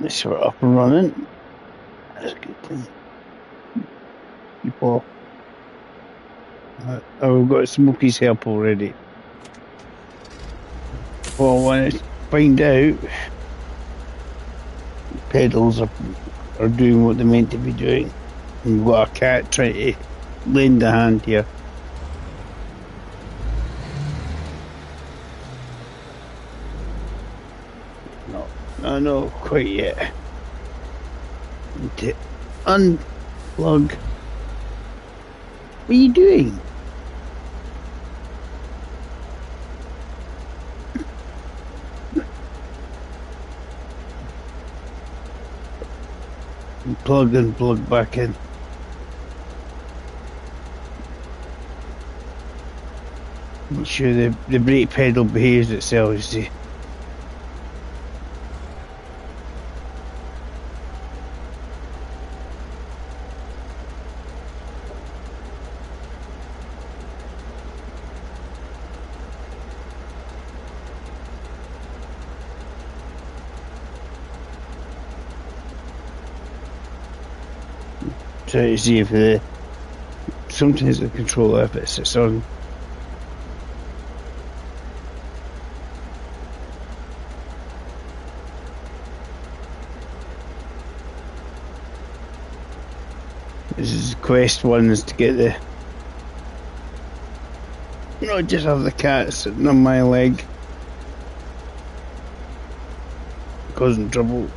This we're up and running. That's a good thing. People, we've got Smokey's help already. Well, I want to find out pedals are doing what they're meant to be doing. And we've got a cat trying to lend a hand here. No, quite yet. Need to unplug. What are you doing? Plug and plug back in. Make sure the brake pedal behaves itself, you see. Try to see if sometimes the controller, if it sits on. This is quest one, is to get the. No, just have the cat sitting on my leg, causing trouble.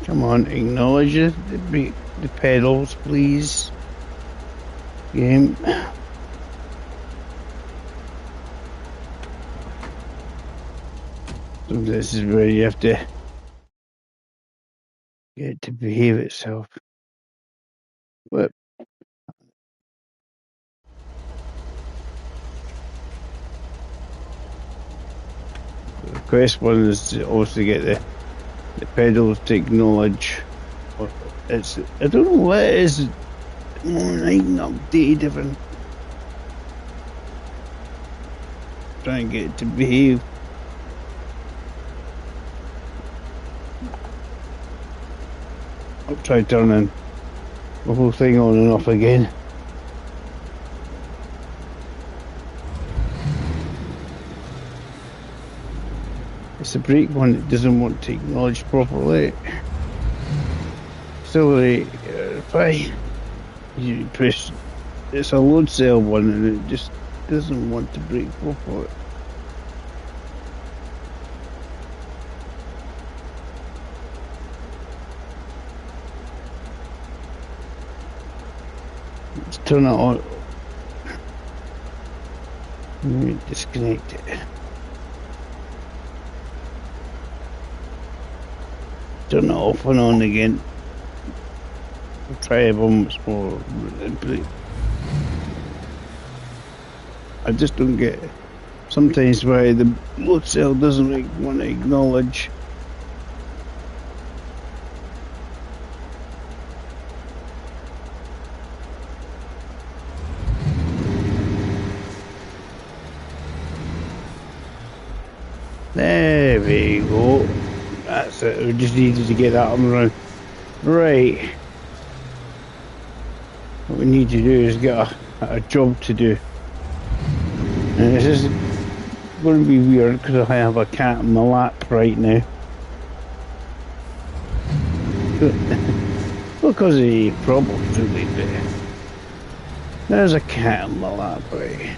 Come on, acknowledge the pedals, please. Game. So this is where you have to get it to behave itself. What? The quest one is to also get the pedals to acknowledge. I don't know what it is. I can update different. Try and get it to behave. I'll try turning the whole thing on and off again. It's the brake one that doesn't want to acknowledge properly. Accelerate, fine. You press. It's a load cell one and it just doesn't want to brake properly. Let's turn it on. Let me disconnect it. Turn it off and on again. I'll try it once more. I just don't get sometimes why the load cell doesn't want to acknowledge. There we go. That's it. We just needed to get that on around. Right. What we need to do is get a job to do. And this is going to be weird because I have a cat in my lap right now. Not because of any problems really, but there's a cat in my lap, right?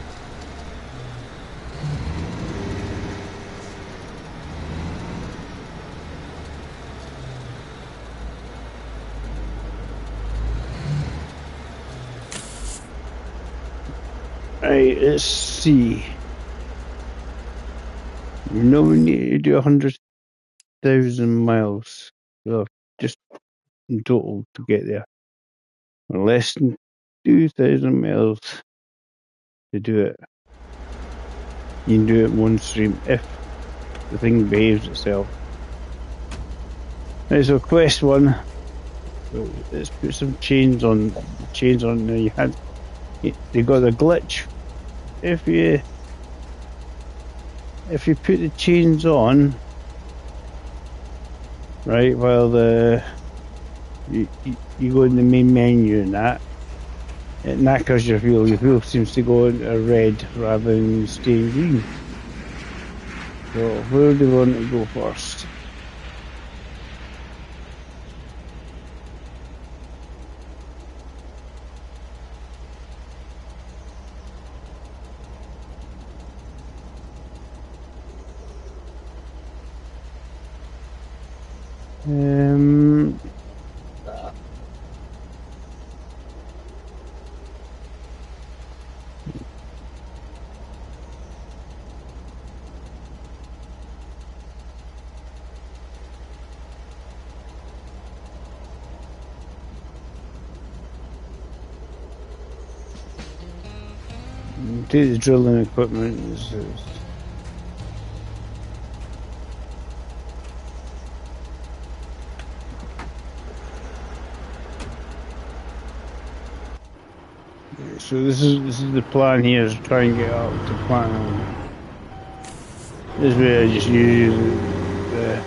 Right, let's see. You know we need to do 100,000 miles. So just in total to get there. Or less than 2,000 miles to do it. You can do it in one stream if the thing behaves itself. Right, so quest 1. So let's put some chains on. Now you had. They got a glitch. If you put the chains on, right, while you go in the main menu and that, it knackers your wheel. Your wheel seems to go into red rather than staying green. So where do we want to go first? Take the drilling equipment. So this is the plan here, is try and get up to platinum. This way I just use the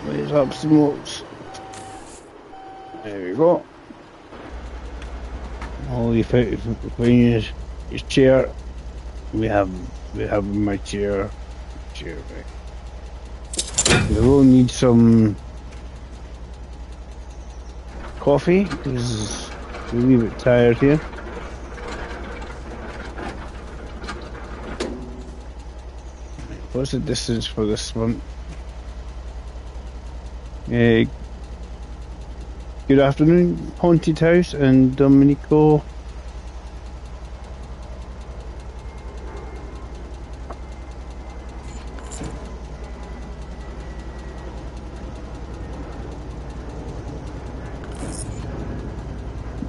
raise up smokes. There we go. All you find is chair. We have my chair. Right. We will need some coffee because we're a wee bit tired here. What's the distance for this one? Good afternoon, Haunted House and Domenico.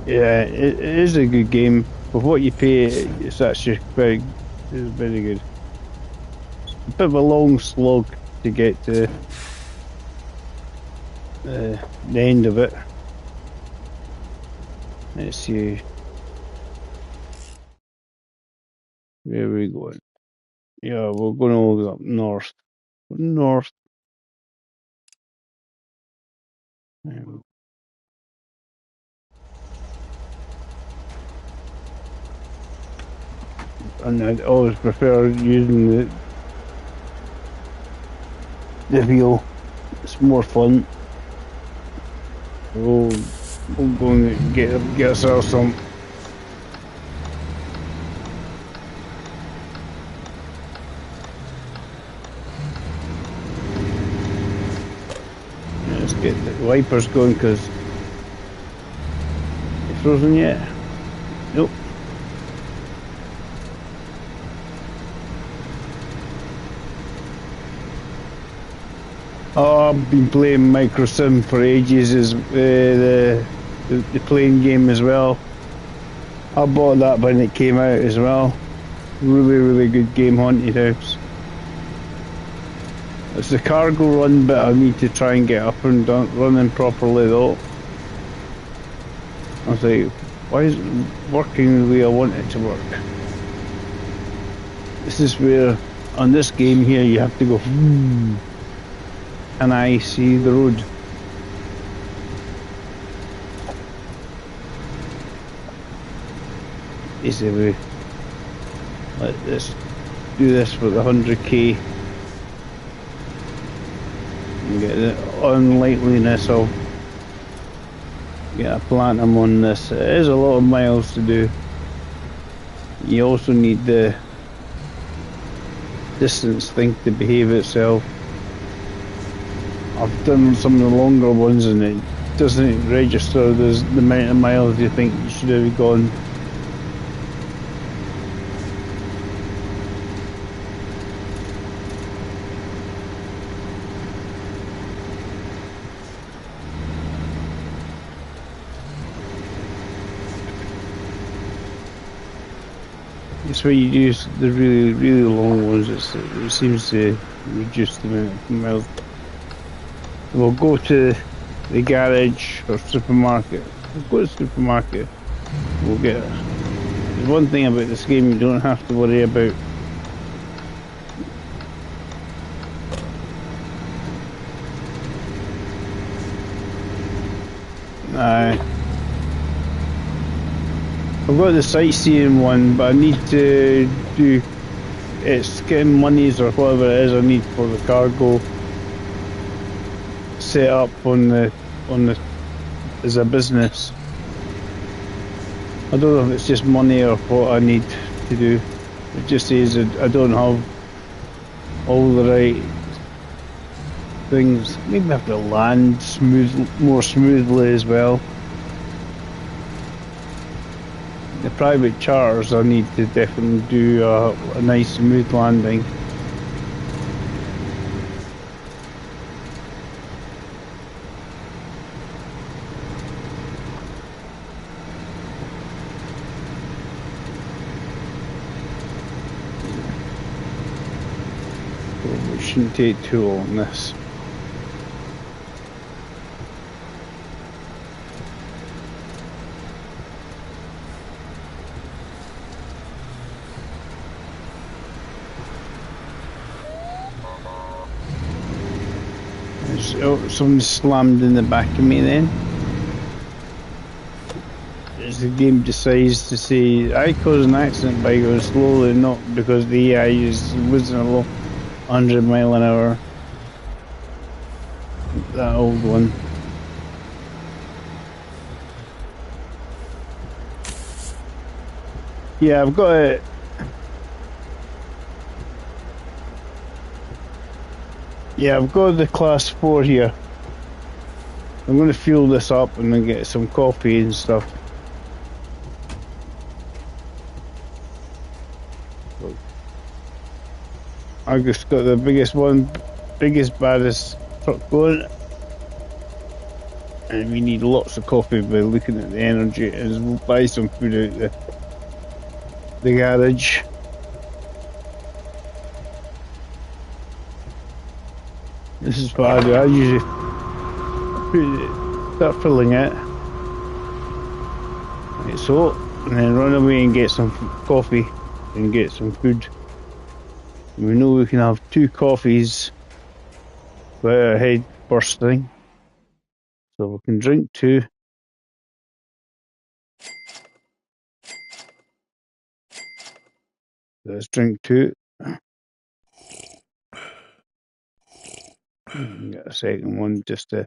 Yeah, it is a good game. For what you pay, it's actually very good. A bit of a long slog to get to the end of it. Let's see. Where are we going? Yeah, we're going all the way up north. North. And I always prefer using the wheel. It's more fun. We'll go and get ourselves some. Let's get the wipers going because it's frozen yet. Nope. Oh, I've been playing Microsim for ages, as the playing game as well. I bought that when it came out as well. Really good game, Haunted House. It's the cargo run bit I need to try and get up and running properly though. I was like, why is it working the way I want it to work? This is where, on this game here, you have to go, and I see the road. Basically, let's do this for the 100k and get the unlikeliness of get a platinum on this. It is a lot of miles to do. You also need the distance thing to behave itself. I've done some of the longer ones and it doesn't register the amount of miles you think you should have gone. It's when you use the really, really long ones, it seems to reduce the amount of miles. We'll go to the garage or supermarket. We'll go to the supermarket. We'll get it. There's one thing about this game you don't have to worry about. I've got the sightseeing one, but I need to do it's getting monies or whatever it is I need for the cargo set up on the as a business. I don't know if it's just money or what I need to do. It just says that I don't have all the right things. Maybe I have to land more smoothly as well. The private charters I need to definitely do a nice smooth landing. It shouldn't take too long this. Someone slammed in the back of me then. As the game decides to say, I caused an accident by going slowly, not because the AI is whizzing along 100 mile an hour. That old one. Yeah, I've got it. Yeah, I've got the class 4 here. I'm going to fuel this up and then get some coffee and stuff. I just got the biggest, baddest truck going. And we need lots of coffee by looking at the energy. And we'll buy some food out the garage. This is what I do. I usually start filling it. Like so. And then run away and get some coffee and get some food. We know we can have 2 coffees without our head bursting. So we can drink 2. Let's drink 2. Get a second one just to...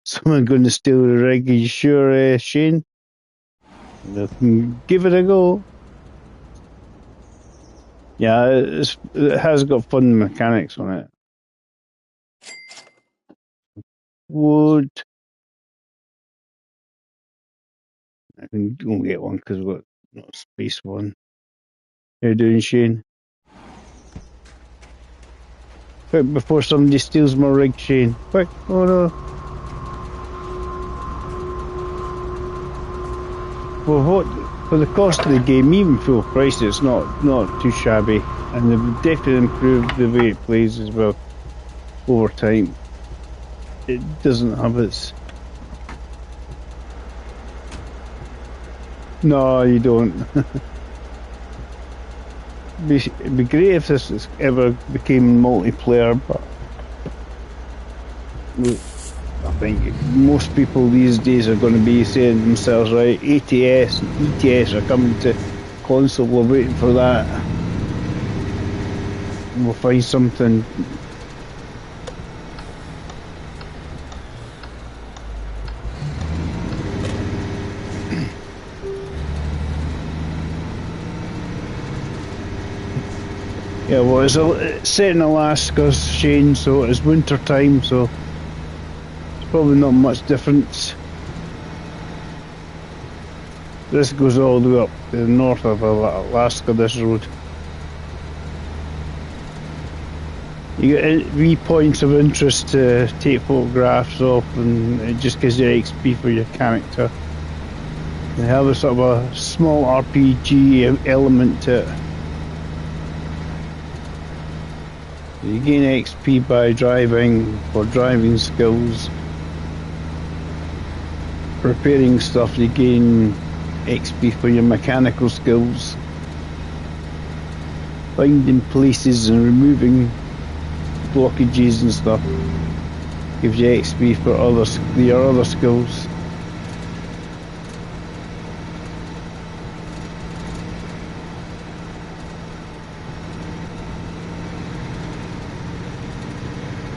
Someone going to steal the rig, are you sure, Shane? Give it a go. Yeah, it has got fun mechanics on it. Wood. I can go and get one because we've got not space one. How you doing, Shane? Quick before somebody steals my rig, Shane. Quick, oh no. Well, what for the cost of the game, even full price, it's not too shabby, and they've definitely improved the way it plays as well over time. It doesn't have its... No, you don't. It'd be great if this ever became multiplayer, but I think most people these days are going to be saying to themselves, right, ATS and ETS are coming to console, we're waiting for that. We'll find something. Yeah, well, it's set in Alaska, Shane, so it's winter time, so it's probably not much difference. This goes all the way up to the north of Alaska, this road. You get wee points of interest to take photographs of, and it just gives you XP for your character. They have a sort of a small RPG element to it. You gain XP by driving, for driving skills. Repairing stuff, you gain XP for your mechanical skills. Finding places and removing blockages and stuff gives you XP for your other skills.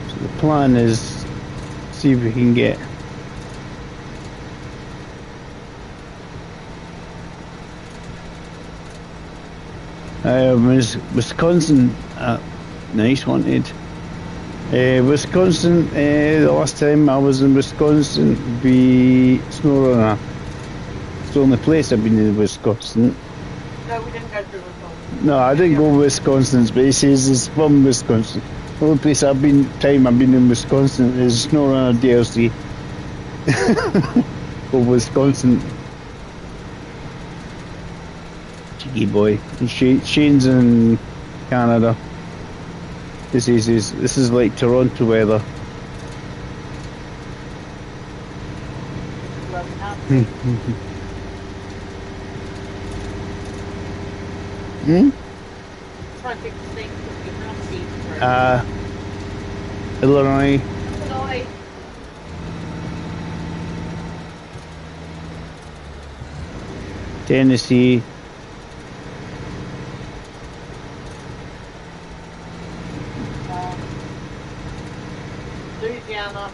So the plan is see if we can get Wisconsin. Nice, wanted. Wisconsin, the last time I was in Wisconsin, be SnowRunner. It's the only place I've been in Wisconsin. No, we didn't go to Wisconsin. No, I didn't go to Wisconsin, but he says it's from Wisconsin. The only place I've been in Wisconsin is SnowRunner DLC. For Wisconsin. Cheeky boy. Shane's in Canada. This is like Toronto weather. Trying to think of things that we have seen. Illinois. Illinois. Tennessee. Louisiana.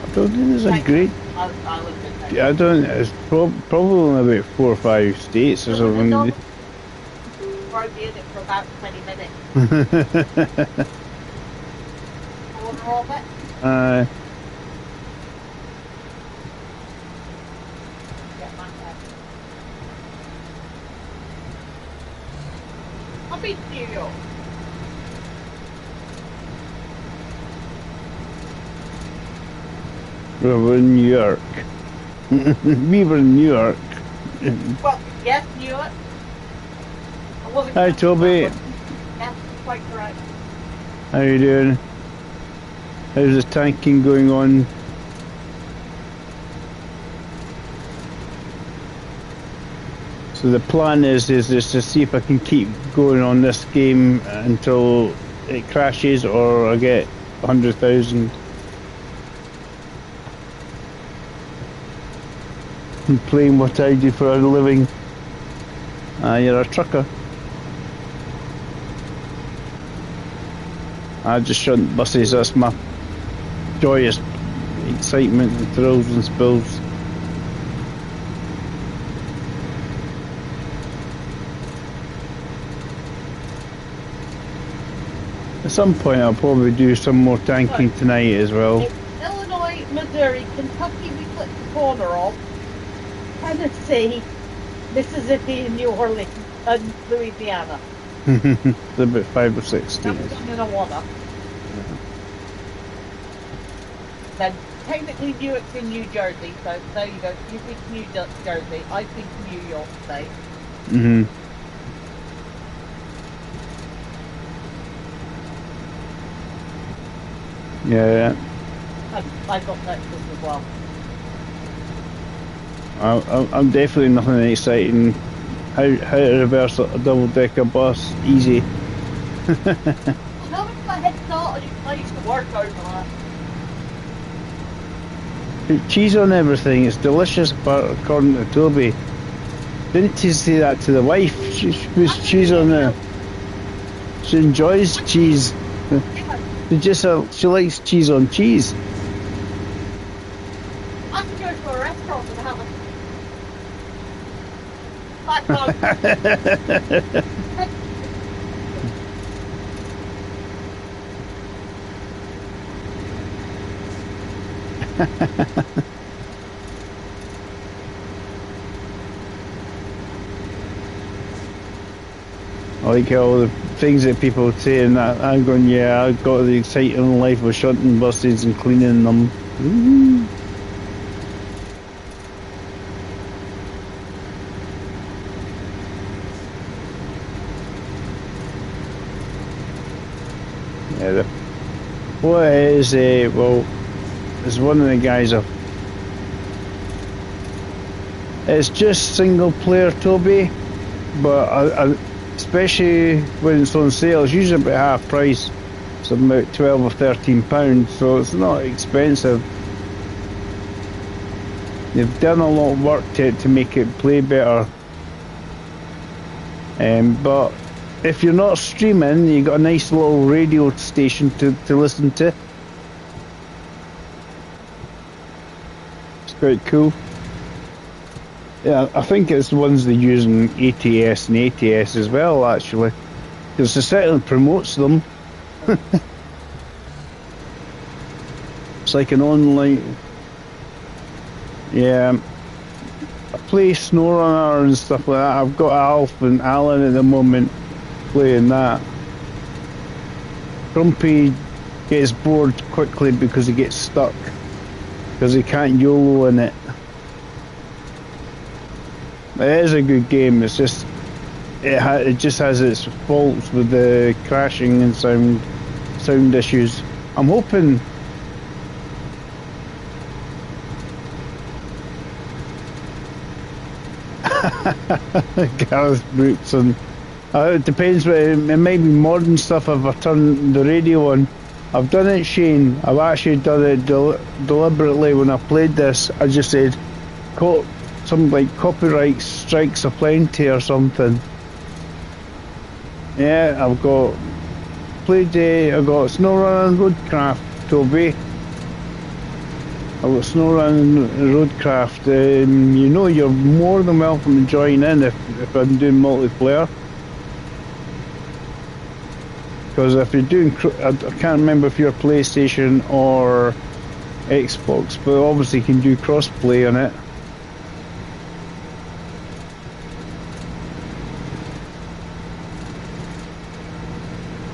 I don't think there's a great. I lived in Texas. I don't. It's probably only about 4 or 5 states or something. Broke in it for about 20 minutes. Corner of it. Get my head. I've been to New York. We were in New York. We were in New York. Well, yes, New York. I wasn't. Hi, Toby. Yes, quite correct. How you doing? How's the tanking going on? So the plan is just to see if I can keep going on this game until it crashes or I get 100,000. I'm playing what I do for a living. You're a trucker. I just shunt buses, that's my joyous excitement and thrills and spills. At some point I'll probably do some more tanking tonight as well. Illinois, Missouri, Kentucky we clicked the corner of, Tennessee, Mississippi and New Orleans, and Louisiana. It's about 5 or 6 That was states. done in a water. Then technically Newark's in New Jersey, so there you go. You think New Jersey, I think New York State. Mhm. Yeah. And I got Texas as well. I'm definitely nothing exciting. How to reverse a double decker bus? Easy. No, it's my head start. I used to work over that. Put cheese on everything. It's delicious, but according to Toby, didn't he say that to the wife? She puts cheese on there. She enjoys cheese. She likes cheese on cheese. I could go to a restaurant and have hot dog. I like all the things that people say, and that I'm going, yeah, I got the exciting life of shunting buses and cleaning them. Woo. Yeah, what it is, well, there's one of the guys it's just single player, Toby, but especially when it's on sale, it's usually about half price. It's about £12 or £13, so it's not expensive. They've done a lot of work to make it play better. But if you're not streaming, you got a nice little radio station to listen to. It's quite cool. Yeah, I think it's the ones they use in ATS and ATS as well, actually. Because it certainly promotes them. It's like an online... Yeah. I play SnowRunner and stuff like that. I've got Alf and Alan at the moment playing that. Grumpy gets bored quickly because he gets stuck. Because he can't YOLO in it. It is a good game. It's just it just has its faults with the crashing and sound issues. I'm hoping Gareth Brooks and it depends. It might be modern stuff. If I turn the radio on, I've done it, Shane. I've actually done it deliberately. When I played this, I just said, some like copyright strikes aplenty or something. Yeah, I've got SnowRunner and Roadcraft, Toby. I've got SnowRunner and Roadcraft. You know, you're more than welcome to join in if I'm doing multiplayer. Because if you're doing, I can't remember if you're PlayStation or Xbox, but obviously you can do crossplay on it.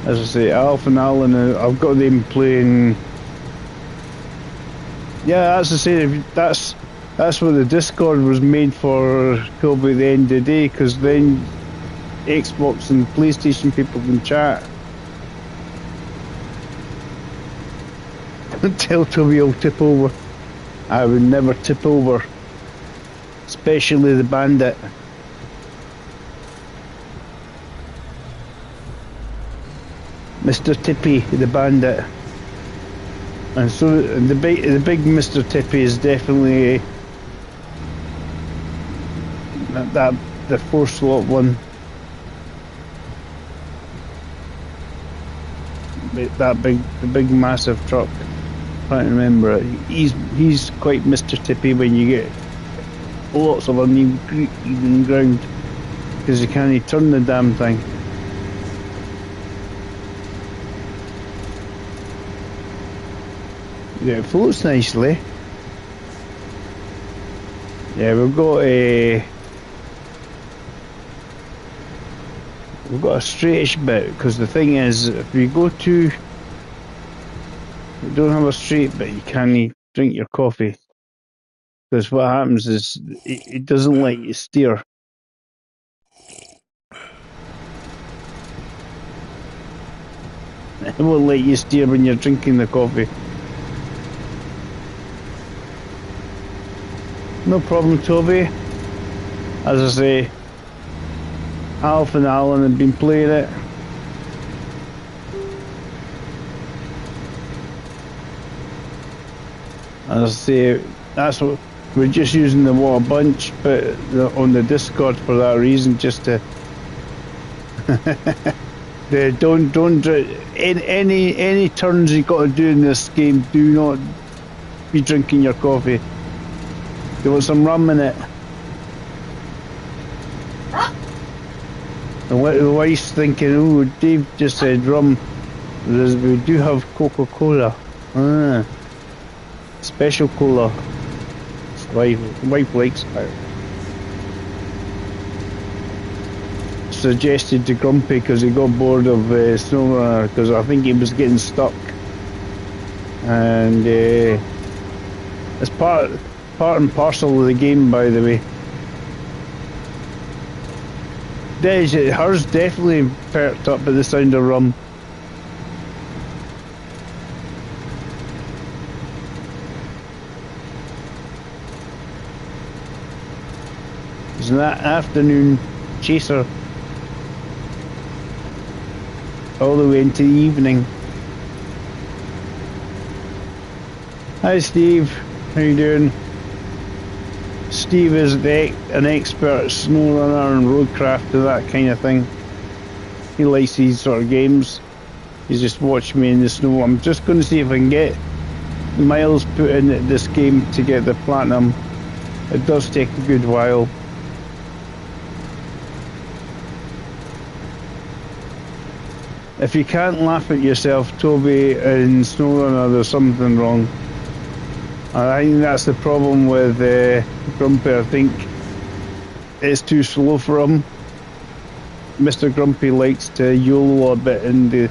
As I say, Alf and Alan, I've got them playing. Yeah, as I say, that's what the Discord was made for, Kobe, at the end of the day, because then Xbox and PlayStation people can chat. Don't tell Toby I'll tip over. I would never tip over. Especially the bandit. Mr. Tippy, the bandit. And so the big Mr. Tippy is definitely the 4-slot one. The big massive truck. I can't remember it. He's quite Mr. Tippy when you get lots of uneven ground, because you can't turn the damn thing. Yeah, it floats nicely. Yeah, we've got a straightish bit, because the thing is, if you don't have a straight bit, you can't drink your coffee. Because what happens is it doesn't let you steer. It won't let you steer when you're drinking the coffee. No problem, Toby. As I say, Alf and Alan have been playing it. As I say, that's what we're just using the What a Bunch, but on the Discord for that reason, just to don't any turns you got to do in this game. Do not be drinking your coffee. There was some rum in it. And what the wife's thinking, oh, Dave just said rum. We do have Coca-Cola. Ah, special cola. Wife likes it. Suggested to Grumpy because he got bored of SnowRunner because I think he was getting stuck. And it's part and parcel of the game, by the way. Hers definitely perked up at the sound of rum. It's an afternoon chaser all the way into the evening. Hi Steve, how you doing? Steve is an expert SnowRunner and roadcraft and that kind of thing. He likes these sort of games. He's just watched me in the snow. I'm just going to see if I can get miles put in this game to get the platinum. It does take a good while. If you can't laugh at yourself, Toby, in SnowRunner, there's something wrong. I think that's the problem with Grumpy. I think it's too slow for him. Mr. Grumpy likes to YOLO a bit in the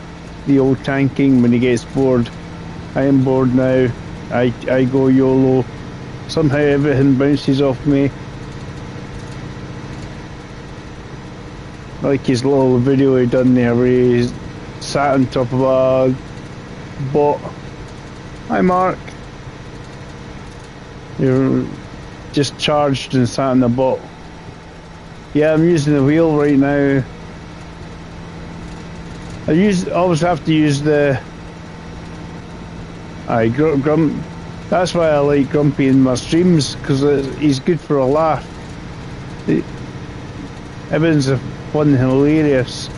old tanking when he gets bored. I am bored now. I go YOLO. Somehow everything bounces off me. Like his little video he done there where he sat on top of a boat. Hi Mark. You're just charged and sat on the boat. Yeah, I'm using the wheel right now. Always have to use the. That's why I like Grumpy in my streams, because he's good for a laugh. Everything's fun and hilarious.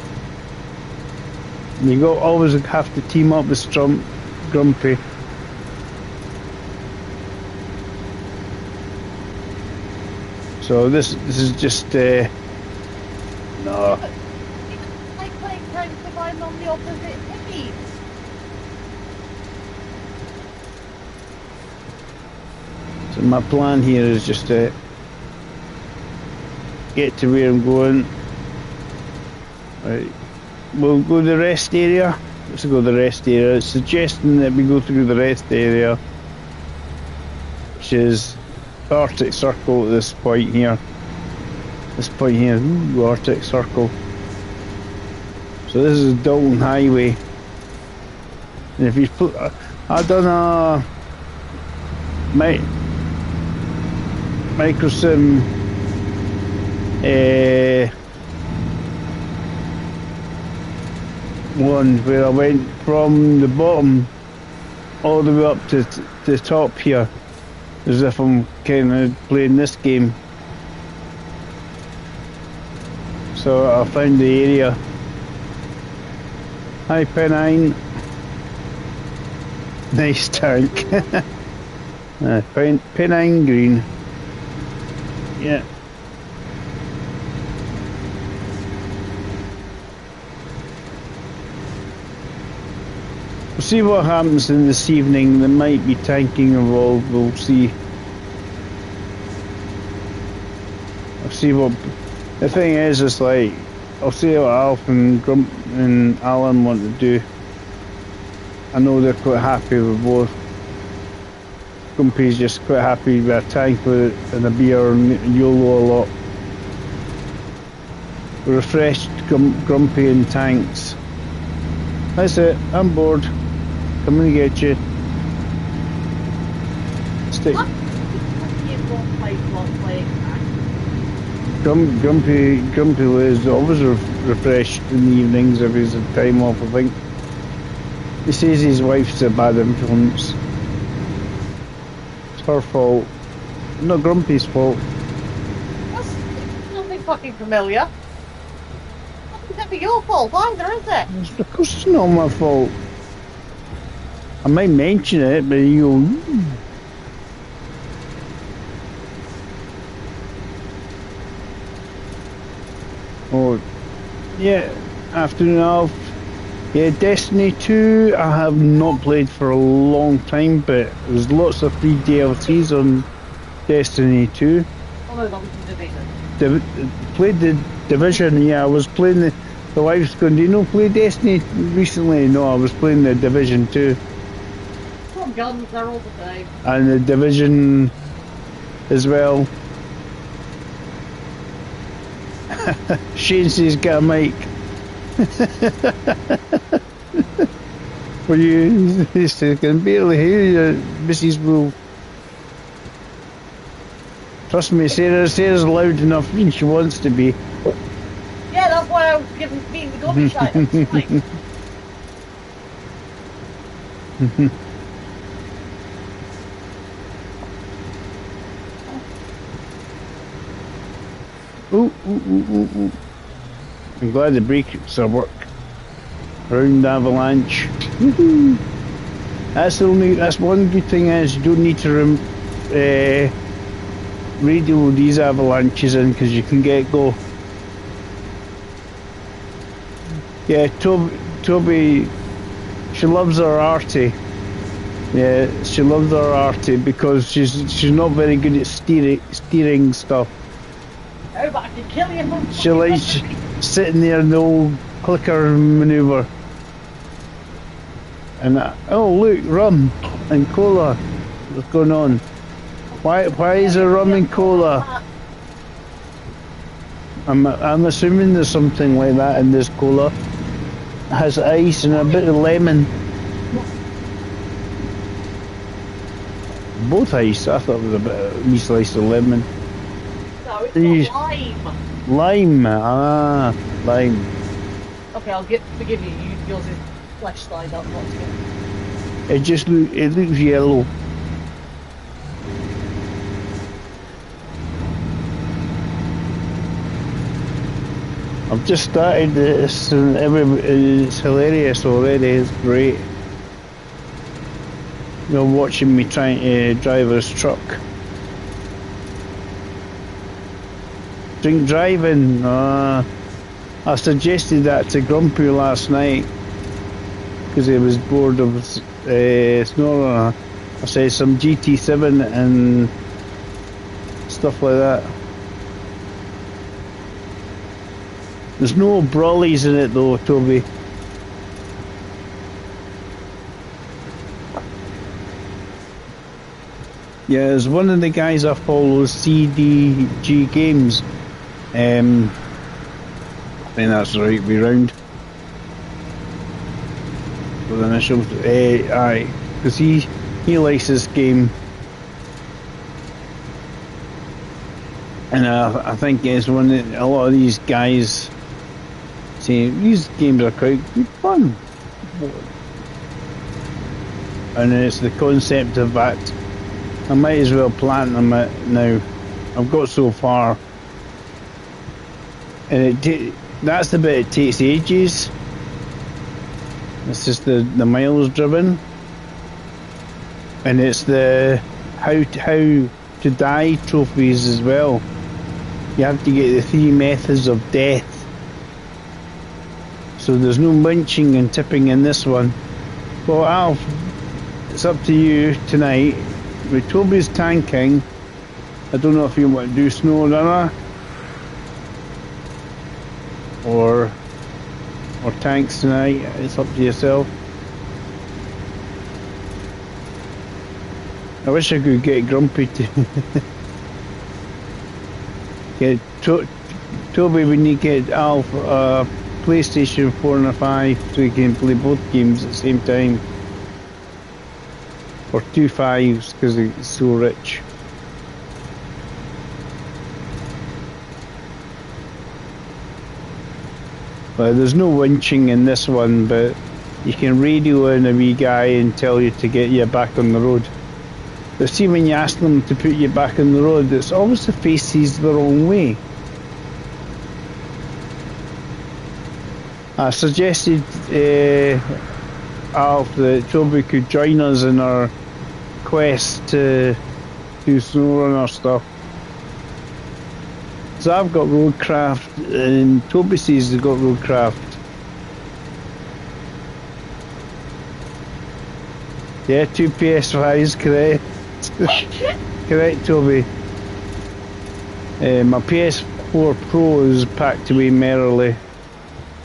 You always have to team up with Grumpy. So this is just no. Like playing pranks if I'm on the opposite hippies. So my plan here is just to get to where I'm going. Right. We'll go to the rest area. Let's go to the rest area. It's suggesting that we go through the rest area, which is Arctic Circle at this point here. Ooh, Arctic Circle. So this is Dalton Highway. And if you put, I done a microsim one where I went from the bottom all the way up to the top here, as if I'm kind of playing this game. So I found the area. Hi Pennine. Nice tank. Pennine Green. Yeah. We'll see what happens in this evening. There might be tanking involved. We'll see. I'll see what. The thing is, it's like I'll see what Alf and Grump and Alan want to do. I know they're quite happy with both. Grumpy's just quite happy with a tank and a beer and YOLO a lot. Refreshed Grumpy and tanks. That's it. I'm bored. Coming to get you. Stick. Grumpy is always refreshed in the evenings if he's had time off, I think. He says his wife's a bad influence. It's her fault. Not Grumpy's fault. That's nothing fucking familiar. It's never your fault either, is it? Of course it's not my fault. I might mention it, but you go, Oh, Yeah, afternoon Alf. Yeah, Destiny 2 I have not played for a long time, but there's lots of free DLCs on Destiny 2. Oh no, that was the Division. Played the Division, yeah, I was playing the wife's going, do you know play Destiny recently? No, I was playing the Division 2. Some guns, they're all the same. And the Division as well. Shane says get a mic. For you, he can barely hear you, Mrs. Wolf. Trust me, Sarah's loud enough when she wants to be. Yeah, that's why I was being the gummy shite. That's fine. Ooh. I'm glad the brakes are work. Round avalanche. Woohoo! That's one good thing is you don't need to radio these avalanches in because you can get go. Yeah, Toby, she loves her arty. Yeah, she loves her arty because she's not very good at steering stuff. Oh, but I can kill you from She likes sitting there in the old clicker manoeuvre. And oh look, rum and cola. What's going on? Why is there rum and cola? I'm assuming there's something like that in this cola. It has ice and a bit of lemon. Both ice. I thought it was a bit of a wee slice of lemon. No, it's not lime. Lime. Lime. Okay, I'll forgive you. Yours is flesh side up, not skin. It looks yellow. I've just started this and it's hilarious already. It's great. You're watching me trying to drive this truck. Drink driving. I suggested that to Grumpy last night because he was bored of snoring. I said some GT7 and stuff like that. There's no brawlies in it though, Toby. Yeah, there's one of the guys I follow, CDG Games. I think that's the right way round. With initials, aye, because he likes this game, and I think it's one that a lot of these guys say these games are quite good fun, and it's the concept of that. I might as well platinum it now. I've got so far. And that's the bit it takes ages. It's just the miles driven. And it's the how to die trophies as well. You have to get the 3 methods of death. So there's no munching and tipping in this one. Well, Alf, it's up to you tonight. With Toby's tanking, I don't know if you want to do snow runner or tanks tonight. It's up to yourself. I wish I could get Grumpy to get Toby. We need to get Alf PlayStation 4 and a 5 so we can play both games at the same time. Or 2 5s because it's so rich. Well, there's no winching in this one, but you can radio in a wee guy and tell you to get you back on the road. But see, when you ask them to put you back on the road, it's always the faces the wrong way. I suggested Alf that Toby could join us in our quest to do SnowRunner stuff. So I've got roadcraft, and Toby says he's got roadcraft. Yeah, 2 PS5s, correct. Correct, Toby. My PS4 Pro is packed away merrily.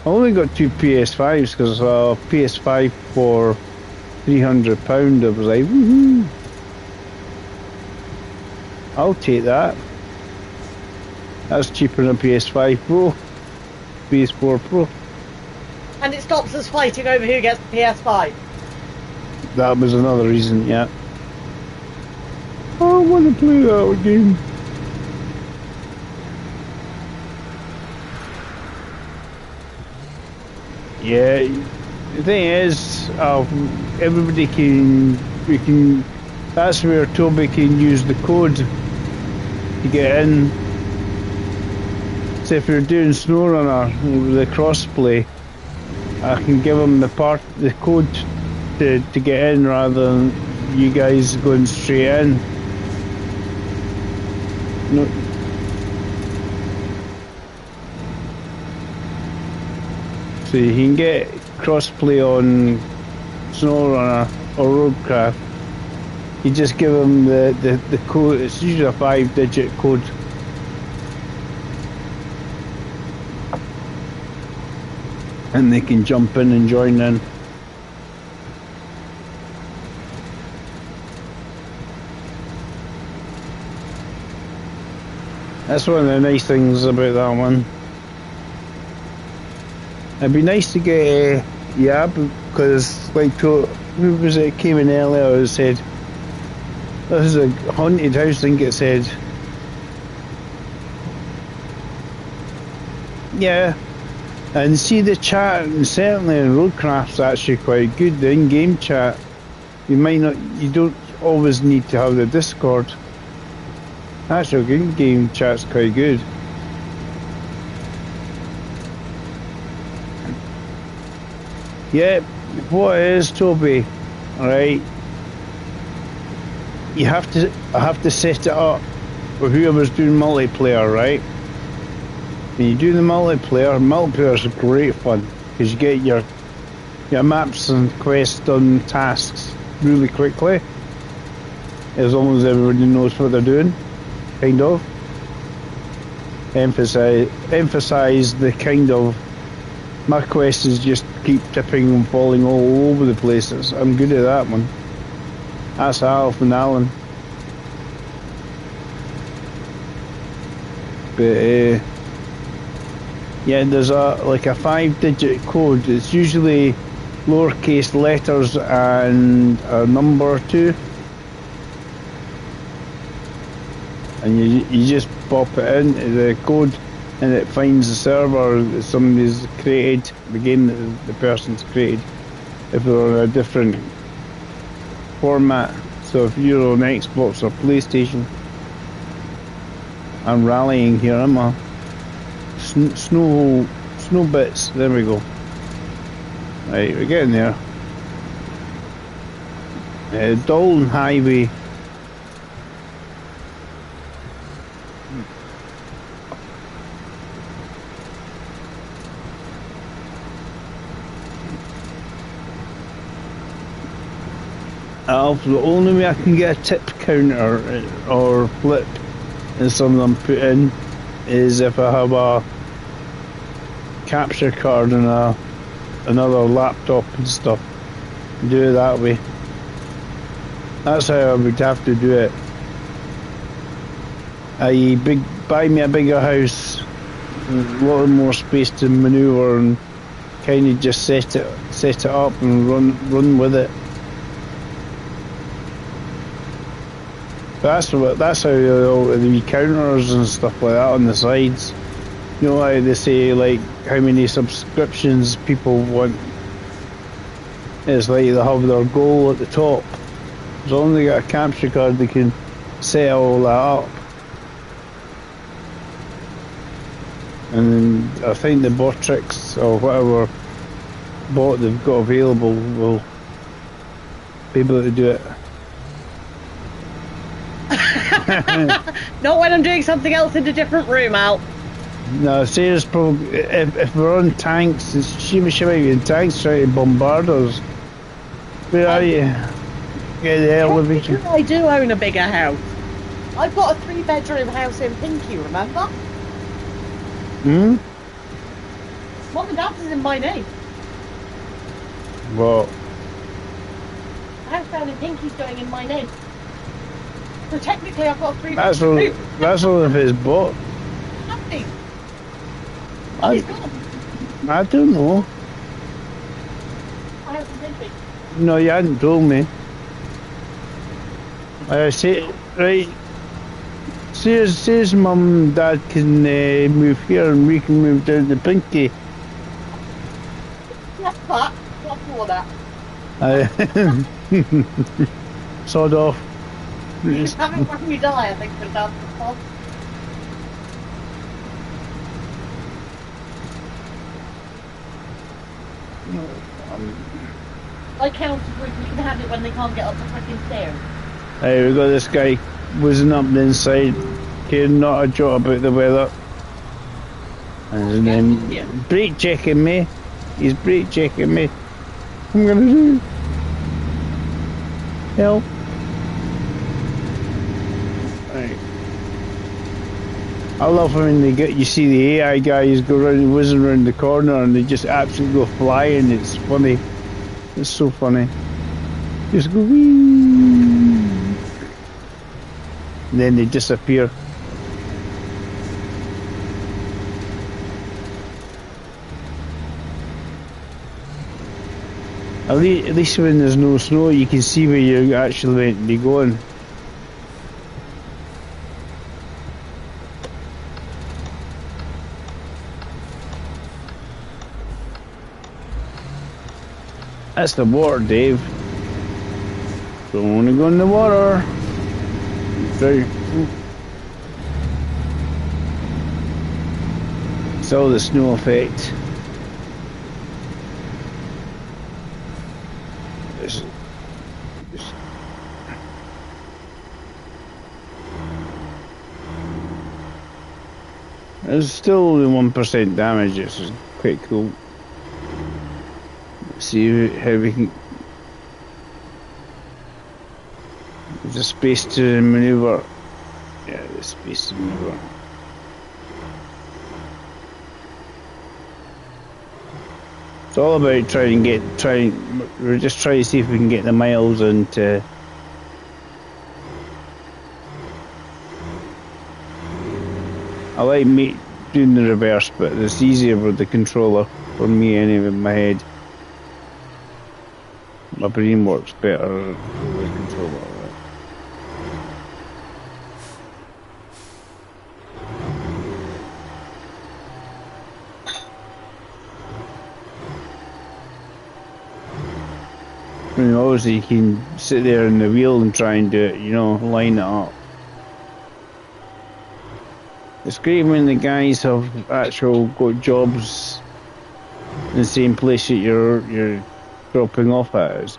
I only got 2 PS5s because I saw a PS5 for £300. I was like, woohoo! I'll take that. That's cheaper than a PS5 Pro. PS4 Pro. And it stops us fighting over who gets the PS5. That was another reason, yeah. I want to play that game. Yeah, the thing is, everybody that's where Toby can use the code to get in. So if you're doing SnowRunner with the crossplay, I can give him the code to get in rather than you guys going straight in. No. So you can get crossplay on SnowRunner or Roadcraft. You just give them the code. It's usually a 5-digit code. And they can jump in and join in. That's one of the nice things about that one. It'd be nice to get because like who was it came in earlier and said this is a haunted house, I think it said. Yeah. And see the chat, and certainly in Roadcraft's actually quite good, the in-game chat. You don't always need to have the Discord. Actually, in-game chat's quite good. Yeah, what it is, Toby, alright, I have to set it up for whoever's doing multiplayer, right? When you do the multiplayer is great fun because you get your maps and quests done, tasks really quickly, as long as everybody knows what they're doing, kind of. Emphasize the kind of, my quest is just keep tipping and falling all over the places. I'm good at that one. That's Alf and Alan. But yeah, there's a 5-digit code. It's usually lowercase letters and a number 2. And you just pop it into the code and it finds the server that somebody's created, the game that the person's created, if they're on a different format. So if you're on Xbox or PlayStation, I'm rallying here, am I? Snow bits, there we go. Right, we're getting there. Dalton Highway. The only way I can get a tip counter or flip and some of them put in is if I have a capture card and another laptop and stuff. Do it that way. That's how I would have to do it. Buy me a bigger house, a lot more space to manoeuvre, and kind of just set it up and run with it. That's how the counters and stuff like that on the sides. You know how they say like how many subscriptions people want. It's like they have their goal at the top. As long as they got a capture card, they can set all that up. And then I think the Botrix or whatever bot they've got available will be able to do it. Not when I'm doing something else in a different room, Al. No, Sarah's probably, if we're on tanks, she might be in tanks trying to bombard us. Where are you? Get the elevator. I do own a bigger house. I've got a 3-bedroom house in Pinky, remember? Hmm? Mum and Dad's is in my name. What? The house down in Pinky's going in my name. So technically I've got a 3-bedroom. That's all if it's bought. Nothing. I don't know. My house in Pinky. No, you hadn't told me. I say, right. Says mum and dad can move here and we can move down to Pinky. Yes, that. What's for that? Sod off. You have it when you die, I think, for Dad's fault. I counted with you can have it when they can't get up the freaking stairs. Hey, we got this guy whizzing up the inside, caring not a jot about the weather. And then brake checking me. He's brake checking me. What am I gonna do? Help. Right. I love when they get, you see the AI guys go round whizzing around the corner and they just absolutely go flying. It's funny. It's so funny. Just go wee. And then they disappear. At least when there's no snow, you can see where you're actually meant to be going. That's the water, Dave. Don't want to go in the water. It's all the snow effect. There's still only 1% damage, it's quite cool. Let's see how we can... There's a space to maneuver. Yeah, there's space to maneuver. It's all about we're just trying to see if we can get the miles into... I like doing the reverse, but it's easier with the controller for me anyway in my head. My brain works better with the controller. I mean, obviously you can sit there in the wheel and try and do it, you know, line it up. It's great when the guys have actual got jobs in the same place that you're dropping off at.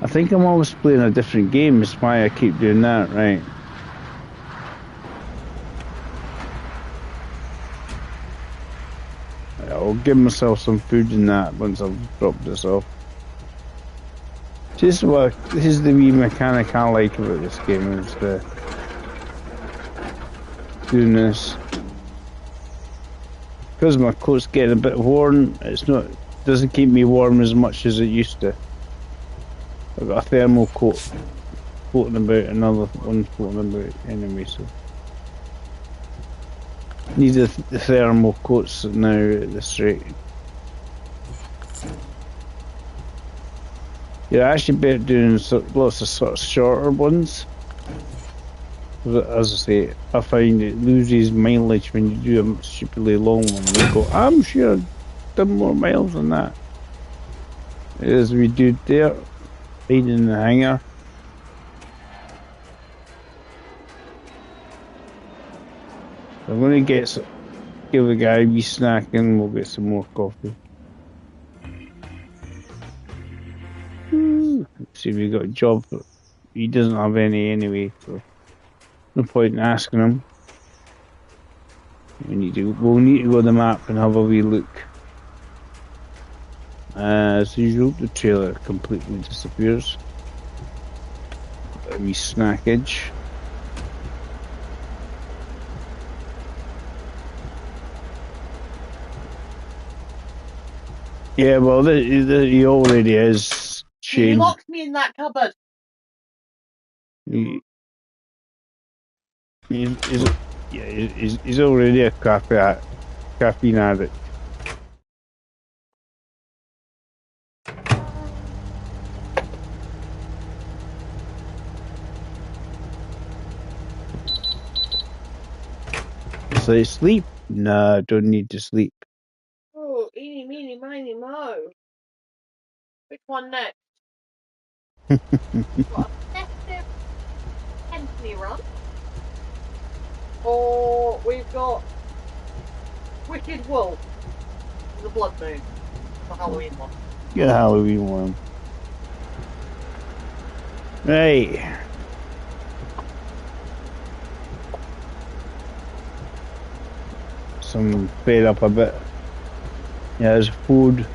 I think I'm always playing a different game, that's why I keep doing that, right? I'll give myself some food in that once I've dropped this off. This is the wee mechanic I like about this game, is the doing this. Because my coat's getting a bit worn, doesn't keep me warm as much as it used to. I've got a thermal coat floating about, another one floating about anyway, so need the thermal coats now at this rate. You're actually better doing lots of sort of shorter ones. As I say, I find it loses mileage when you do a stupidly long one. You go, I'm sure I've done more miles than that. As we do there, hiding in the hangar. I'm going to give the guy a wee snack and we'll get some more coffee. see if he got a job, but he doesn't have any anyway, so no point in asking him. We'll need to go to the map and have a wee look. As usual, the trailer completely disappears. A wee snackage. Yeah, well, he already is. He Shane. locked me in that cupboard. He's already a caffeine addict. So sleep? Nah, don't need to sleep. Oh, eeny, meeny, miny, mo. Which one next? What, a festive Anthony run? Or we've got Wicked Wolf, the Blood Moon, the Halloween one. Get a Halloween one. Right. Some fed up a bit. Yeah, there's food.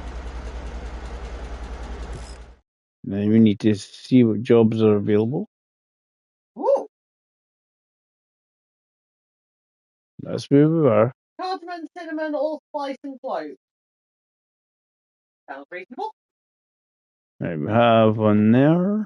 Now we need to see what jobs are available. Ooh! That's where we are. Cardamom, cinnamon, allspice, and clove. Sounds reasonable. Right, we have one there.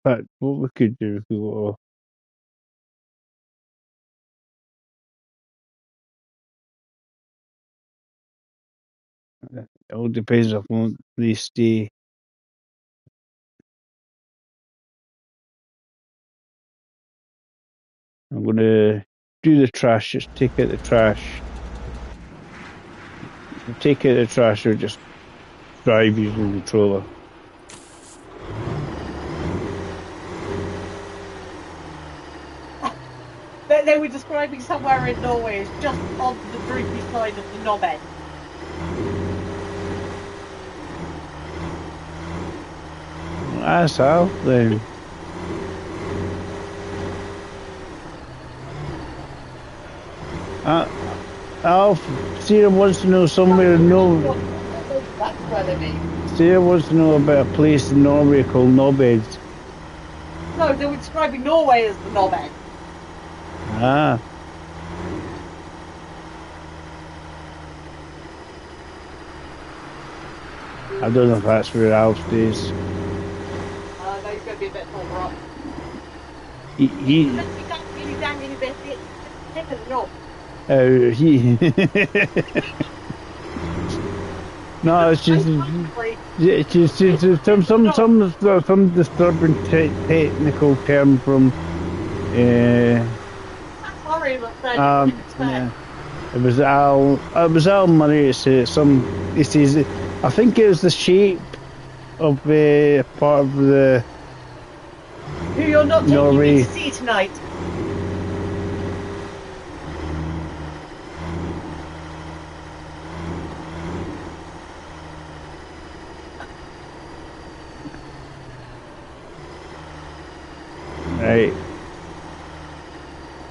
But what we could do if we go. It all depends upon they stay. I'm going to do the trash, just take out the trash. Take out the trash or just drive using the controller. They were describing somewhere in Norway as just on the droopy side of the knob end. That's how then. Alf, Sarah wants to know somewhere in Norway. That's where they mean. Sarah wants to know about a place in Norway called Knobheads. No, they were describing Norway as the knob end. Ah. I don't know if that's where Alf stays. No, he's going to be a bit further up. He No, it's just some disturbing technical term from. Sorry, but yeah. It was Al Murray. It says He says I think it was the shape of part of the. Who you're not taking Norway. me to see tonight. Right.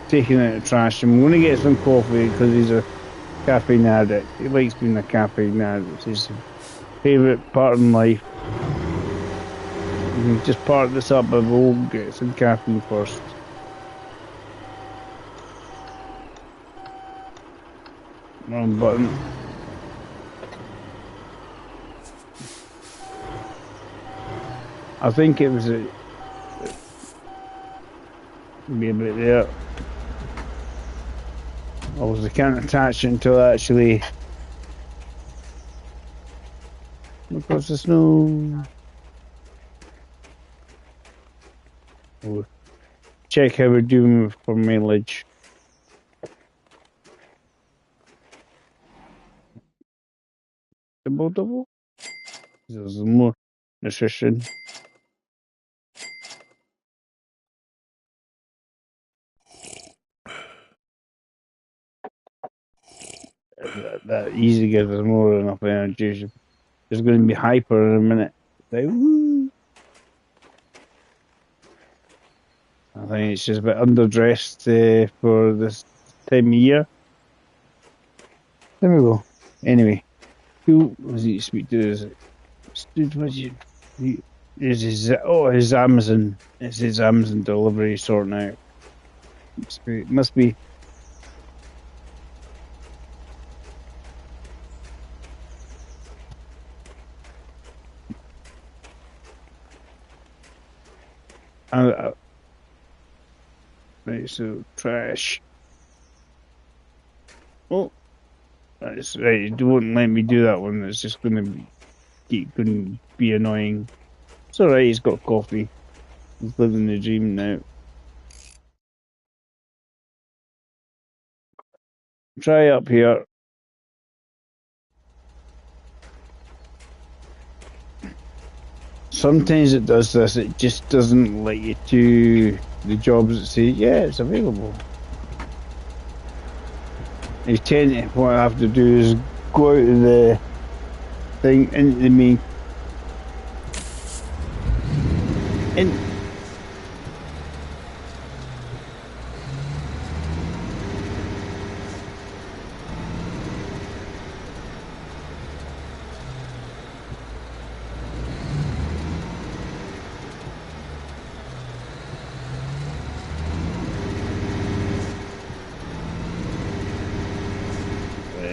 Taking out the trash. I'm going to get some coffee because he's a caffeine addict. He likes being a caffeine addict. It's his favourite part in life. You can just park this up, but we'll get some caffeine first. Wrong button. I think it was be a bit there. Obviously can't attach it until actually across the snow. We'll check how we're doing for mileage. Double. There's more nutrition. that easy gives us more than enough energy. There's going to be hyper in a minute. Like, woo. I think it's just a bit underdressed for this time of year. There we go. Anyway, who was he to speak to? Is it Dude, what you? Is his Amazon? It's his Amazon delivery sorting out. Must be. Right, so trash. Oh, that's right. It won't let me do that one. It's just going to keep going to be annoying. It's all right. He's got coffee. He's living the dream now. Try up here. Sometimes it does this. It just doesn't let you do the jobs that say, yeah, it's available. You tend to, what I have to do is go out of the thing into the main. And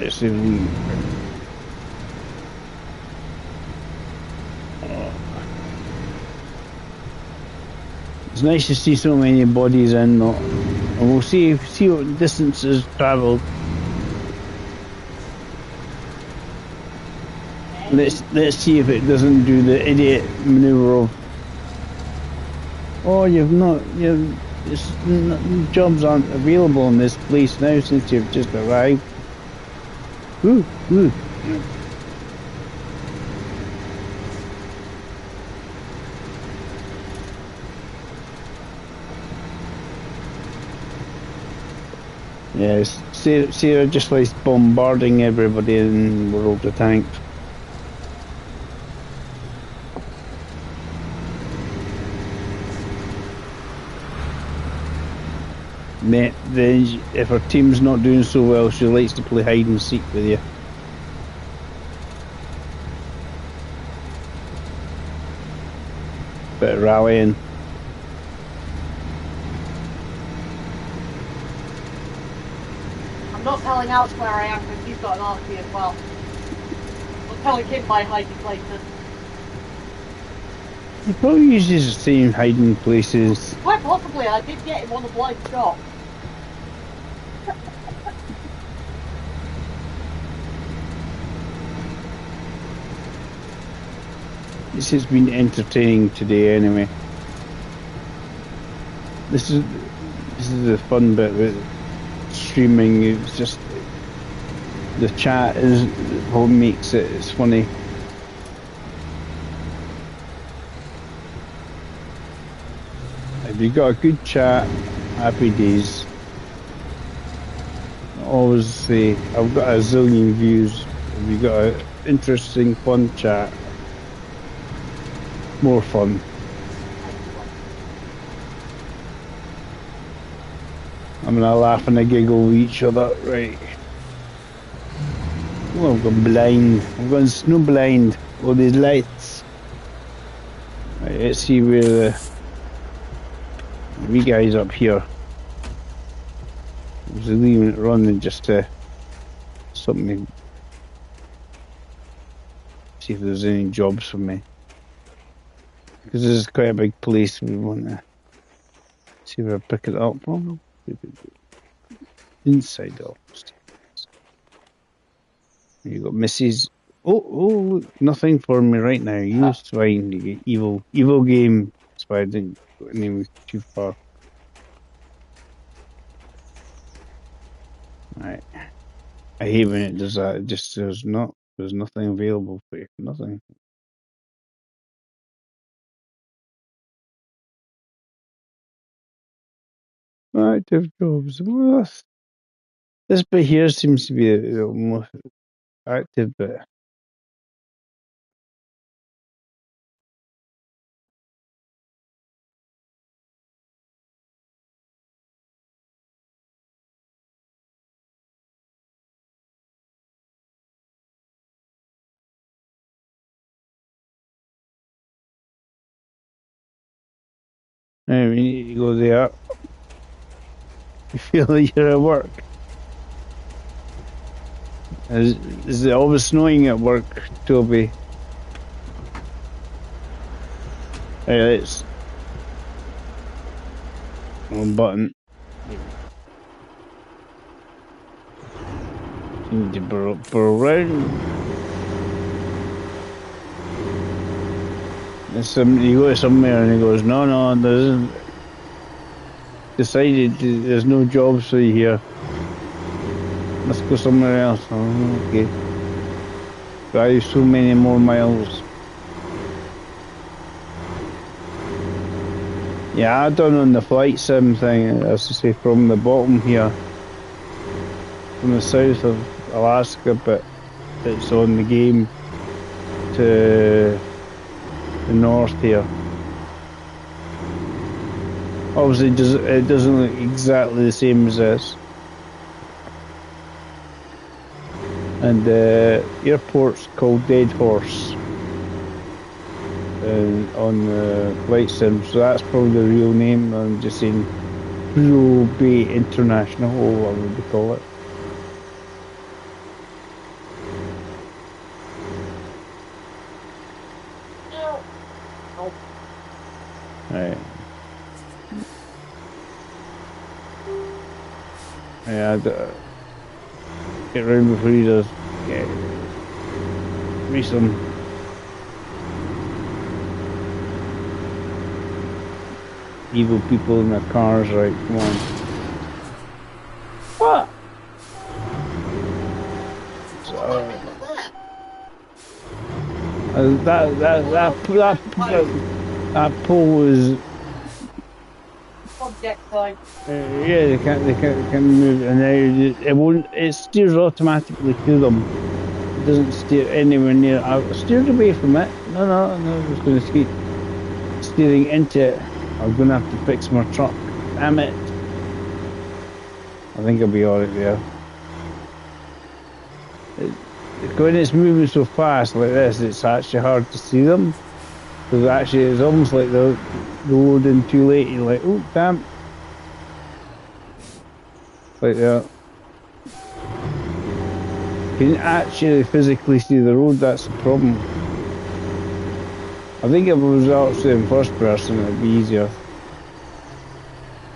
let's see if we. It's nice to see so many bodies in, though. And we'll see what distance is travelled. Let's see if it doesn't do the idiot maneuver of, oh, jobs aren't available in this place now since you've just arrived. Woo, woo. Yes, Sarah just likes bombarding everybody in World of Tanks. Then if her team's not doing so well, she likes to play hide and seek with you. Bit of rallying. I'm not telling Alex where I am because he's got an RP as well. I'm telling him my hiding places. He probably uses the same hiding places. Quite possibly, I did get him on a blind shot. This has been entertaining today, anyway. This is the fun bit with streaming. It's just the chat is what makes it. It's funny. If you got a good chat, happy days. I always say I've got a zillion views. If you got an interesting, fun chat, more fun. I'm gonna laugh and a giggle with each other, right? Oh, I've gone blind. I've gone snow blind. All these lights. Right, let's see where the wee guy's up here. I was leaving it running just to something. See if there's any jobs for me. Because this is quite a big place. We want to see where I pick it up from. Inside the office. You got Mrs. Oh, nothing for me right now. You swine, you evil game. That's why I didn't go anywhere too far. Right. I hate when it does that. It just there's nothing available for you. Nothing. Active jobs. Well, This bit here seems to be the most active bit. Now we need to go there. You feel like you're at work. Is it always snowing at work, Toby? Hey, let's one button. You need to burrow around. You go somewhere and he goes, no, there isn't. Decided there's no jobs for you here. Let's go somewhere else. Oh, okay. Drive so many more miles. Yeah, I done on the flight sim thing, as I say, from the bottom here, from the south of Alaska, but it's on the game to the north here. Obviously, it doesn't look exactly the same as this. And the airport's called Dead Horse on the flight sim, so that's probably the real name. I'm just saying Pro Bay International, or what would they call it? Right. Yeah, get round before he does. Get me some. Evil people in their cars, right? Come on. What? That pole was. Yeah, they can't move, and it won't. It steers automatically to them. It doesn't steer anywhere near. I steered away from it. No, I'm just going to keep steering into it. I'm going to have to fix my truck. Damn it! I think I'll be alright there. When it's moving so fast like this, it's actually hard to see them. Because actually, it's almost like they're loading too late. You're like, oh, damn. Like that. You can actually physically see the road, that's the problem. I think if it was actually in first person, it'd be easier.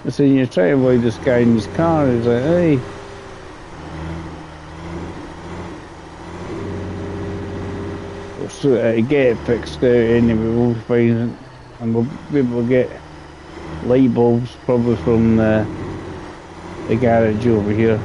So you're trying to avoid this guy in his car, he's like, hey. So get it fixed out anyway, we'll find it. And we'll be able to get light bulbs probably from the garage over here.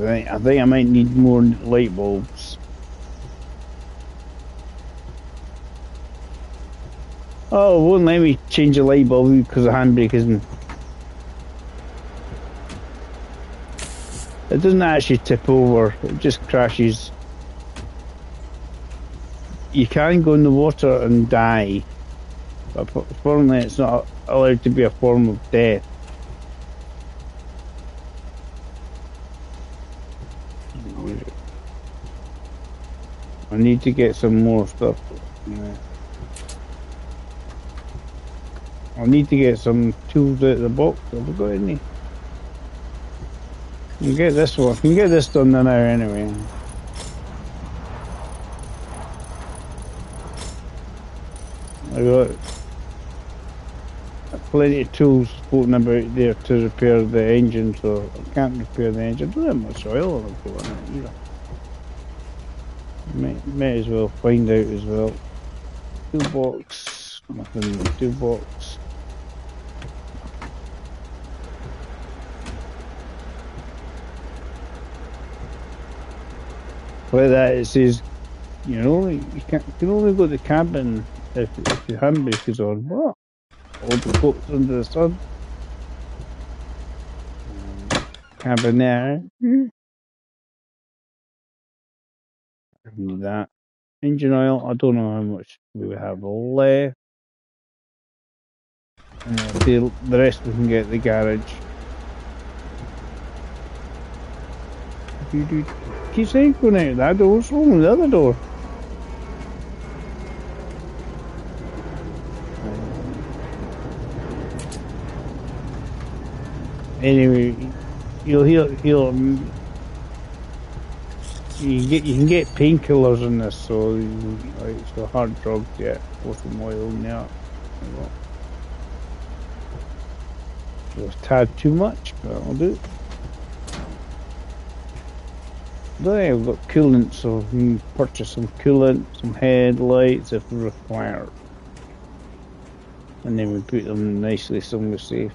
I think I might need more light bulbs. Oh, it won't let me change the light bulb because the handbrake isn't. It doesn't actually tip over, it just crashes. You can go in the water and die, but apparently it's not allowed to be a form of death. I need to get some more stuff. Yeah. I need to get some tools out of the box. Have we got any? You can get this one. You can get this done now anyway. I got plenty of tools floating about there to repair the engine, so I can't repair the engine. I don't have much oil I've got on it either. May as well find out as well. Toolbox, nothing in the toolbox. Like that, it says, you can only go to camping if your handbrake is on. What? All the boats under the sun. Camping there. Need that. Engine oil, I don't know how much we have left. And the rest we can get at the garage. Keep saying going out that door, what's wrong with the other door? Anyway, you can get painkillers in this, so it's a hard drug to get lithium oil in there. It was tad too much, but I'll do it. There, I've got coolant, so we can purchase some coolant, some headlights if required. And then we put them nicely somewhere safe.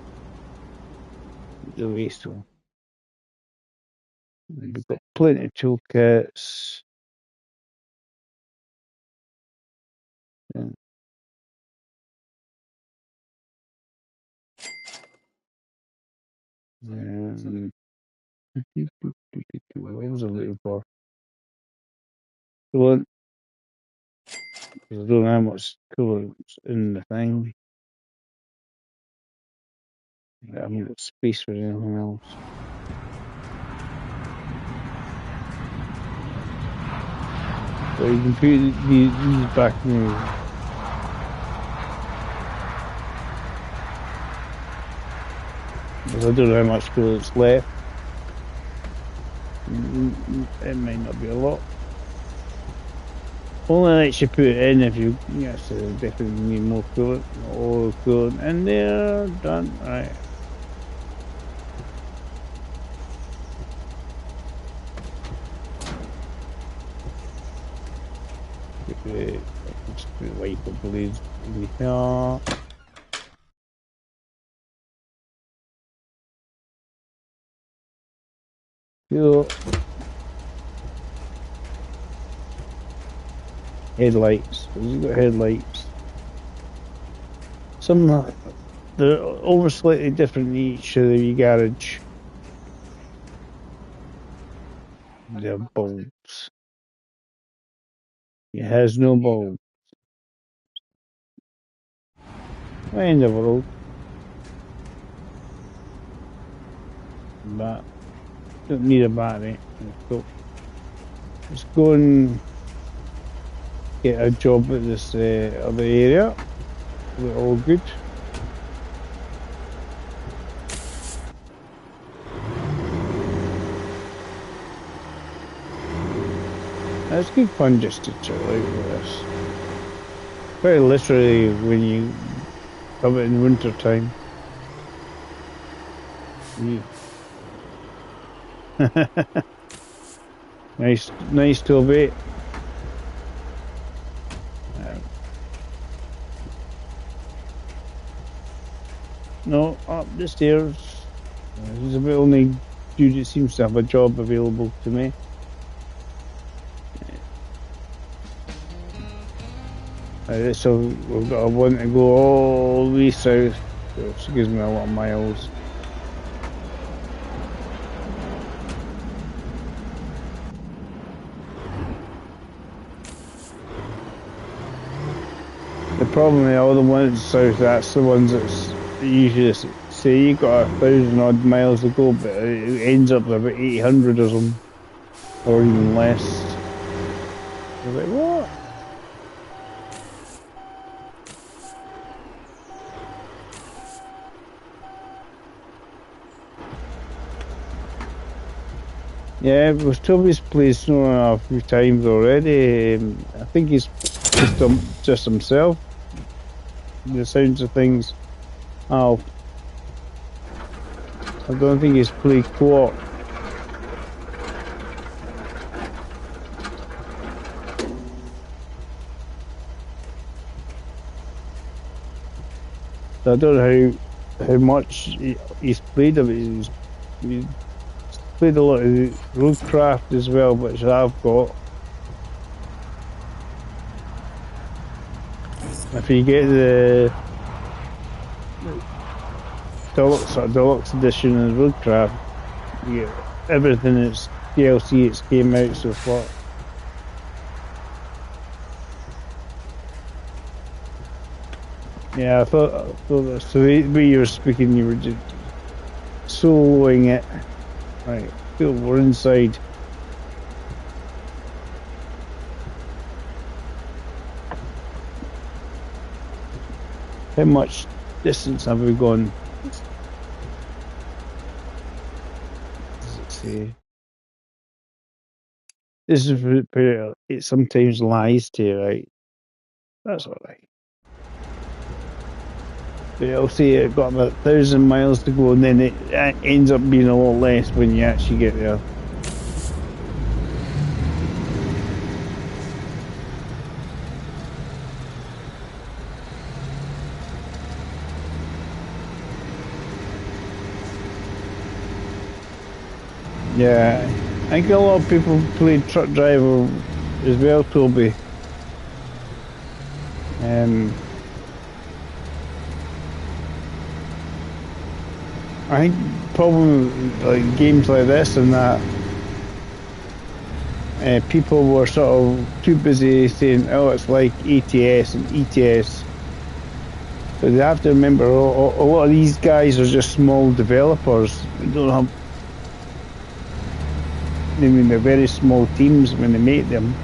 The waste one. We've got plenty of toolkits. Yeah. What was I looking for? Coolant. I don't know how much coolant's in the thing. I haven't got space for anything else. So you can put these back now. Because I don't know how much coolant's left. It might not be a lot. Only lets you put it in if you, yes, definitely need more coolant. All coolant in there, done, right. Just put wiper blades in here. Cool. Headlights. Has got headlights? Some they're almost slightly different in each of the garage. They're bulbs. It has no bulb. End of the road. But don't need a battery. Let's go and get a job at this other area. We're all good. It's good fun just to chill out with this. Quite literally when you come in winter time. nice to obey. No, up the stairs. There's a bit only dude that seems to have a job available to me. So we've got one to go all the way south, which gives me a lot of miles. The problem with all the ones south, that's the ones that's usually say you got 1,000 odd miles to go, but it ends up with about 800 or something, or even less. I was like, what? Yeah, it was Toby's played Snow a few times already. I think he's just himself. The sounds of things. Oh, I don't think he's played co-op. So I don't know how much he's played of it. He's played a lot of roadcraft as well, which I've got. If you get the deluxe edition of Roadcraft, you get everything that's DLC that's came out so far. Yeah, I thought that. So the way you were speaking, you were just soloing it. Right, cool, we're inside. How much distance have we gone? Does it say? This is where it sometimes lies to you, right? That's alright. But it'll say it got about 1,000 miles to go, and then it ends up being a lot less when you actually get there. Yeah, I think a lot of people play truck driver as well, Toby. I think problem like games like this and that, people were sort of too busy saying, "Oh, it's like ATS and ETS." But they have to remember, a lot of these guys are just small developers. They don't have. I mean, they're very small teams when they make them.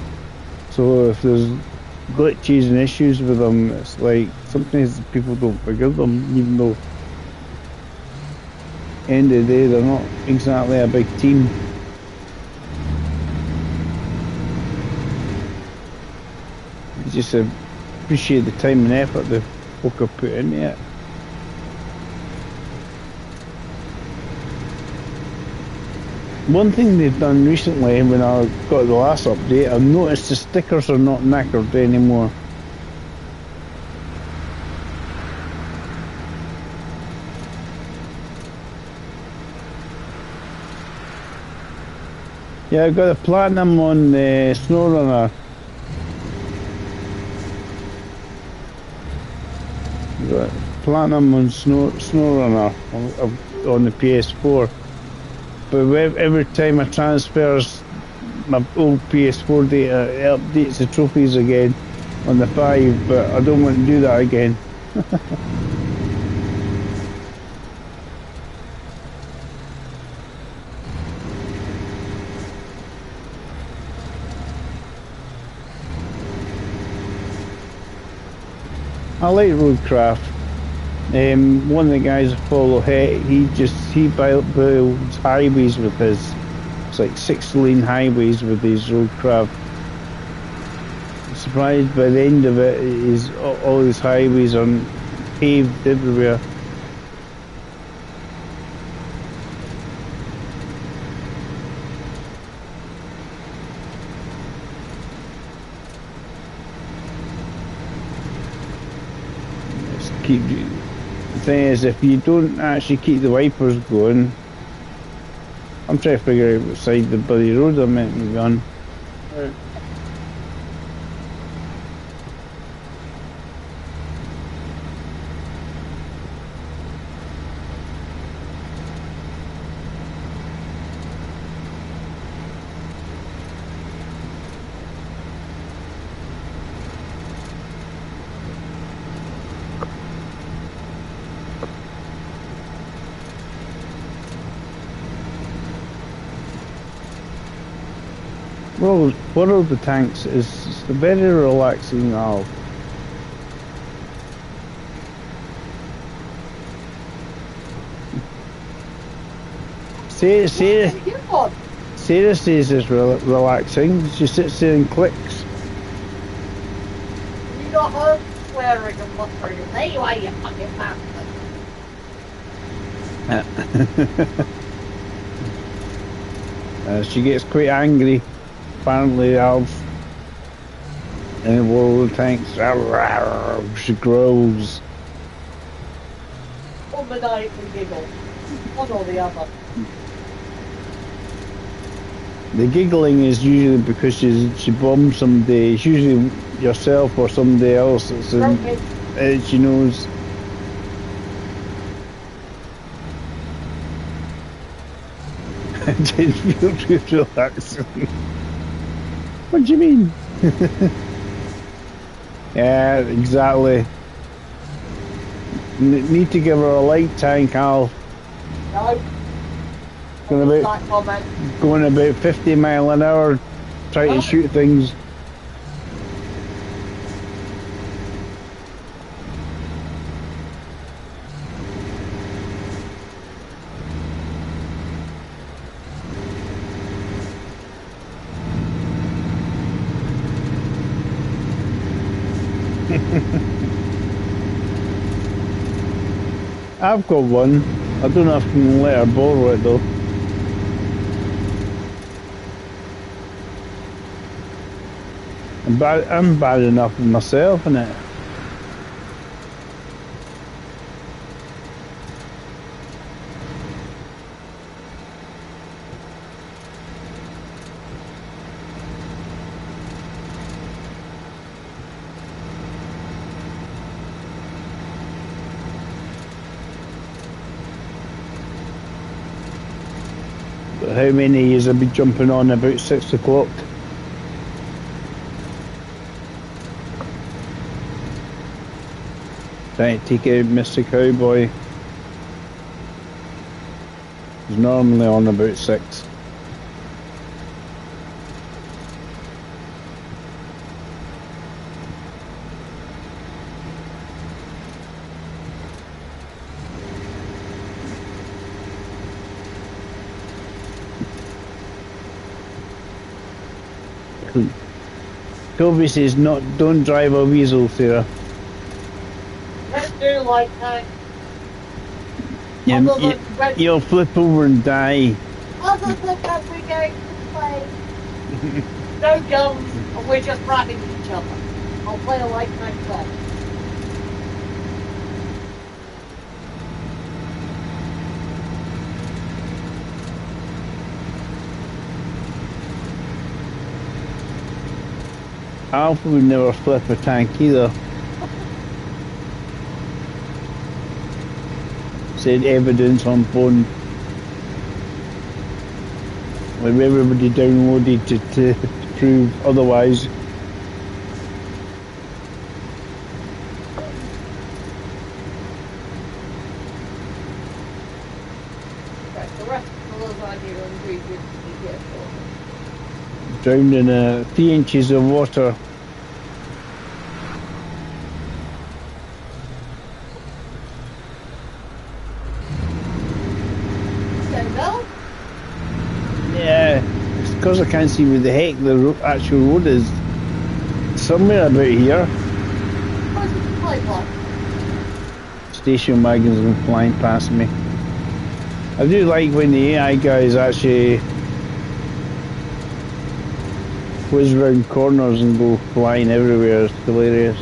So if there's glitches and issues with them, it's like sometimes people don't forgive them, even though end of the day they're not exactly a big team. You just appreciate the time and effort the folk have put into it. One thing they've done recently when I got the last update, I've noticed the stickers are not knackered anymore. Yeah, I've got a platinum on the SnowRunner. I've got platinum on SnowRunner on the PS4. But every time I transfers my old PS4 data, it updates the trophies again on the 5, but I don't want to do that again. I like Roadcraft. One of the guys I follow, he builds highways with his. It's like 6-lane highways with his Roadcraft. I'm surprised by the end of it, is all his highways are paved everywhere. The thing is, if you don't actually keep the wipers going, I'm trying to figure out what side the bloody road I'm meant to be on. Right. World of the Tanks is a very relaxing now. Sarah says it's relaxing. She sits there and clicks. You got her swearing and muttering. There you are, you fucking bastard. She gets quite angry. Apparently, Alf in the World of Tanks, she growls. Or maniacally giggle. One or the other. The giggling is usually because she bombs somebody. It's usually yourself or somebody else that's in Okay. itchy nose. It did feel too relaxing. What do you mean? Yeah, exactly. Need to give her a light tank, Al. No. Going about 50 mile an hour, trying to shoot things. I've got one. I don't know if I can let her borrow it though. I'm bad enough with myself, innit? But how many years I'll be jumping on about 6 o'clock? Trying to take out Mr. Cowboy. He's normally on about 6. Toby says, don't drive a weasel, Sarah. Let's do like that. You'll flip over and die. Other than that, we're going to play. No guns, and we're just rapping each other. I'll play a like night play. Alpha would never flip a tank either. Said evidence on phone. With everybody downloaded to prove otherwise. Right, the rest of the lasagna and ingredients we get for. Drowned in 3 inches of water. Yeah, it's because I can't see where the heck the actual road is. Somewhere about here. Station wagons have been flying past me. I do like when the AI guys actually whiz round corners and go flying everywhere. It's hilarious.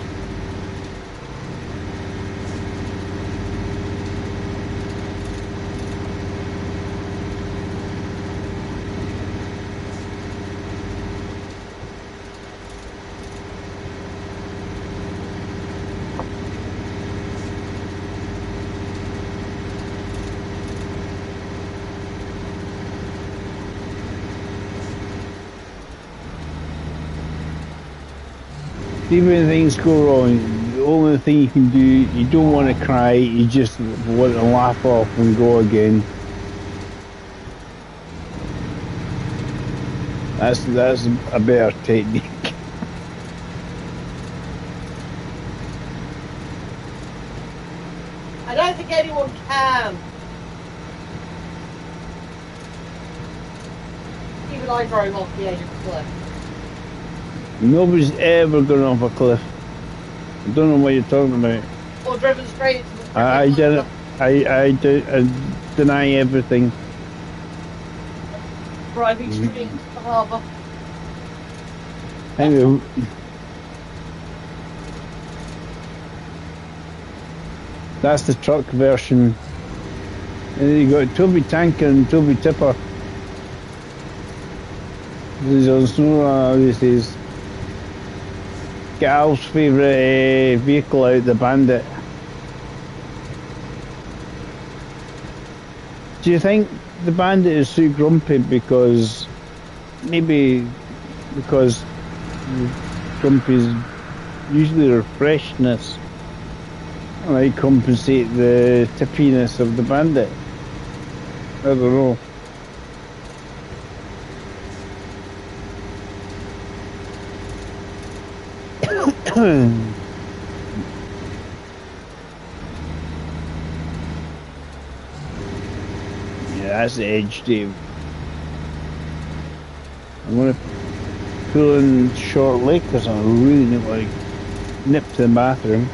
Even when things go wrong, the only thing you can do, you don't want to cry, you just want to laugh off and go again. That's a better technique. I don't think anyone can. Even I drove off the edge of the cliff. Nobody's ever gone off a cliff. I don't know what you're talking about. Or driven straight into the cliff. I deny everything. Driving straight into the harbour. Anyway, that's the truck version. And then you got Toby Tanker and Toby Tipper. These are snow these days. get Al's favourite vehicle out, the Bandit. Do you think the Bandit is so grumpy because maybe because grumpy's usually their freshness might compensate the tippiness of the Bandit? I don't know. Yeah, that's the edge, Dave. I'm going to pull in shortly because I really need to nip to the bathroom.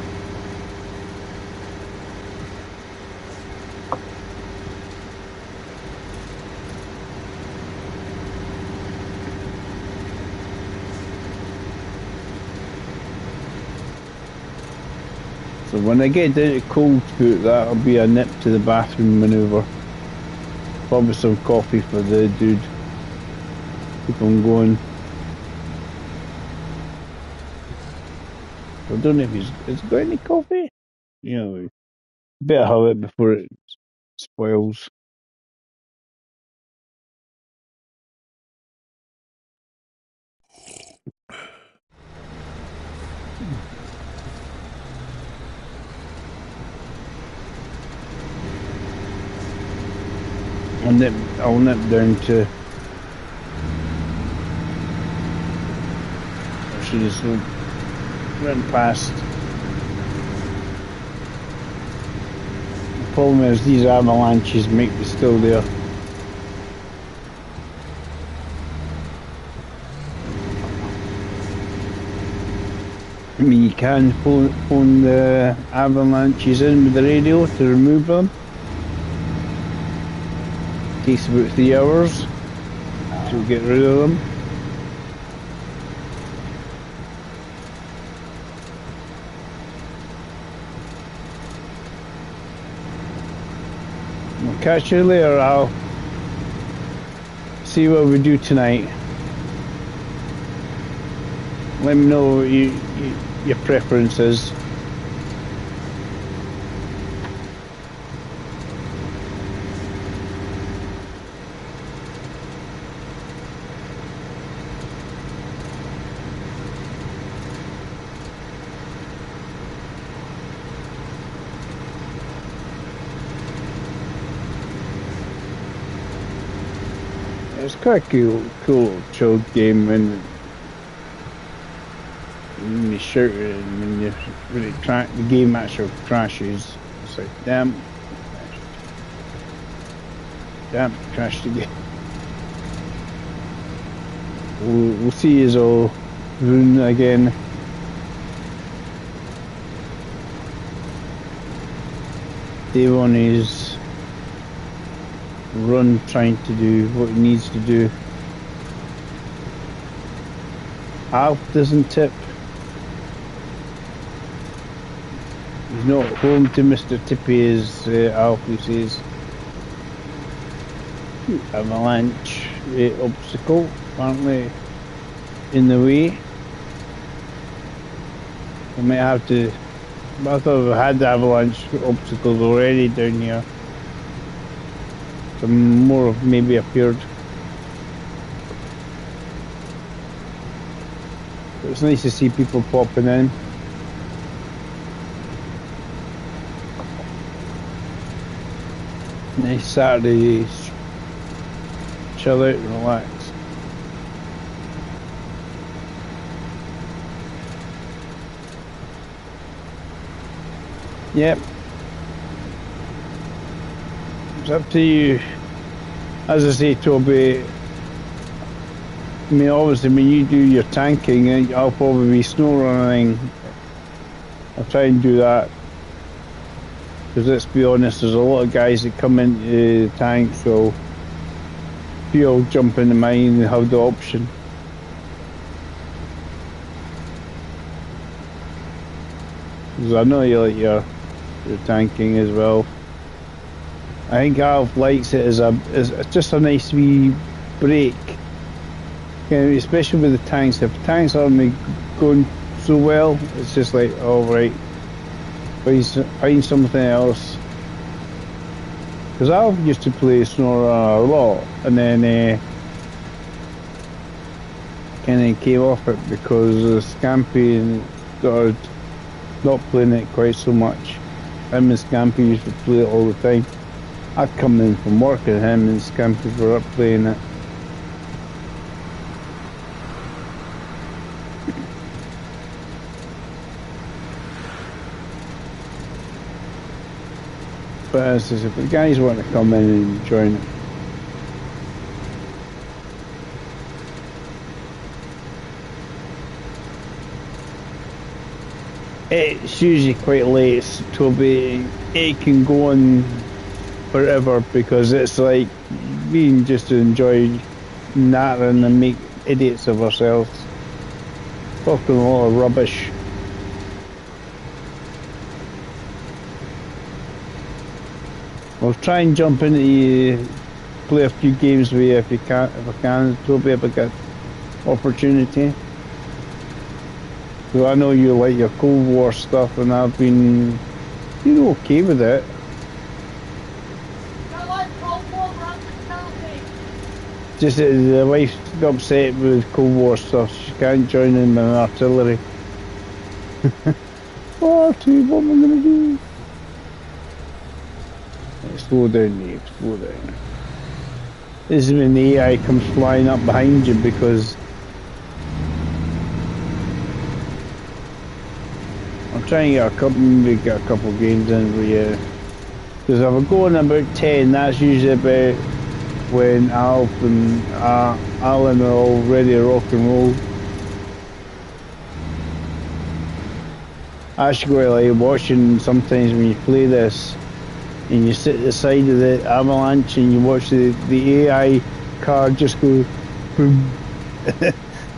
So when I get down to cold foot, that'll be a nip to the bathroom manoeuvre. Probably some coffee for the dude. Keep on going. I don't know if has got any coffee. You know, better have it before it spoils. I'll nip down to. I should have run past. The problem is these avalanches make me still there. I mean, you can phone the avalanches in with the radio to remove them. Takes about 3 hours to get rid of them. I'll catch you later, Al. See what we do tonight. Let me know what your preference is. It's quite a cool chilled game when you shout it and when the game actually crashes. It's like damn crashed again. We'll see his all rune again. Dave on his run trying to do what he needs to do. Alf doesn't tip. He's not home to Mr. Tippy as Alfie says. Avalanche obstacle apparently in the way. I might have to. I thought we had the avalanche obstacles already down here. Some more have maybe appeared. But it's nice to see people popping in. Nice Saturday, chill out and relax. Yep. It's up to you. As I say, Toby, I mean, obviously when you do your tanking, I'll probably be snow running. I'll try and do that. Because let's be honest, there's a lot of guys that come into the tank, so if you'll jump into mine and have the option. Because I know you like your tanking as well. I think Alf likes it as just a nice wee break. You know, especially with the tanks. If the tanks aren't going so well. It's just like, all right, find something else. Because I used to play Snora a lot, and then kind of came off it because of Scampy started not playing it quite so much. Him and Scampy used to play it all the time. I'd come in from work and him and Scampy were up playing it. But as I said, if the guys want to come in and join it. It's usually quite late, Toby. It can go on forever because it's like being just to enjoy nattering and make idiots of ourselves. Talking a lot of rubbish. I'll try and jump into you, play a few games with you if you can, if I can, Toby, if I get opportunity. So I know you like your Cold War stuff, and I've been, okay with it. I like Cold War rather than Just that the wife's upset with Cold War stuff. She can't join in artillery. Artie, what am I going to do? Right, slow down, Nate. Slow down. This is when the AI comes flying up behind you because I'm trying to get a couple games in with you. Because if I go on about 10, that's usually about when Alf and Alan are all ready to rock and roll. I actually go like watching sometimes when you play this and you sit at the side of the avalanche and you watch the AI car just go boom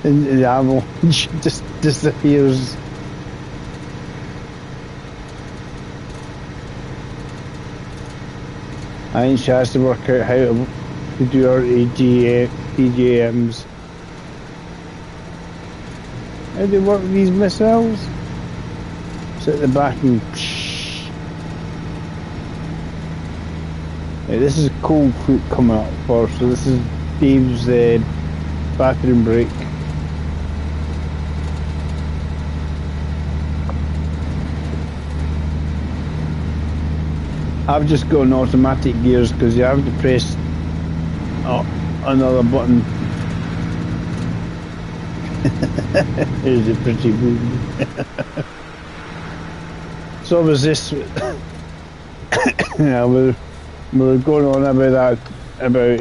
and the avalanche just disappears. I think she has to work out how to do her PGMs. How do they work with these missiles? Sit at the back and psh. Right, this is Cold Foot coming up first, so this is Dave's bathroom break. I've just got an automatic gears because you have to press another button. Here's a pretty movie. So was this? Yeah, we're going on about that, about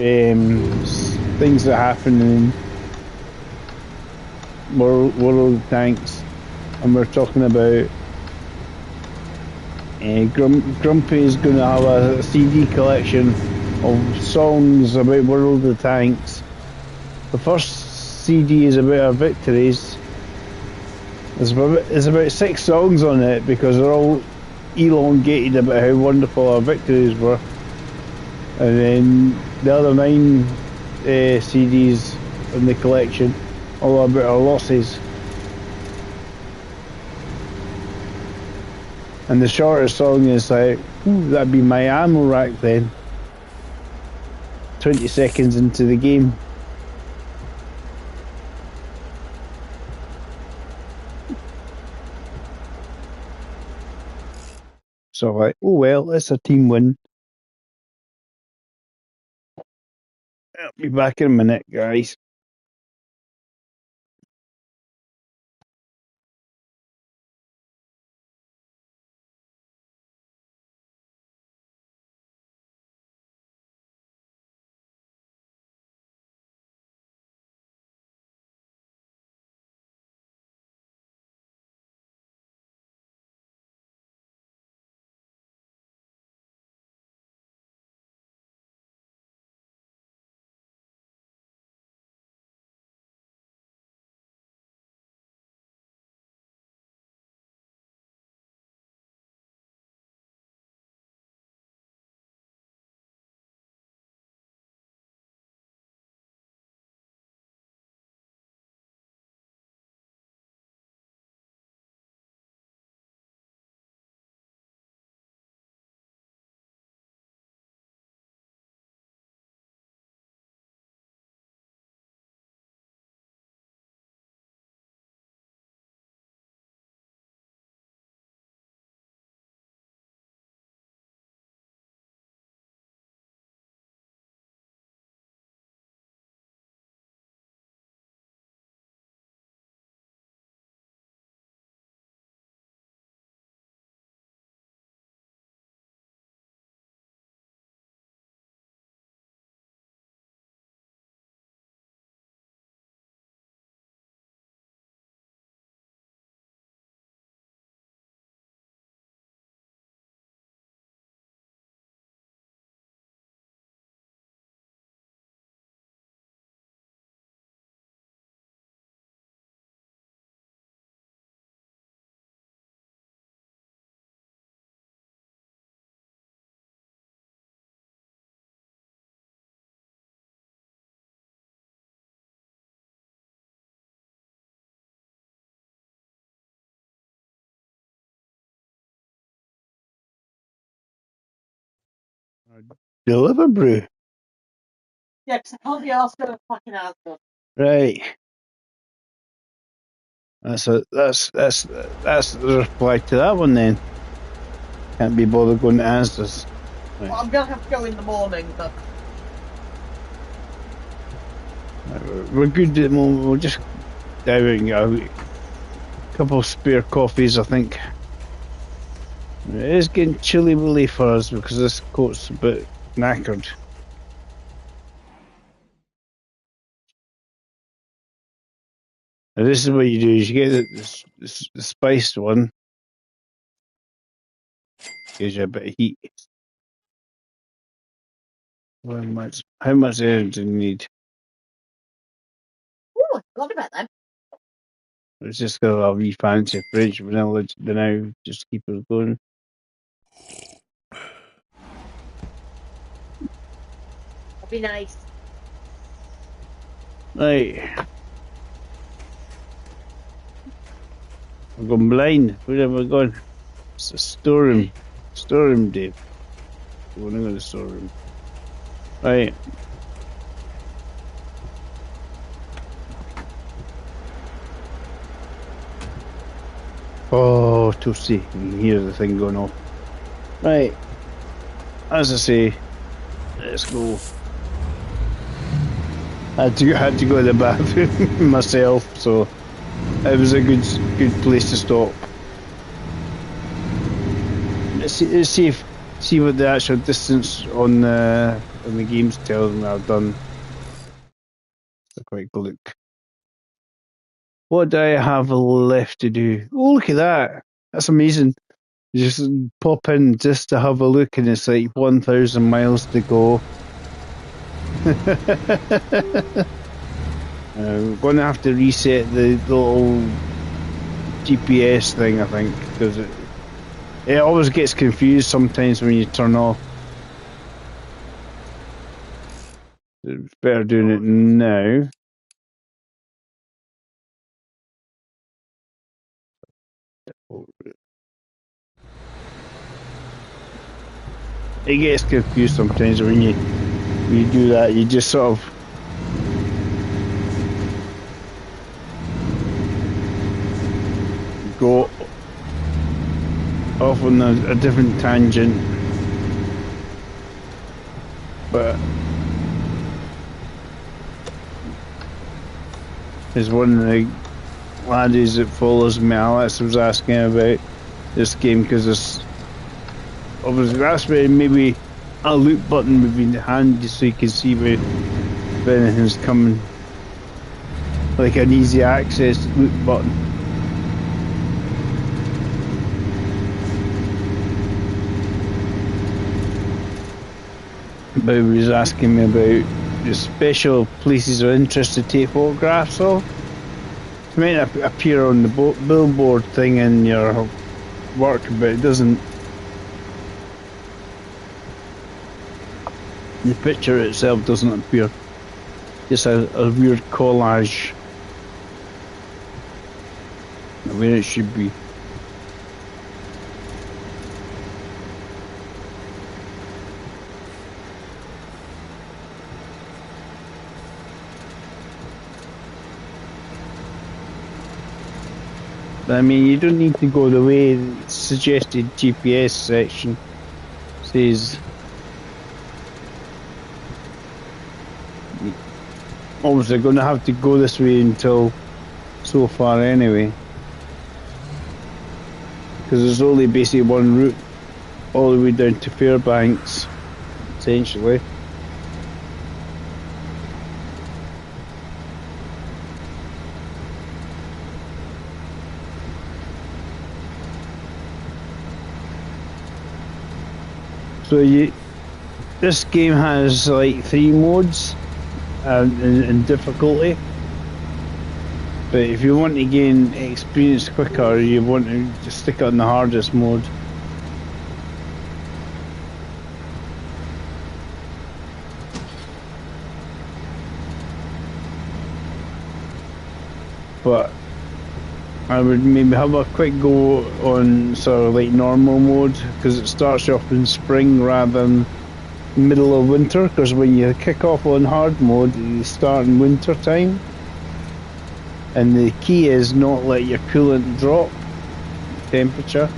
things that happen in World of Tanks, and we're talking about Grumpy is going to have a CD collection of songs about World of Tanks. The first CD is about our victories. There's about 6 songs on it because they're all elongated about how wonderful our victories were. And then the other 9 CDs in the collection, all about our losses. And the shortest song is like, ooh, that'd be my ammo rack then. 20 seconds into the game. So like, oh well, it's a team win. I'll be back in a minute, guys. Deliver brew. Yeah, 'cause I told you I was going to fucking answer. Right. That's the reply to that one then. Can't be bothered going to answers. Right. Well, I'm going to have to go in the morning, but... We're good at the moment. We'll just dive out and get a couple of spare coffees, I think. It is getting chilly willy for us because this coat's a bit knackered. Now this is what you do: is you get the spiced one, gives you a bit of heat. How much energy do you need? Ooh, I forgot about them. It's just got a wee fancy French vanilla now, just to keep it going. That'd be nice. Right. We're going blind. Where have we gone? It's a storeroom. Storeroom, Dave. We want to go to the storeroom. Right. Oh, toasty. You can hear the thing going off. Right. As I say, let's go. I had to go to the bathroom myself, so it was a good place to stop. Let's see what the actual distance on the games tells me I've done. A quick look. What do I have left to do? Oh, look at that! That's amazing. You just pop in just to have a look, and it's like 1,000 miles to go. We're going to have to reset the little GPS thing, I think, because it always gets confused sometimes when you turn off. It's better doing it now. It gets confused sometimes when you do that. You just sort of go off on a different tangent, but there's one of the laddies that follows me, Alex, was asking about this game because there's obviously that's where maybe a loot button would be handy so you can see where if anything's coming, like an easy access loot button. But he was asking me about the special places of interest to take photographs of. It might appear on the billboard thing in your work, but it doesn't. The picture itself doesn't appear. Just a weird collage where it should be. I mean, you don't need to go the way the suggested GPS section says. Obviously, going to have to go this way until so far anyway, because there's only basically one route all the way down to Fairbanks, essentially. So this game has like 3 modes in difficulty, but if you want to gain experience quicker, you want to just stick it on the hardest mode. But I would maybe have a quick go on sort of like normal mode, because it starts you off in spring rather than middle of winter, because when you kick off on hard mode, you start in winter time, and the key is not let your coolant drop temperature.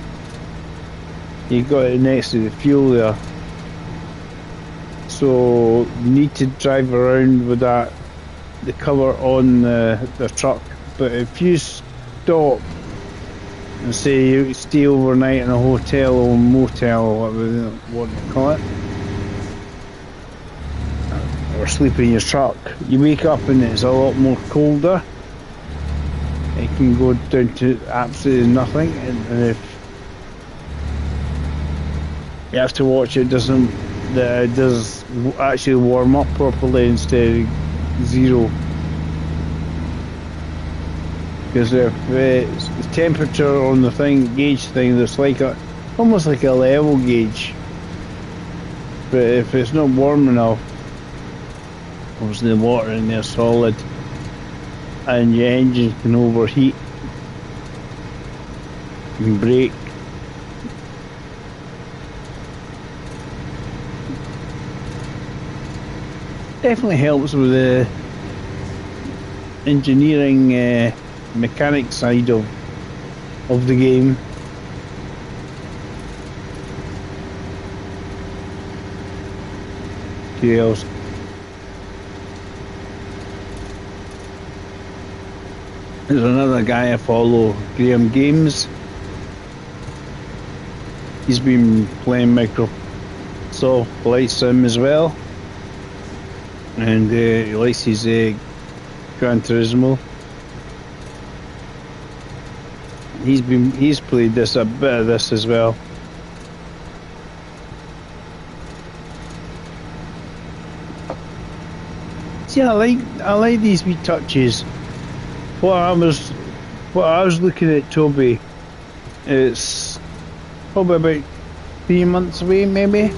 You got it next to the fuel there, so you need to drive around with that, the cover on the truck. But if you stop and say you stay overnight in a hotel or motel or whatever you want to call it, or sleep in your truck, you wake up and it's a lot more colder. It can go down to absolutely nothing, and if you have to watch it does actually warm up properly instead of zero. Because if it's the temperature on the gauge thing, there's like almost like a level gauge. But if it's not warm enough, obviously the water in there solid, and your engine can overheat and break. Definitely helps with the engineering mechanic side of the game. Who else? There's another guy I follow, Graham Games. He's been playing Microsoft Flight Sim as well, and he likes his Gran Turismo. He's played a bit of this as well. See, I like these wee touches. What I was looking at, Toby, it's probably about 3 months away, maybe.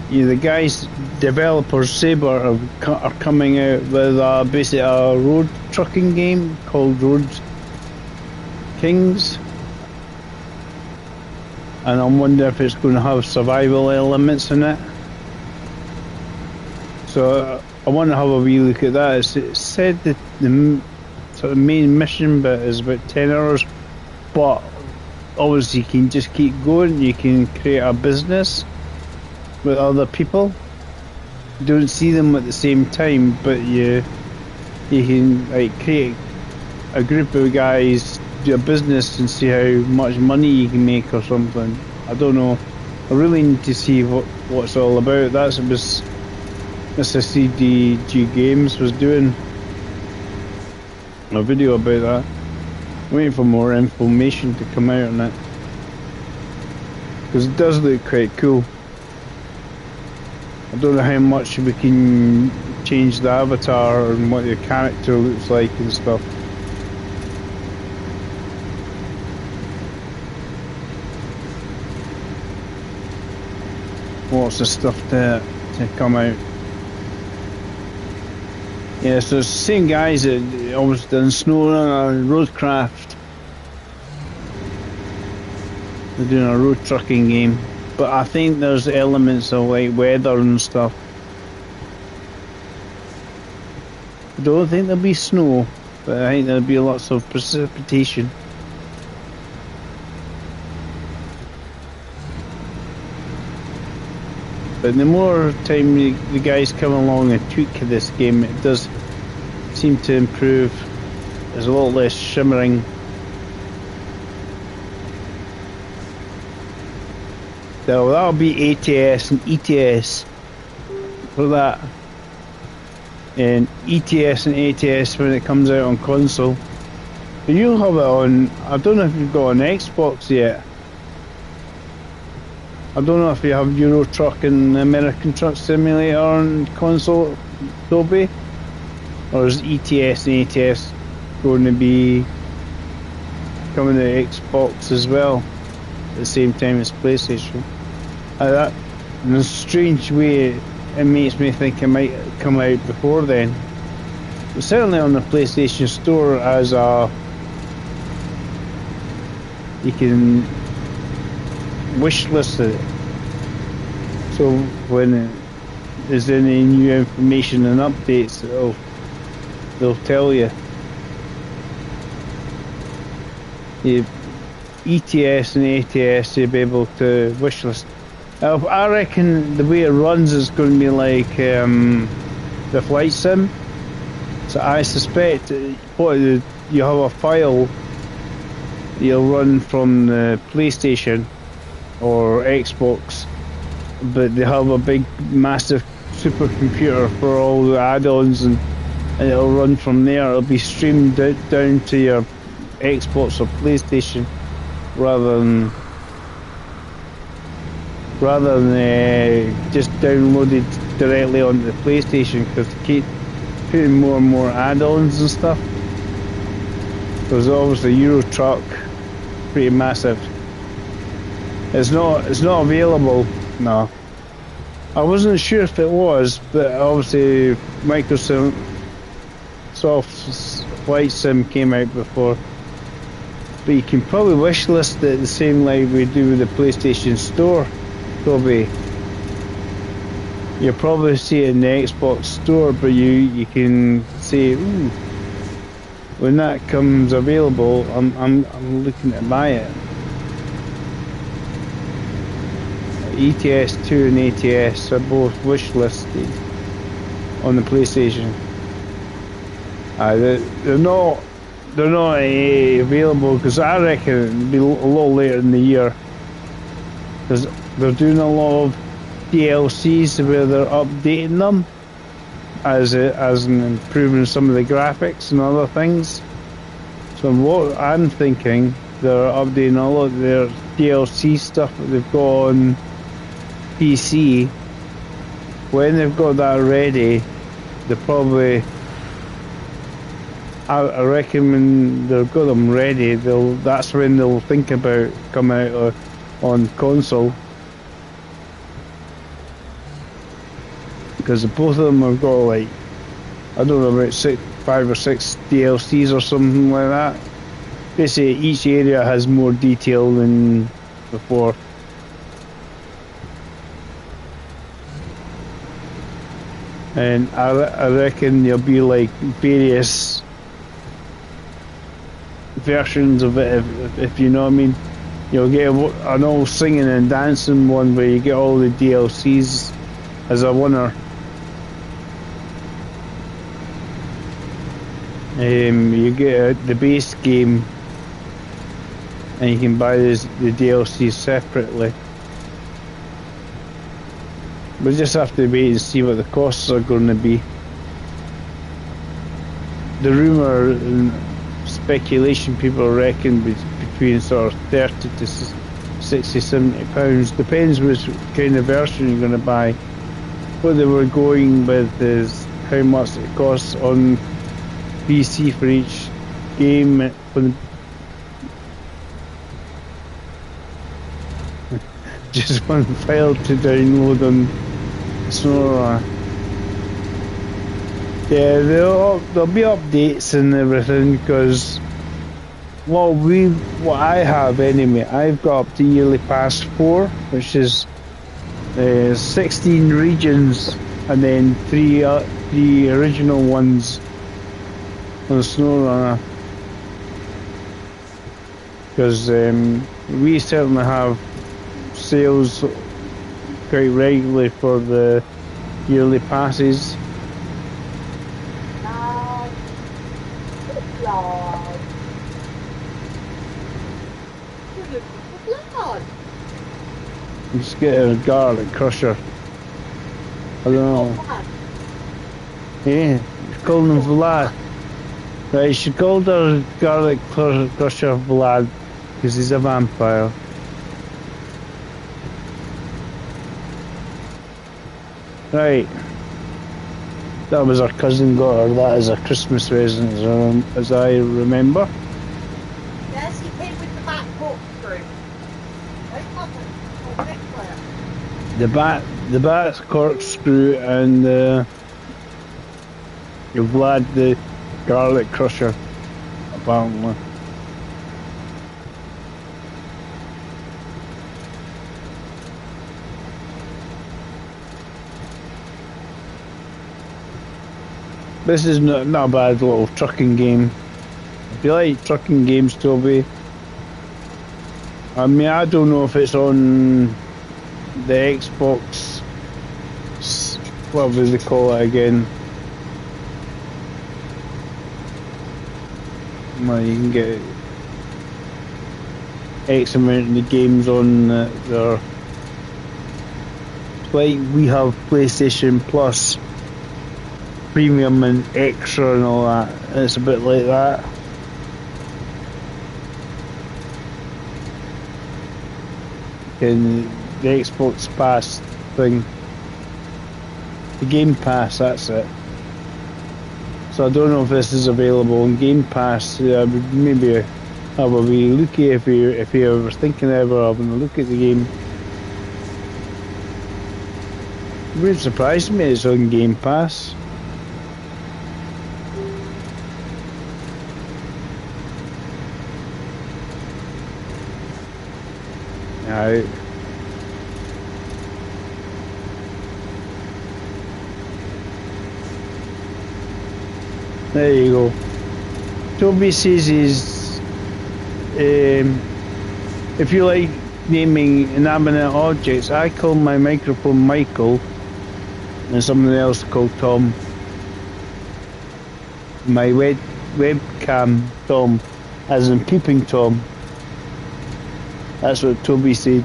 The guys, developers, Sabre, are coming out with basically a road trucking game called Road Kings, and I'm wondering if it's going to have survival elements in it. So I want to have a wee look at that. It said that the sort of main mission bit is about 10 hours, but obviously you can just keep going. You can create a business with other people. You don't see them at the same time, but you can like create a group of guys, do a business, and see how much money you can make or something. I don't know. I really need to see what's all about. That's was Mr. CDG Games was doing a video about that. I'm waiting for more information to come out on it, because it does look quite cool. I don't know how much we can change the avatar and what your character looks like and stuff. Lots of stuff to come out. Yeah, so it's the same guys that always done SnowRunner and Roadcraft. They're doing a road trucking game, but I think there's elements of like weather and stuff. I don't think there'll be snow, but I think there'll be lots of precipitation. But the more time the guys come along and tweak this game, it does seem to improve. There's a lot less shimmering. So that'll be ATS and ETS for that. And ETS and ATS when it comes out on console. But you'll have it on, I don't know if you've got an Xbox yet. I don't know if you have Euro Truck and American Truck Simulator on console, Toby, or is ETS and ATS going to be coming to Xbox as well at the same time as PlayStation? That, in a strange way, it makes me think it might come out before then. But certainly on the PlayStation Store, as you can wishlist it. So when there's any new information and updates, they'll tell you. The ETS and ATS to be able to wishlist. I reckon the way it runs is going to be like the flight sim. So I suspect you have a file you'll run from the PlayStation or Xbox, but they have a big, massive supercomputer for all the add-ons, and it'll run from there. It'll be streamed down to your Xbox or PlayStation rather than just downloaded directly onto the PlayStation, because they keep putting more and more add-ons and stuff. Because obviously Euro Truck, pretty massive. It's not available. No, I wasn't sure if it was, but obviously Microsoft's Flight Sim came out before. But you can probably wishlist it the same like we do with the PlayStation Store. Probably you'll probably see it in the Xbox Store, but you can say, ooh, when that comes available, I'm looking to buy it. ETS2 and ATS are both wishlisted on the PlayStation. They're not available because I reckon it'll be a little later in the year, because they're doing a lot of DLCs where they're updating them as in improving some of the graphics and other things. So what I'm thinking, they're updating a lot of their DLC stuff that they've got on PC. When they've got that ready, they probably, I reckon when they've got them ready, that's when they'll think about coming out on console. Because both of them have got like, I don't know, about 5 or 6 DLCs or something like that. Basically each area has more detail than before. And I reckon there'll be like various versions of it, if you know what I mean. You'll get an all singing and dancing one where you get all the DLCs as a winner. You get the base game, and you can buy the DLCs separately. We just have to wait and see what the costs are going to be. The rumour and speculation, people reckon between sort of 30 to 60, 70 pounds. Depends which kind of version you're going to buy. What they were going with is how much it costs on PC for each game. Just one file to download on Sonora. Yeah, there'll be updates and everything, because what I have anyway, I've got up to Yearly Pass 4, which is 16 regions and then three original ones on SnowRunner. Because we certainly have sales quite regularly for the yearly passes. Just get a garlic crusher. I don't know. Yeah, call him Vlad. Right, you should call the garlic crusher Vlad, because he's a vampire. Right. That was our cousin got her that as a Christmas present, as I remember. Yes, he came with the back corkscrew. The bat corkscrew and Vlad the garlic crusher, apparently. This is not a bad little trucking game. If you like trucking games, Toby, I mean, I don't know if it's on the Xbox, what do they call it again? Well, you can get X amount of games on there. Like we have PlayStation Plus, Premium and Extra and all that. It's a bit like that. In the Xbox Pass thing. The Game Pass, that's it. So I don't know if this is available on Game Pass. Maybe have a wee looky if you ever thinking ever having a look at the game. It wouldn't surprise me it's on Game Pass. Right. There you go. Toby says he's, if you like naming inanimate objects, I call my microphone Michael and someone else called Tom. My webcam Tom, as in peeping Tom. That's what Toby said.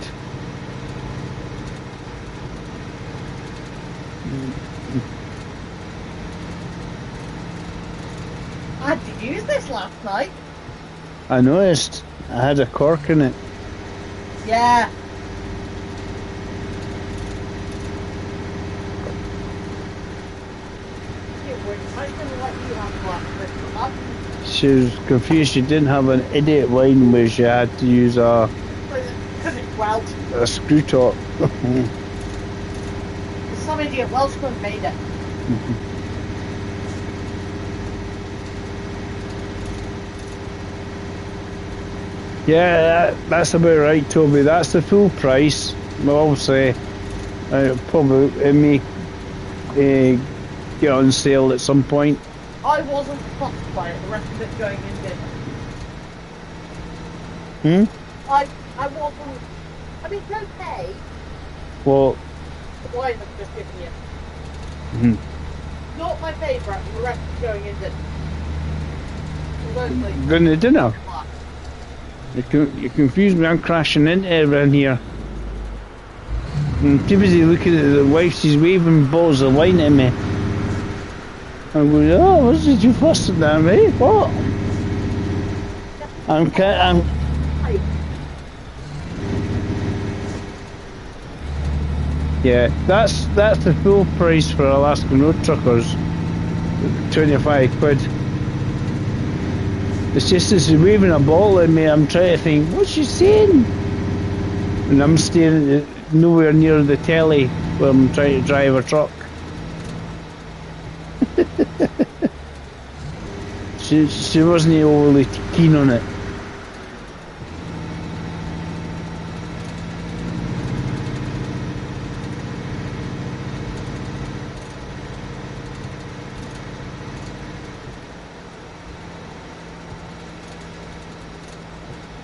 I had to use this last night. I noticed. I had a cork in it. Yeah. I didn't let you have one. She was confused. She didn't have an idiot line where she had to use a screw top. Some idiot Welshman made it. Yeah, that's about right, Toby. That's the full price. Well, obviously, probably it may get on sale at some point. I wasn't fussed by it. The rest of it going in did. I wasn't. I mean, it's okay. Well, Why have I just given you? Not my favourite. The rest is going in did. Going to dinner. You confused me. I'm crashing into everyone here. I'm too busy looking at the wife. She's waving balls of light at me. I'm going, oh, what did you fuss at that, mate? What? I'm. Yeah, that's the full price for Alaskan road truckers. 25 quid. It's just as she's waving a ball at me, I'm trying to think, what's she saying? And I'm staring nowhere near the telly where I'm trying to drive a truck. She wasn't overly keen on it.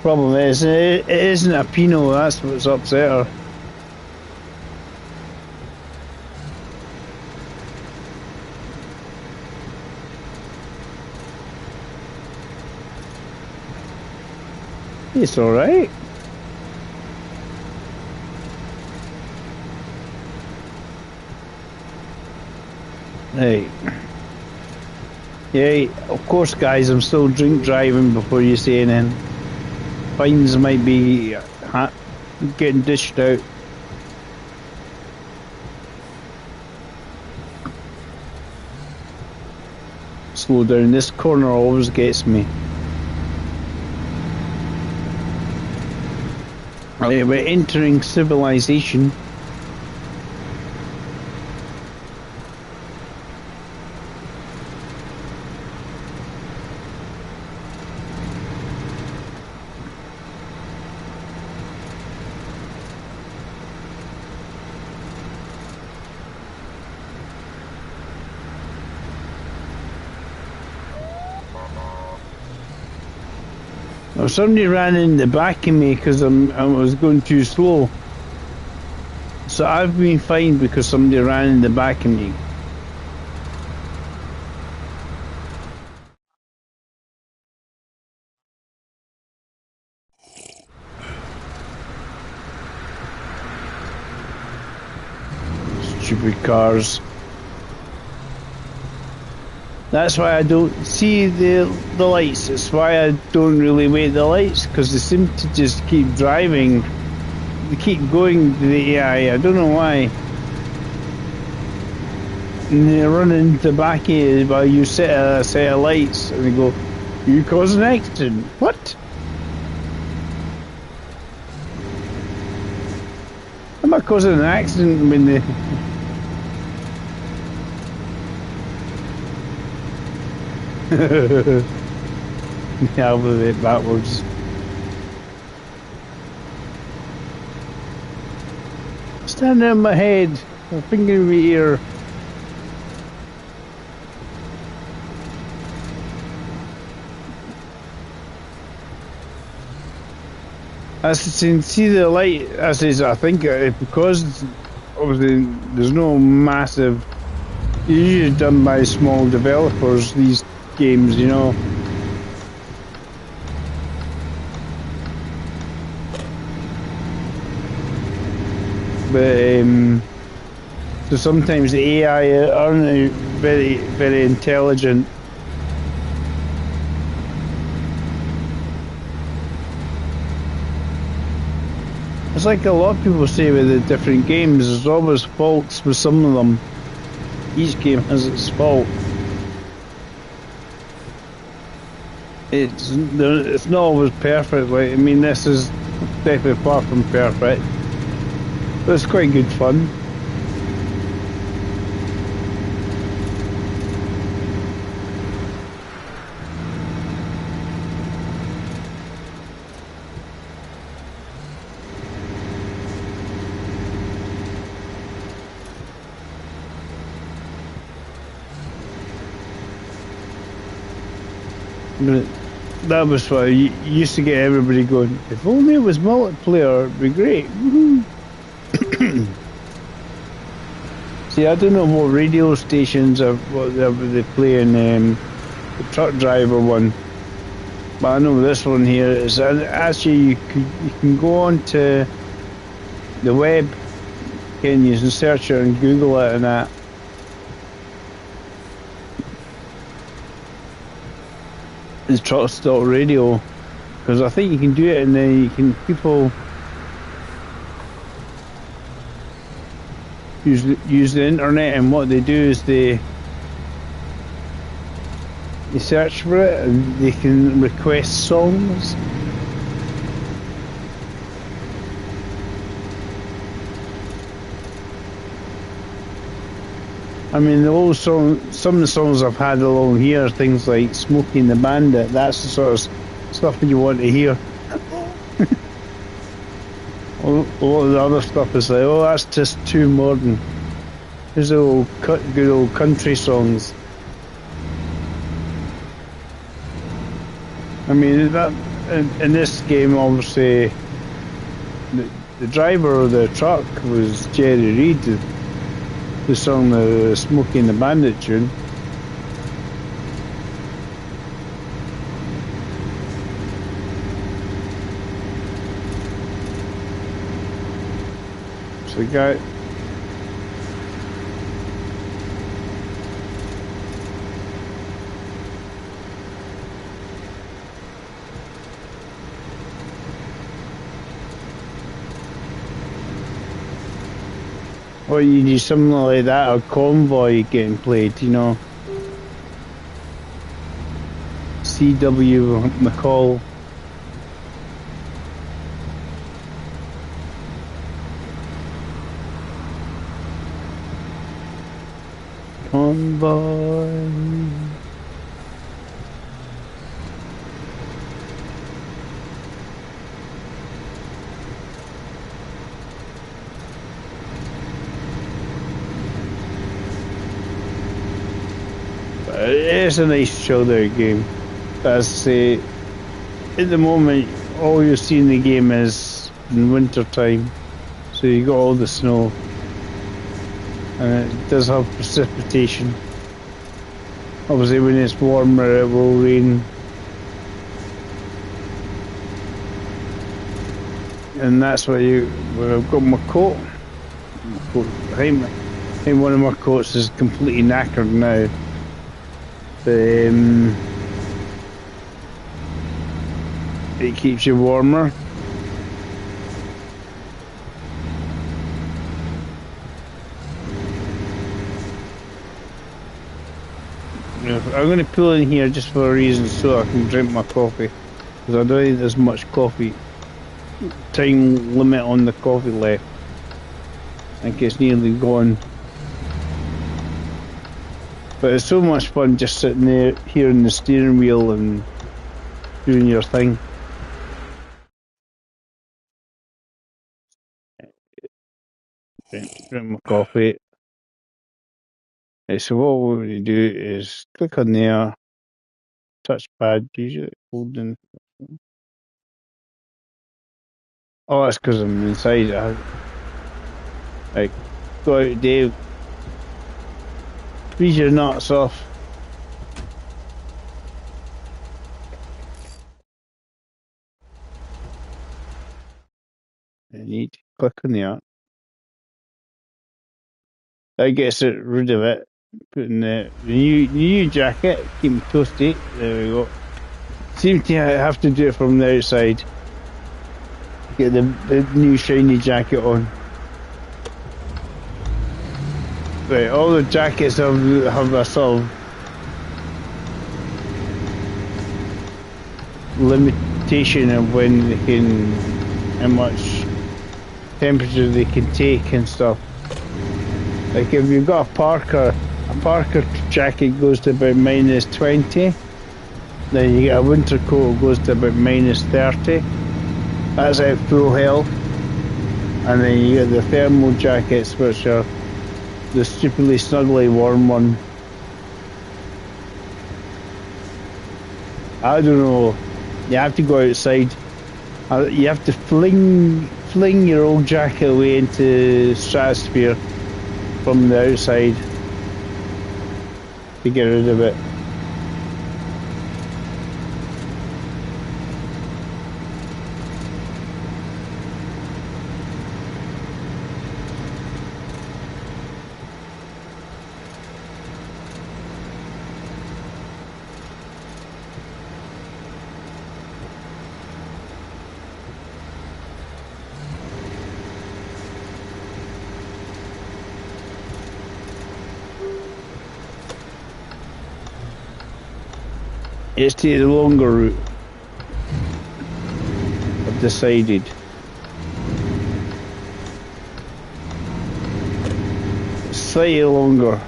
Problem is, it isn't a Pinot, that's what's upset her. It's alright. Hey. Yeah, of course guys, I'm still drink driving before you say anything. Fines might be getting dished out. Slow down, this corner always gets me. We're entering civilization. Well, somebody ran in the back of me because I was going too slow. So I've been fined because somebody ran in the back of me. Stupid cars. That's why I don't see the lights. That's why I don't really wait the lights, because they seem to just keep driving. They keep going to the AI. I don't know why. And they run into the back of you while you set a set of lights, and they go, "You caused an accident." What? Am I causing an accident when they? Yeah, with it backwards. Standing on my head, my finger in my ear. I see the light. I says I think because obviously there's no massive. Usually done by small developers. These games, you know. But so sometimes the AI aren't very intelligent. It's like a lot of people say with the different games, there's always faults with some of them. Each game has its fault. It's not always perfect. Like, I mean, this is definitely far from perfect, but it's quite good fun. But that was what you used to get everybody going. If only it was multiplayer, it'd be great. Woohoo! See, I don't know what radio stations are what they play in the truck driver one, but I know this one here is actually you can go on to the web, can you, and search it and Google it and that. Is truck stop radio, because I think you can do it and then you can people use the internet, and what they do is they search for it and they can request songs. I mean, the old song, some of the songs I've had along here, things like Smokey and the Bandit, that's the sort of stuff you want to hear. A lot of the other stuff is like, oh, that's just too modern. Here's the good old country songs. I mean, that in this game, obviously, the driver of the truck was Jerry Reed, who sung the Smokey and the Bandit tune. So the guy. Or you need something like that, a convoy getting played, you know. C.W. McCall. Convoy. It's a nice chilled out game. That's at the moment, all you see in the game is in winter time, so you got all the snow, and it does have precipitation. Obviously, when it's warmer, it will rain, and that's why I've got my coat. I think one of my coats is completely knackered now. It keeps you warmer. I'm going to pull in here just for a reason, so I can drink my coffee, because I don't think there's much coffee time limit on the coffee left. I think it's nearly gone. But it's so much fun just sitting there here in the steering wheel and doing your thing. Drink my coffee. So what we're going to do is click on there, touchpad, usually holding. Oh, that's because I'm inside. Right, go out, Dave. Squeeze your nuts off. You need to click on there. That gets rid of it. Putting the new jacket, keep them toasty. There we go. Seem to have to do it from the outside. Get the new shiny jacket on. Right, all the jackets have a sort of limitation of when they can, how much temperature they can take and stuff. Like if you've got a Parker jacket goes to about -20. Then you get a winter coat that goes to about -30. That's at full health. And then you get the thermal jackets, which are the stupidly snuggly warm one. I don't know. You have to go outside. You have to fling your old jacket away into stratosphere from the outside to get rid of it. It's to the longer route. I've decided. Slightly longer.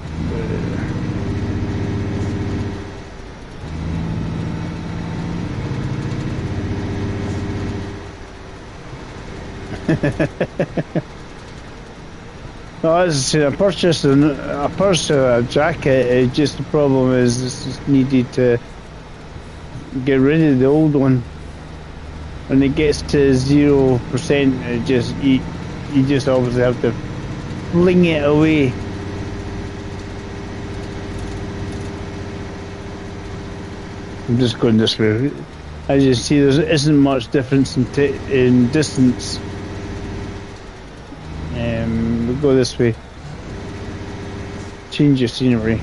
No, as I said, I purchased a jacket. It just the problem is this just needed to get rid of the old one. When it gets to 0%, it just you just obviously have to fling it away. I'm just going this way. As you see, there isn't much difference in distance. We'll go this way. Change your scenery.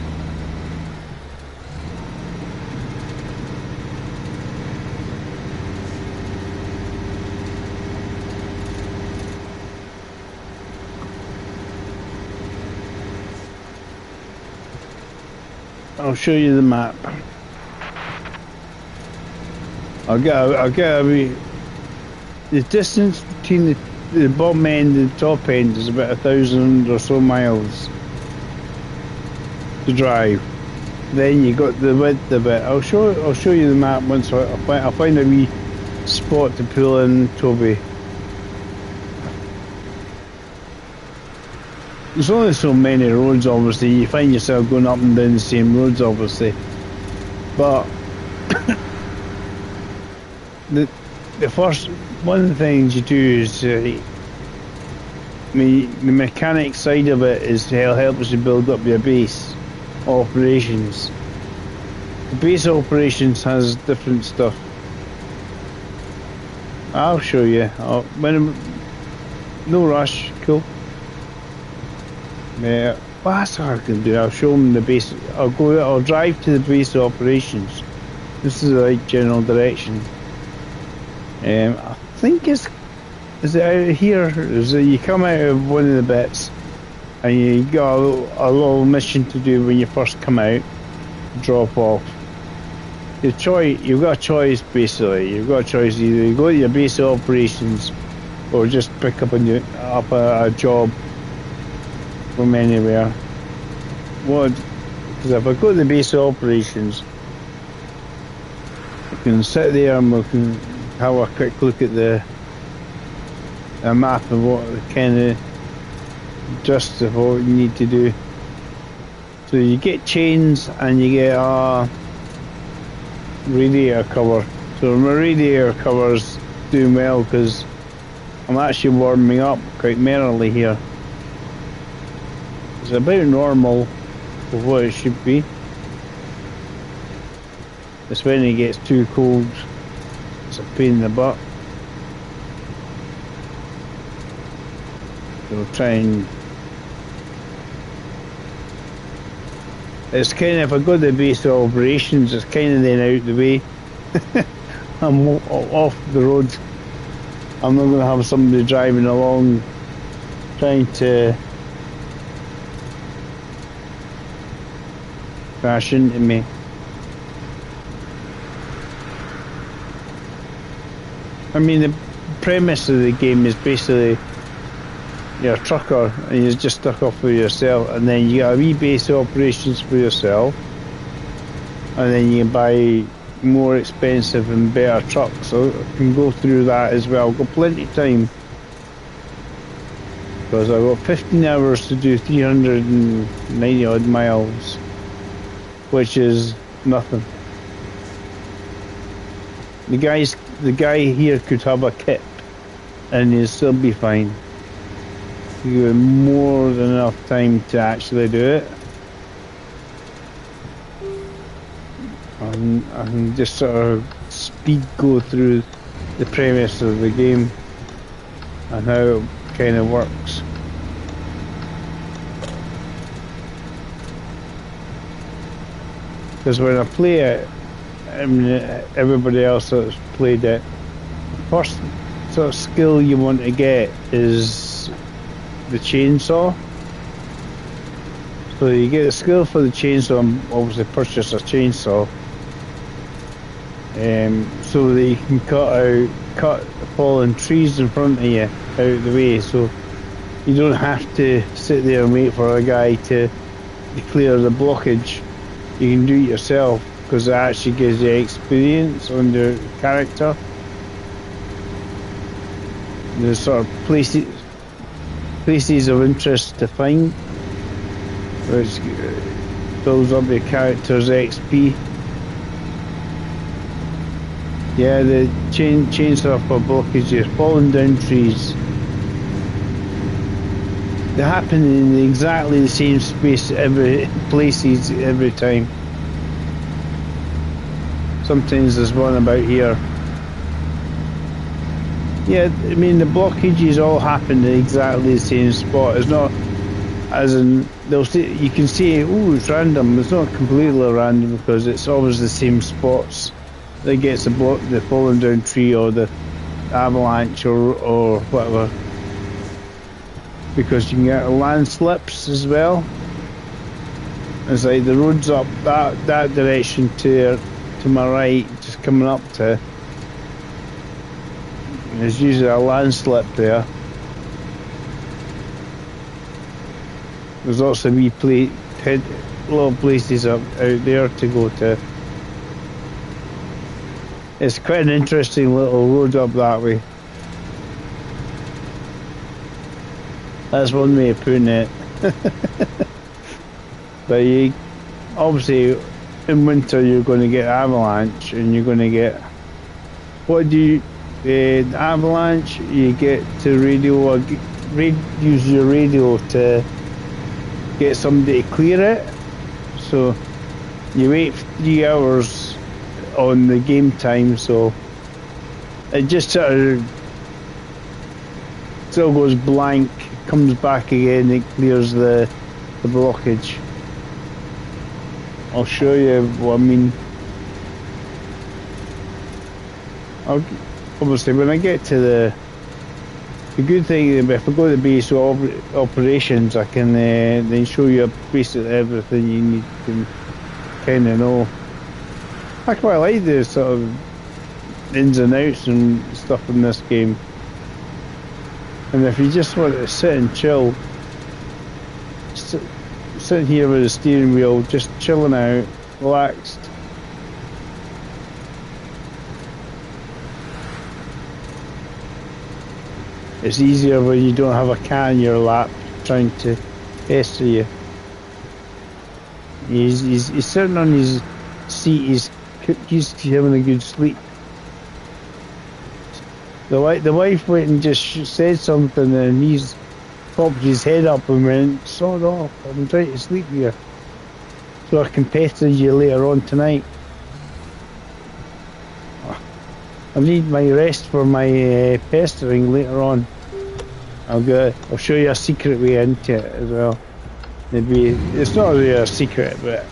I'll show you the map. I'll get the distance between the bottom end and the top end is about 1,000 or so miles to drive. Then you got the width of it. I'll show you the map once I'll find a wee spot to pull in, Toby. There's only so many roads, obviously. You find yourself going up and down the same roads, obviously. But the first one of the things you do is the mechanic side of it is to help us to build up your base operations. The base operations has different stuff. I'll show you. No rush, cool. Yeah, well, that's what I can do. I'll show them the base. I'll drive to the base operations. This is the right general direction. I think is it out here? Is it you come out of one of the bits and you got a little mission to do when you first come out, drop off. You've got a choice basically. You've got a choice, either you go to your base of operations or just pick up a job from anywhere. Because if I go to the base of operations, I can sit there and we can have a quick look at the map of what kind of just of what you need to do. So you get chains and you get a radiator cover. So my radiator cover's doing well because I'm actually warming up quite merrily here. It's about normal for what it should be. It's when it gets too cold, it's a pain in the butt. So try and... It's kind of, if I go to the base of operations, it's kind of then out the way. I'm off the road. I'm not going to have somebody driving along trying to crash into me. I mean, the premise of the game is basically you're a trucker and you're just stuck off for yourself, and then you got a wee base of operations for yourself, and then you can buy more expensive and better trucks. So I can go through that as well. I've got plenty of time because I've got 15 hours to do 390 odd miles, which is nothing. The guy here could have a kip and he'll still be fine. You have more than enough time to actually do it. And I can just sort of speed go through the premise of the game and how it kind of works. Because when I play it, I mean, everybody else that's played it, first sort of skill you want to get is the chainsaw. So you get a skill for the chainsaw and obviously purchase a chainsaw, so that you can cut fallen trees in front of you out of the way, so you don't have to sit there and wait for a guy to clear the blockage. You can do it yourself because it actually gives you experience on your character. There's sort of places of interest to find, which builds up your character's XP. Yeah, the chainsaw for blockages, falling down trees. They happen in exactly the same space places every time. Sometimes there's one about here. Yeah, I mean the blockages all happen in exactly the same spot. It's not as in they'll say, you can say, oh, it's random. It's not completely random because it's always the same spots that gets the falling down tree or the avalanche or whatever. Because you can get landslips as well. It's like the road's up that direction to my right, just coming up to. There's usually a landslip there. There's lots of wee little places out there to go to. It's quite an interesting little road up that way. That's one way of putting it. But you obviously in winter you're going to get avalanche and you're going to get what do you, Avalanche, you get to use your radio to get somebody to clear it. So you wait 3 hours on the game time, so it just sort of still goes blank, comes back again, it clears the blockage. I'll show you what I mean. Obviously, when I get to the good thing, if I go to the base operations, I can then show you basically everything you need to kind of know. I quite like the sort of ins and outs and stuff in this game. And if you just want to sit and chill, sitting here with the steering wheel, just chilling out, relaxed. It's easier when you don't have a cat in your lap trying to pester you. He's sitting on his seat, he's having a good sleep. The wife went and just said something and he's popped his head up and went, sod off, I'm trying to sleep here. So I can pester you later on tonight. I need my rest for my pestering later on. I'll show you a secret way into it as well. Maybe it's not really a secret, but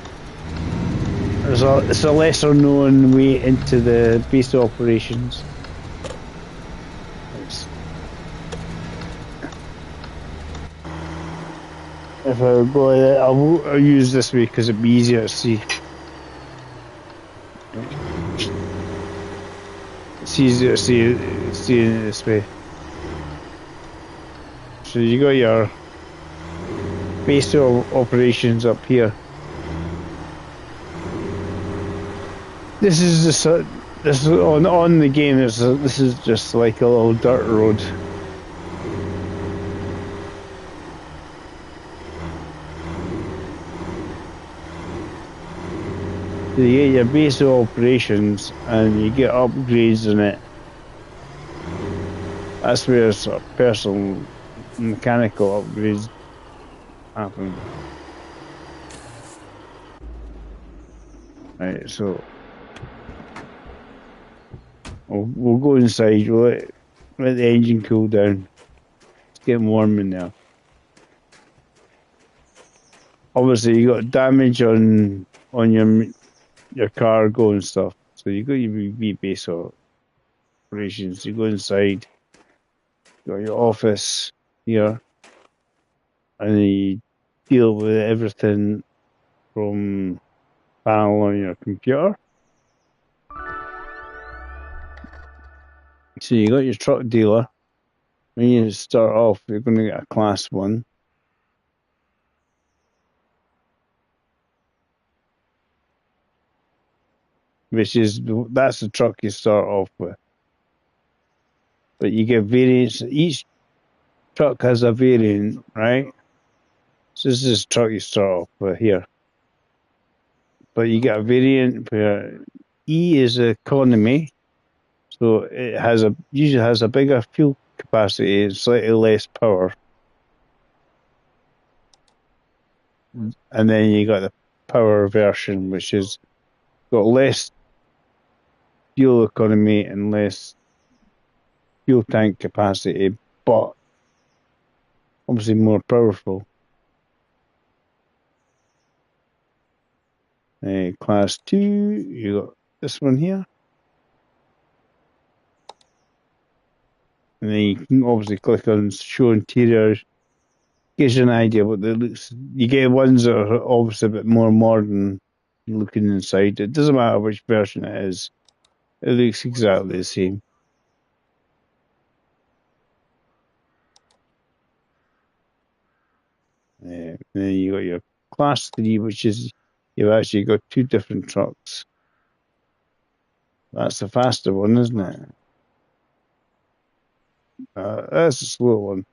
it's a lesser known way into the base operations. If I go, I'll use this way because it'd be easier to see. It's easier to see it this way. So you got your base operations up here. This is this on the game. This is just like a little dirt road. So you get your base operations and you get upgrades in it. That's where sort of personal mechanical upgrades happen. Right, so we'll go inside. We'll let the engine cool down. It's getting warm in there. Obviously, you got damage on your cargo and stuff. So you got your base operations. You go inside. You got your office here, and you deal with everything from panel on your computer. So you got your truck dealer. When you start off, you're going to get a class 1. That's the truck you start off with. But you get variants. Each truck has a variant, right? So this is the truck you start off with here. But you get a variant where E is economy. So it usually has a bigger fuel capacity and slightly less power. And then you got the power version, which is got less fuel economy and less fuel tank capacity, but obviously more powerful. Class 2, you got this one here. And then you can obviously click on show interior. Gives you an idea what it looks. You get ones that are obviously a bit more modern looking inside. It doesn't matter which version it is. It looks exactly the same. Then you got your class 3, which is you've actually got 2 different trucks. That's the faster one, isn't it? That's a slow one.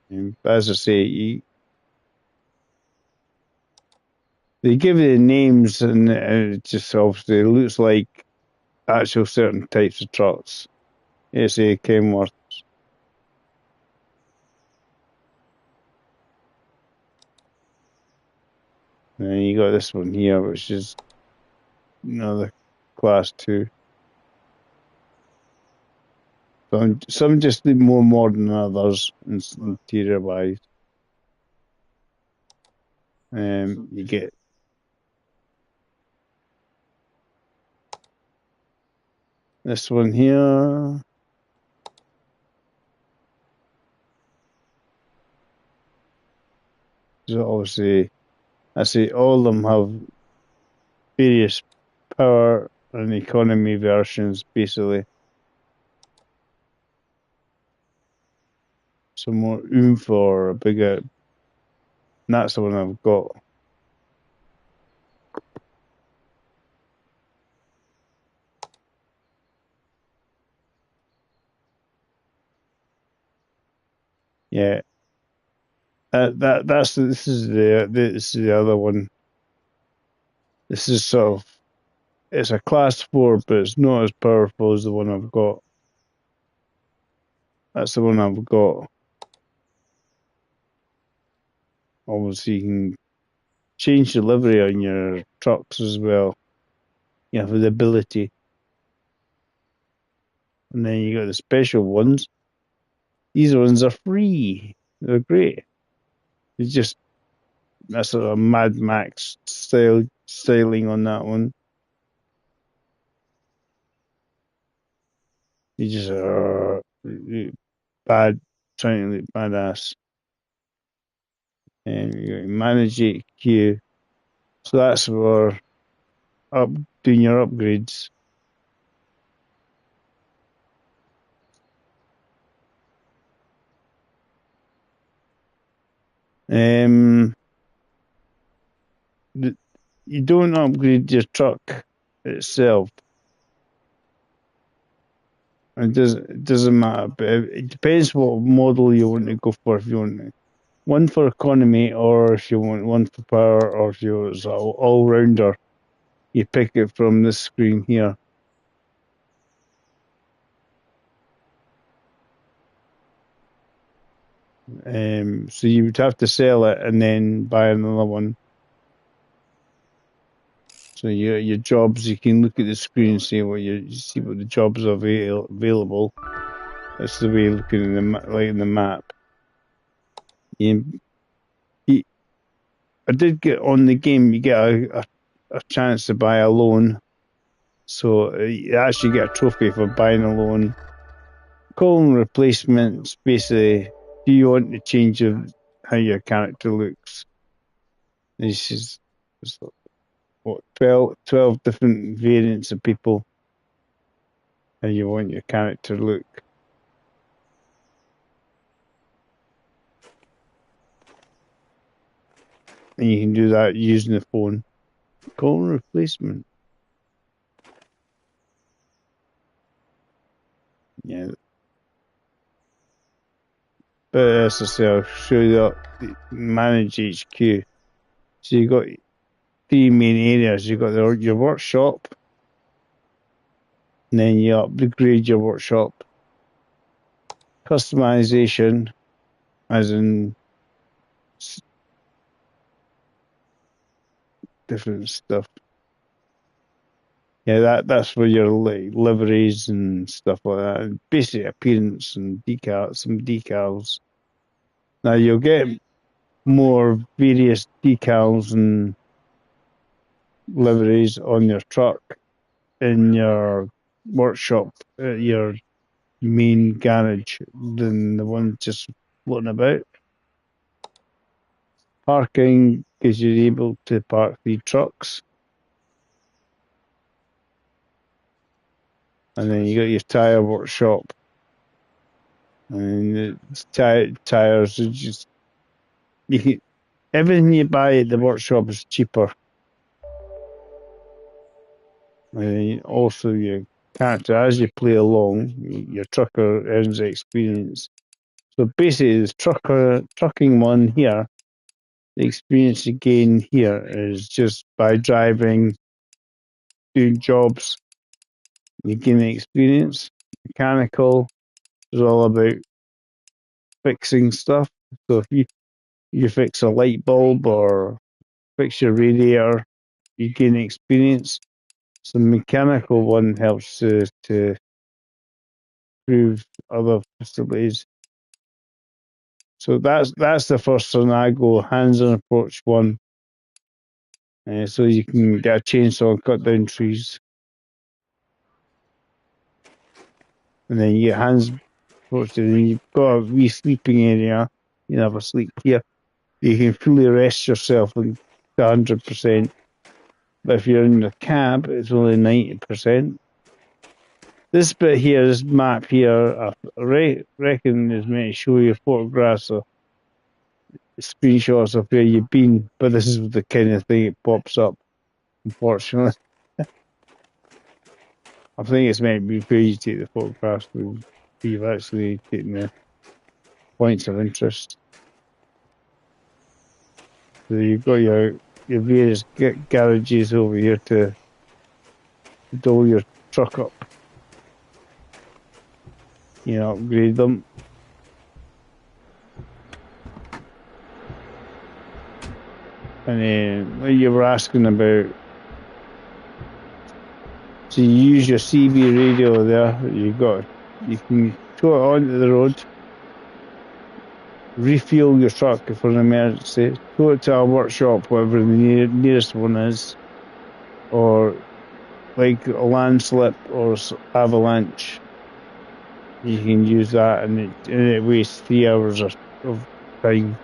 And as I say, they give you the names, and it just obviously looks like actual certain types of trucks. SA Kenworth. And then you got this one here, which is another class 2. Some just need more modern than others interior wise. You get this one here. So obviously, I say all of them have various power and economy versions, basically. Some more oomph or a bigger. And that's the one I've got. Yeah, this is the other one. This is sort of, it's a class 4, but it's not as powerful as the one I've got. That's the one I've got. Obviously, you can change the livery on your trucks as well. You have the ability. And then you got the special ones. These ones are free. They're great. It's just that's sort of Mad Max styling on that one. You just bad, trying to look badass. And you manage HQ. So that's for doing your upgrades. You don't upgrade your truck itself. It doesn't matter, but it depends what model you want to go for. If you want one for economy, or if you want one for power, or if you want all rounder, you pick it from this screen here. So you would have to sell it and then buy another one. So your jobs, you can look at the screen and see what the jobs are available. That's the way looking in the map. I did get on the game. You get a chance to buy a loan, so you actually get a trophy for buying a loan. Column replacements, basically, do you want to change how your character looks? This is what 12 different variants of people, how you want your character to look. And you can do that using the phone. Column replacement. Yeah. But as I say, I'll show you that manage HQ. So you got 3 main areas. You got your workshop, and then you upgrade your workshop. Customization, as in different stuff. Yeah, that's where your liveries and stuff like that. And basic appearance and some decals. Now you'll get more various decals and liveries on your truck in your workshop at your main garage than the one just floating about. Parking gives you able to park 3 trucks. And then you got your tyre workshop. And the tyres are just everything you buy at the workshop is cheaper. And also your character, as you play along, your trucker earns experience. So basically, this trucking one here, the experience you gain here is just by driving, doing jobs, You gain experience. Mechanical is all about fixing stuff. So if you fix a light bulb or fix your radiator, you gain experience. So the mechanical one helps to improve other facilities. So that's the first one I go hands-on approach one. So you can get a chainsaw and cut down trees. And then you get hands approach, and then you've got a wee sleeping area. You can have a sleep here. You can fully rest yourself to 100%. But if you're in the cab, it's only 90%. This bit here, this map here, I reckon is meant to show you photographs or screenshots of where you've been, but this is the kind of thing it pops up, unfortunately. I think it's meant to be where you take the photographs where you've actually taken the points of interest. So you've got your various garages over here to doll your truck up, upgrade them. And then you were asking about, so you use your CB radio there. You can tow it onto the road, refuel your truck for an emergency, tow it to a workshop, whatever the nearest one is, or like a landslip or avalanche. You can use that, and it wastes 3 hours of time.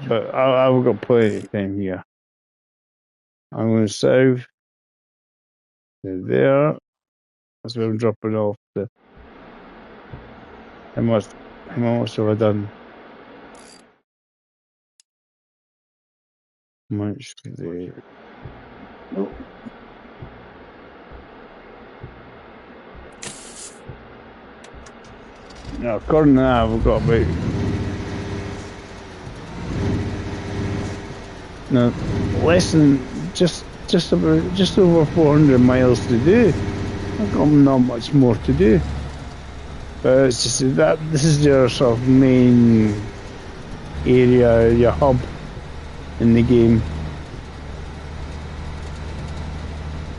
But I've got plenty of time here. I'm going south to there. That's where I'm dropping off. How much have I done? How much there? Oh. Now, according to that, we've got about less than just over 400 miles to do. I've got not much more to do. But it's just that this is your sort of main area, your hub in the game.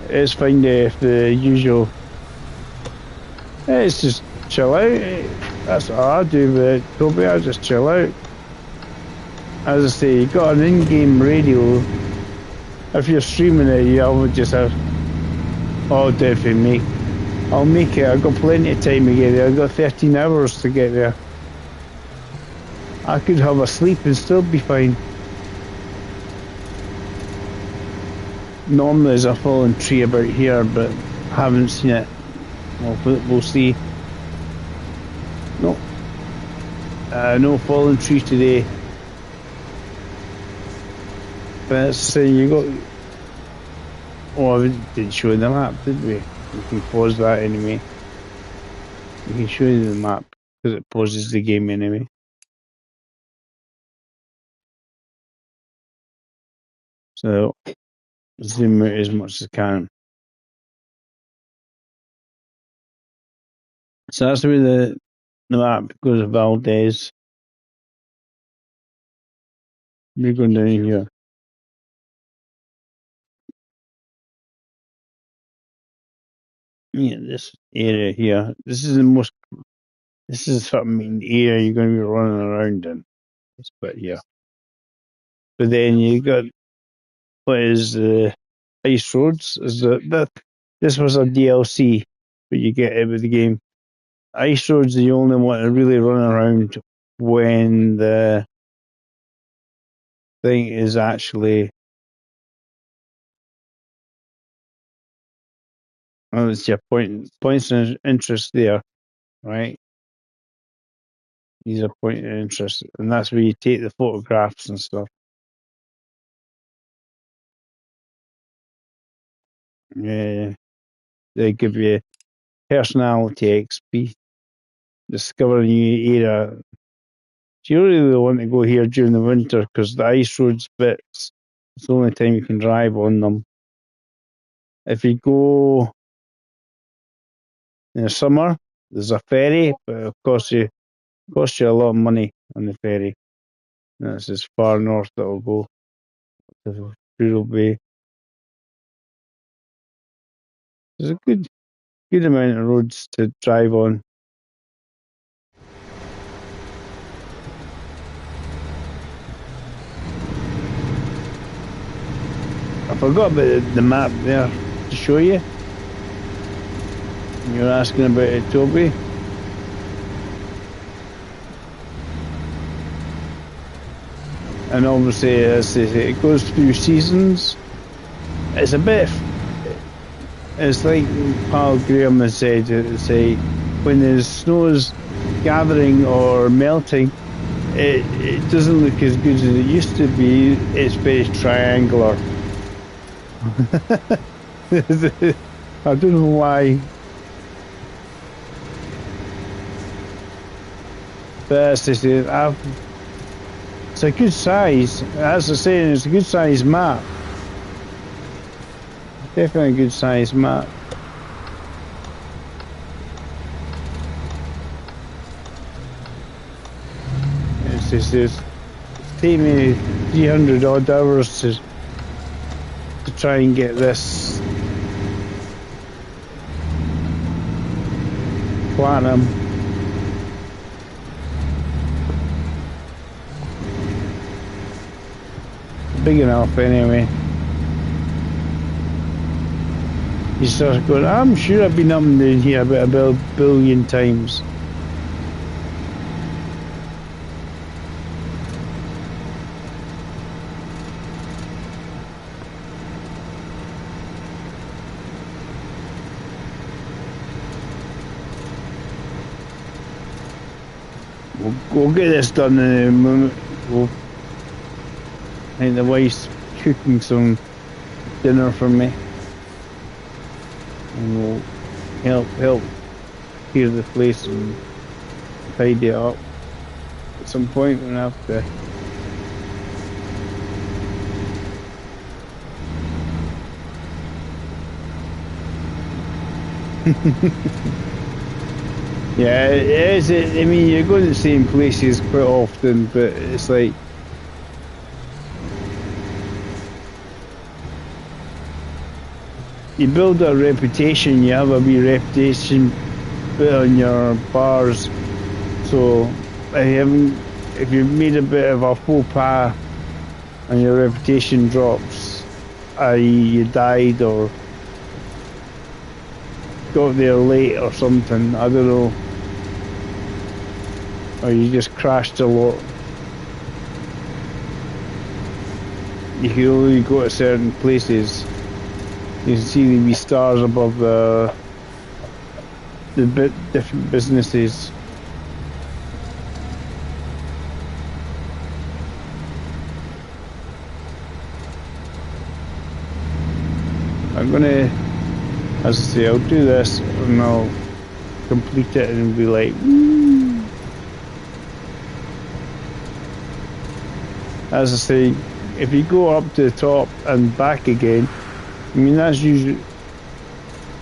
It's fine if the usual. It's just chill out. That's what I do with Toby. I just chill out. As I say, you got an in-game radio. If you're streaming it, you'll just have. Oh, definitely I'll make it. I've got plenty of time to get there. I've got 13 hours to get there. I could have a sleep and still be fine. Normally there's a fallen tree about here, but I haven't seen it. We'll see. No. No fallen tree today. But it's saying you got. Oh, we didn't show you the map, did we? We can pause that anyway. We can show you the map because it pauses the game anyway. So zoom out as much as I can. So that's where the map goes to Valdez. We're going down here. Yeah, this area here. This is the sort of main area you're going to be running around in. This bit here. But then you got what is the Ice Roads? This was a DLC, but you get it with the game. Ice Roads, you only want to really run around when the thing is actually. Well, it's your points of interest there, right? These are point of interest, and that's where you take the photographs and stuff. Yeah, they give you personality XP, discover a new area, you really want to go here during the winter because the ice roads bits, it's the only time you can drive on them. If you go in the summer, there's a ferry, but it'll cost you a lot of money on the ferry. And that's as far north that will go to Doodle Bay. There's a good amount of roads to drive on. I forgot about the map there to show you. You were asking about it, Toby. And obviously, as they say, it goes through seasons. It's a bit. It's like Paul Graham has said. Say when the snow is gathering or melting, it doesn't look as good as it used to be. It's very triangular. I don't know why. But as they say, it's a good size. As I say, it's a good size map. Definitely a good size map. It's taken me 300 odd hours to try and get this platinum. Big enough anyway. You start going, I'm sure I've been up and down here about a billion times. We'll get this done in a moment. I think the wife's cooking some dinner for me. And we'll help clear the place and tidy it up. At some point we'll have to. Yeah, it is. I mean, you're going to the same places quite often, but it's like you build a reputation. You have a wee reputation put on your bars. So if you've made a bit of a faux pas and your reputation drops, i.e. you died or got there late or something, I don't know, or you just crashed a lot, you can only go to certain places. You can see the wee stars above the different businesses. I'm gonna, as I say, I'll do this and I'll complete it and be like, woo. As I say, if you go up to the top and back again, I mean that's usually,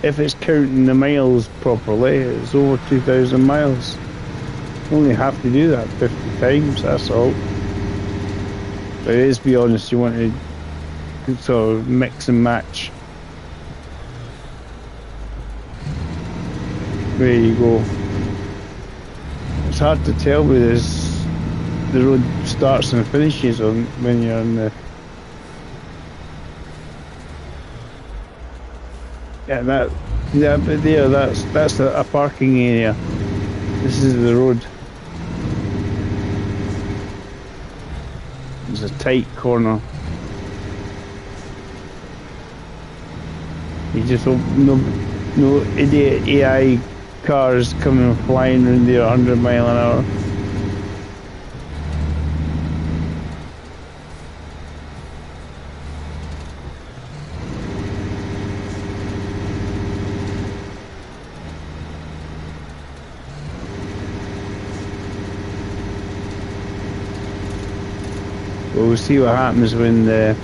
if it's counting the miles properly, it's over 2,000 miles. You only have to do that 50 times, that's all. But it is, be honest, you want to sort of mix and match. There you go. It's hard to tell where the road starts and finishes on when you're on the. Yeah, but there, that's a parking area. This is the road. It's a tight corner. You just hope no idiot AI cars coming flying around there 100 miles an hour. We'll see what happens when the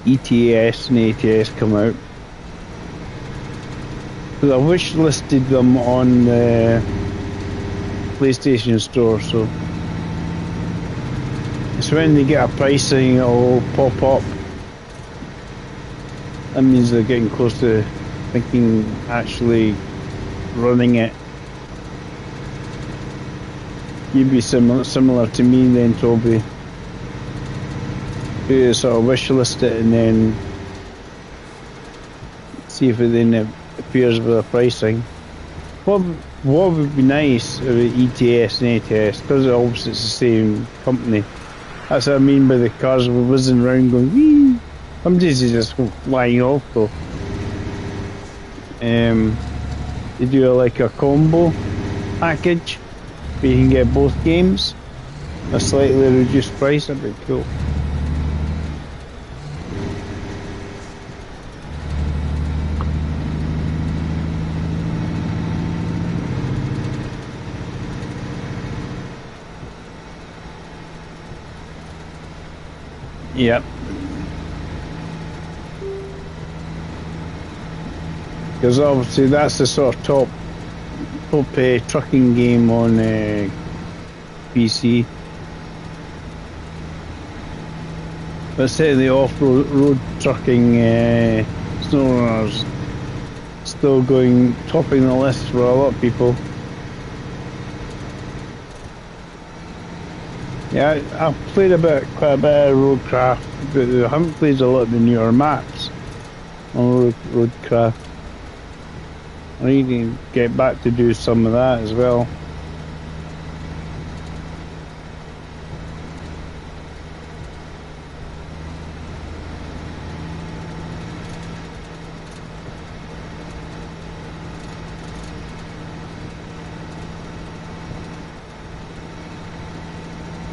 ETS and ATS come out. Because I wish listed them on the PlayStation Store, so it's when they get a pricing it'll pop up. That means they're getting close to thinking actually running it. You'd be similar to me then, Toby. You sort of wish list it and then see if it then appears with a pricing. What would be nice about ETS and ATS, because obviously it's the same company. That's what I mean by the cars were whizzing around going wee. Some days they just go flying off though. They do like a combo package where you can get both games at a slightly reduced price. That'd be cool. Yep. Because obviously that's the sort of top trucking game on PC. But certainly off-road trucking, SnowRunner's still topping the list for a lot of people. Yeah, I've played quite a bit of Roadcraft, but I haven't played a lot of the newer maps on Roadcraft. I need to get back to do some of that as well.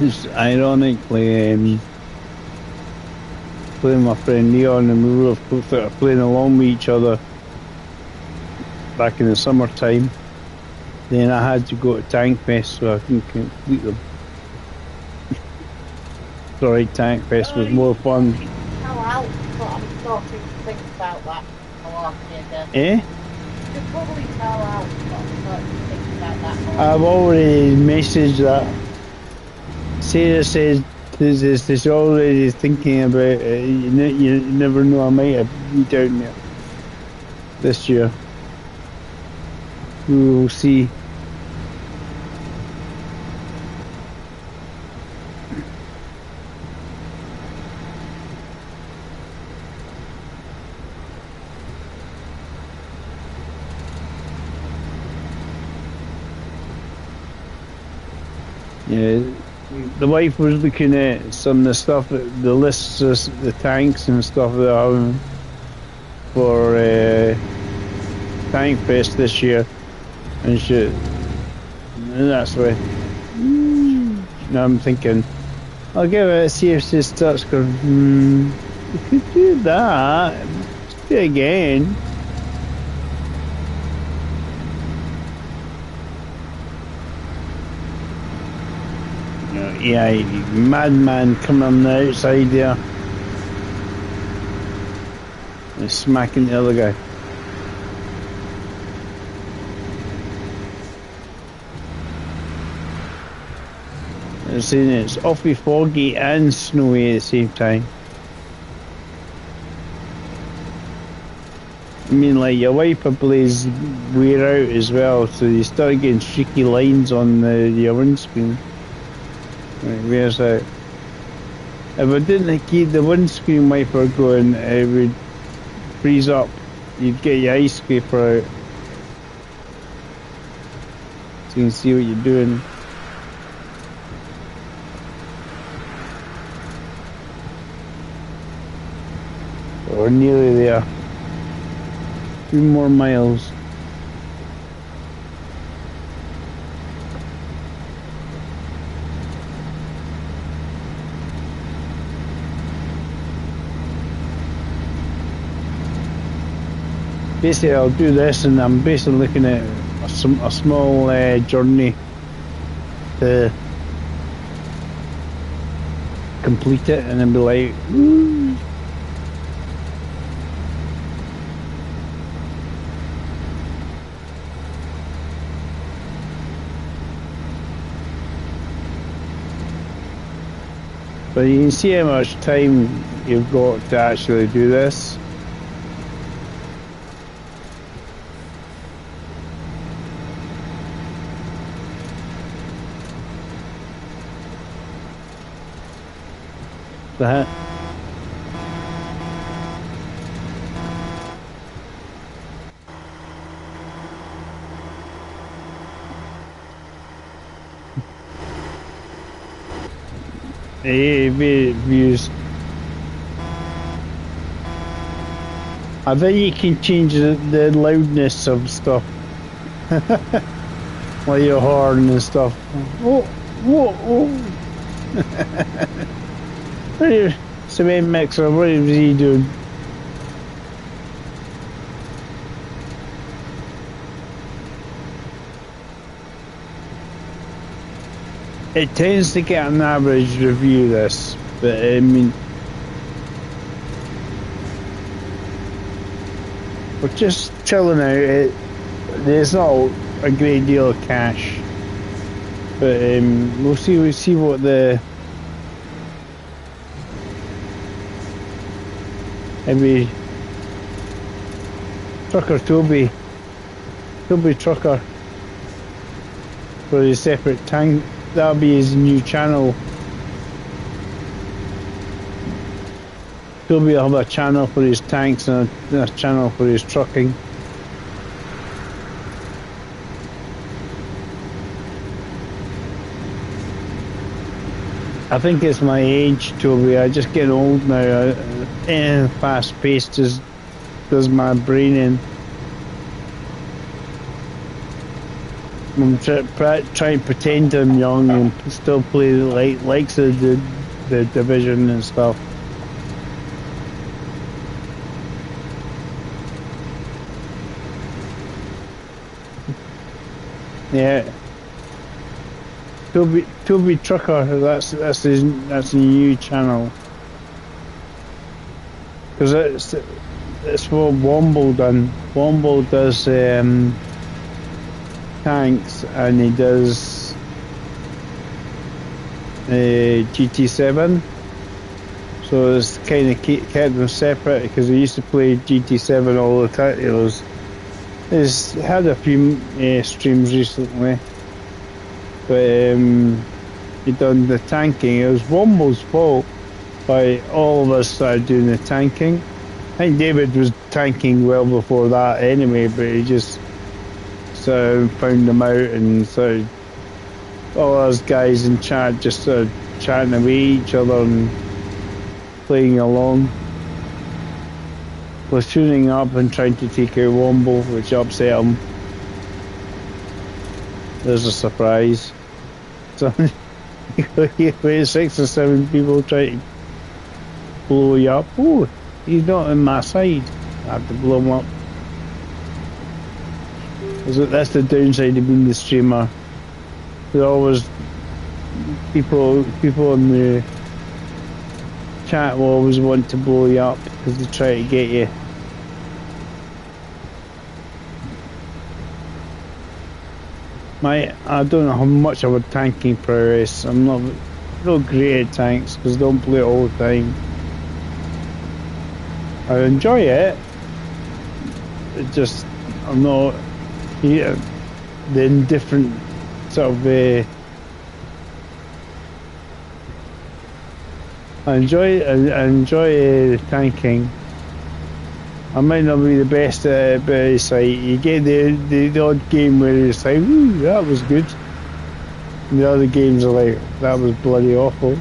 It's ironically playing my friend Leon, and we were playing along with each other back in the summertime. Then I had to go to Tank Fest so I can complete them. Sorry, Tank Fest was more fun. Tell out, but I'm starting to think about that again. Eh? You could probably tell out, but I'm starting to think about that. I've already messaged that. Sarah says she's already thinking about it. You never know, I might be down there this year. We will see. Yeah, the wife was looking at some of the stuff, the lists of the tanks and stuff that are having for Tank Fest this year. And shit. And that's why. Now I'm thinking, I'll give it a see if she starts going, you could do that. Let's do it again. Yeah, madman coming on the outside there. And smacking the other guy. I'm saying it's awfully foggy and snowy at the same time. I mean, like, your wiper blades wear out as well, so you start getting streaky lines on your windscreen. It wears out. If I didn't keep the windscreen wiper going, it would freeze up. You'd get your ice scraper out. So you can see what you're doing. We're nearly there. 2 more miles. basically I'll do this, and I'm basically looking at a small journey to complete it, and then be like, woo. But you can see how much time you've got to actually do this. That. Views. I think you can change the loudness of stuff. Like your horn and stuff. Whoa, whoa, whoa. Cement mixer, what is he doing? It tends to get an average review, this, but I mean, we're just chilling out. There's not a great deal of cash, but we'll see what the maybe Trucker Toby Trucker for his separate tank. That'll be his new channel. Toby will have a channel for his tanks and a channel for his trucking. I think it's my age, Toby. I'm just getting old now. Fast paced just does my brain in. I'm trying to pretend I'm young and still play likes of the Division and stuff. Yeah. Toby Trucker, that's a new channel. Because it's what Womble done. Womble does tanks, and he does GT7. So it's kind of kept them separate, because he used to play GT7 all the time. He's had a few streams recently, but he done the tanking. It was Womble's fault by all of us started doing the tanking. I think David was tanking well before that anyway, but he just found them out, and so all us guys in chat just started chatting away each other and playing along, platooning up and trying to take out Womble, which upset him. There's a surprise. So you wait 6 or 7 people trying to blow you up. Oh, he's not on my side. I have to blow him up. That's the downside of being the streamer. There's always people in the chat will always want to blow you up because they try to get you. I don't know how much of a tanking prowess. I'm not great at tanks because I don't play it all the time. I enjoy it. It just I'm not. Yeah, the indifferent sort of. I enjoy tanking. I might not be the best at it, but it's like you get the odd game where it's like, ooh, that was good. And the other games are like, that was bloody awful.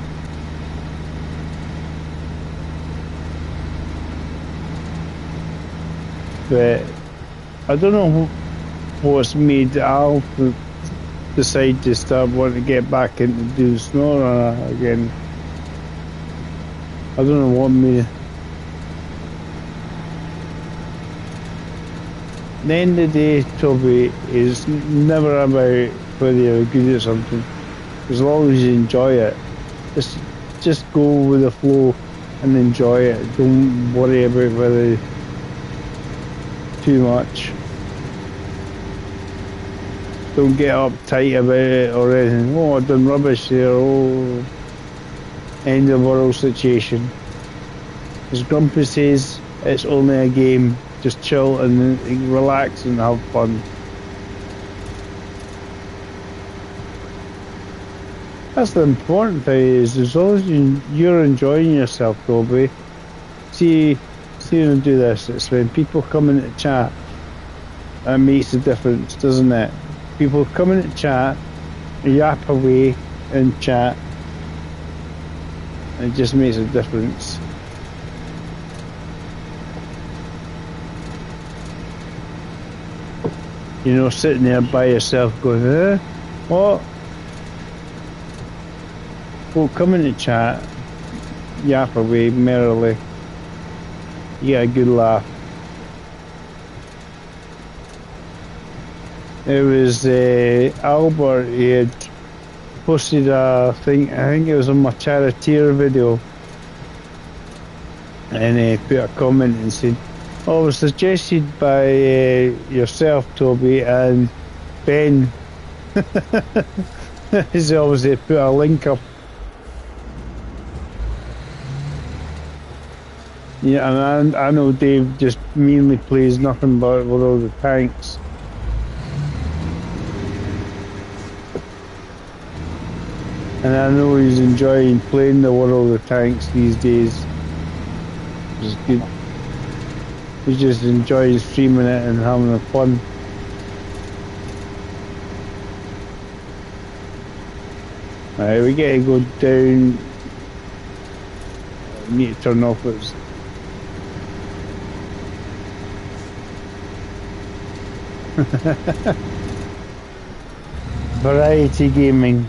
But I don't know what's made Al decide to start wanting to get back into doing snow runner again. I don't know what made. the end of the day, Toby, is never about whether you're good at something. As long as you enjoy it, just go with the flow and enjoy it. Don't worry about whether too much. Don't get uptight about it or anything. Oh, I've done rubbish there. Oh, end of the world situation. As Grumpy says, it's only a game. Just chill and relax and have fun. That's the important thing, is as long as you're enjoying yourself, Toby. See when I do this, it's when people come in to chat that makes a difference, doesn't it? People come in to chat, yap away and chat. It just makes a difference. You know, sitting there by yourself going, what? Well, come in to chat, yap away merrily. You get a good laugh. It was Albert, he had posted a thing, I think it was a my charioteer video, and he put a comment and said, oh, it was suggested by yourself, Toby, and Ben. He's obviously put a link up. Yeah, and I know Dave just mainly plays nothing but World of Tanks. And I know he's enjoying playing the World of Tanks these days. Which is good. He just enjoys streaming it and having fun. Alright, we get to go down. I need to turn off it. Variety gaming.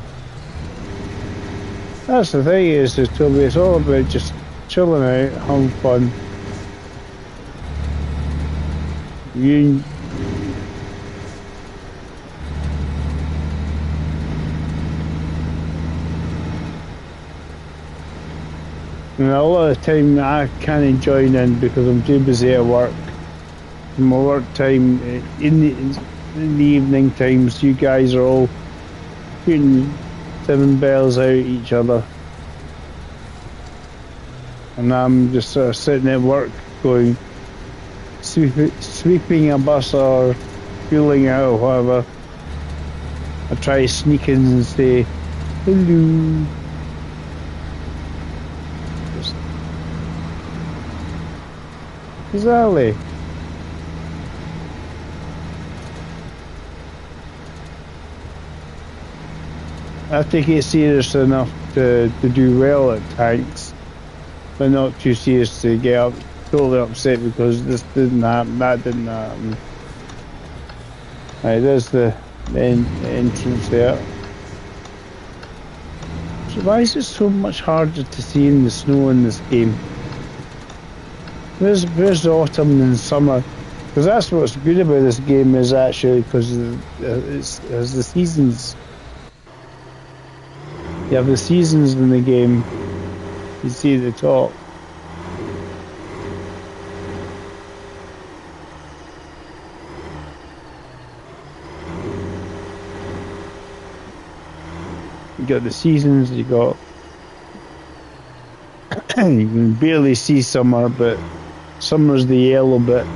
That's the thing, is Toby, it's all about just chilling out, having fun. And a lot of the time I can't join in because I'm too busy at work. My work time in the evening times, you guys are all shooting 7 bells out at each other, and I'm just sort of sitting at work going sweeping a bus or fueling out or whatever. I try to sneak in and say hello. Exactly. I take it serious enough to do well at tanks, but not too serious to get totally upset because this didn't happen, that didn't happen. Right, there's the entrance there. So why is it so much harder to see in the snow in this game? Where's the autumn and summer? Because that's what's good about this game, is actually because it's the seasons. You have the seasons in the game. You see at the top. You got the seasons. You got. You can barely see summer, but summer's the yellow bit.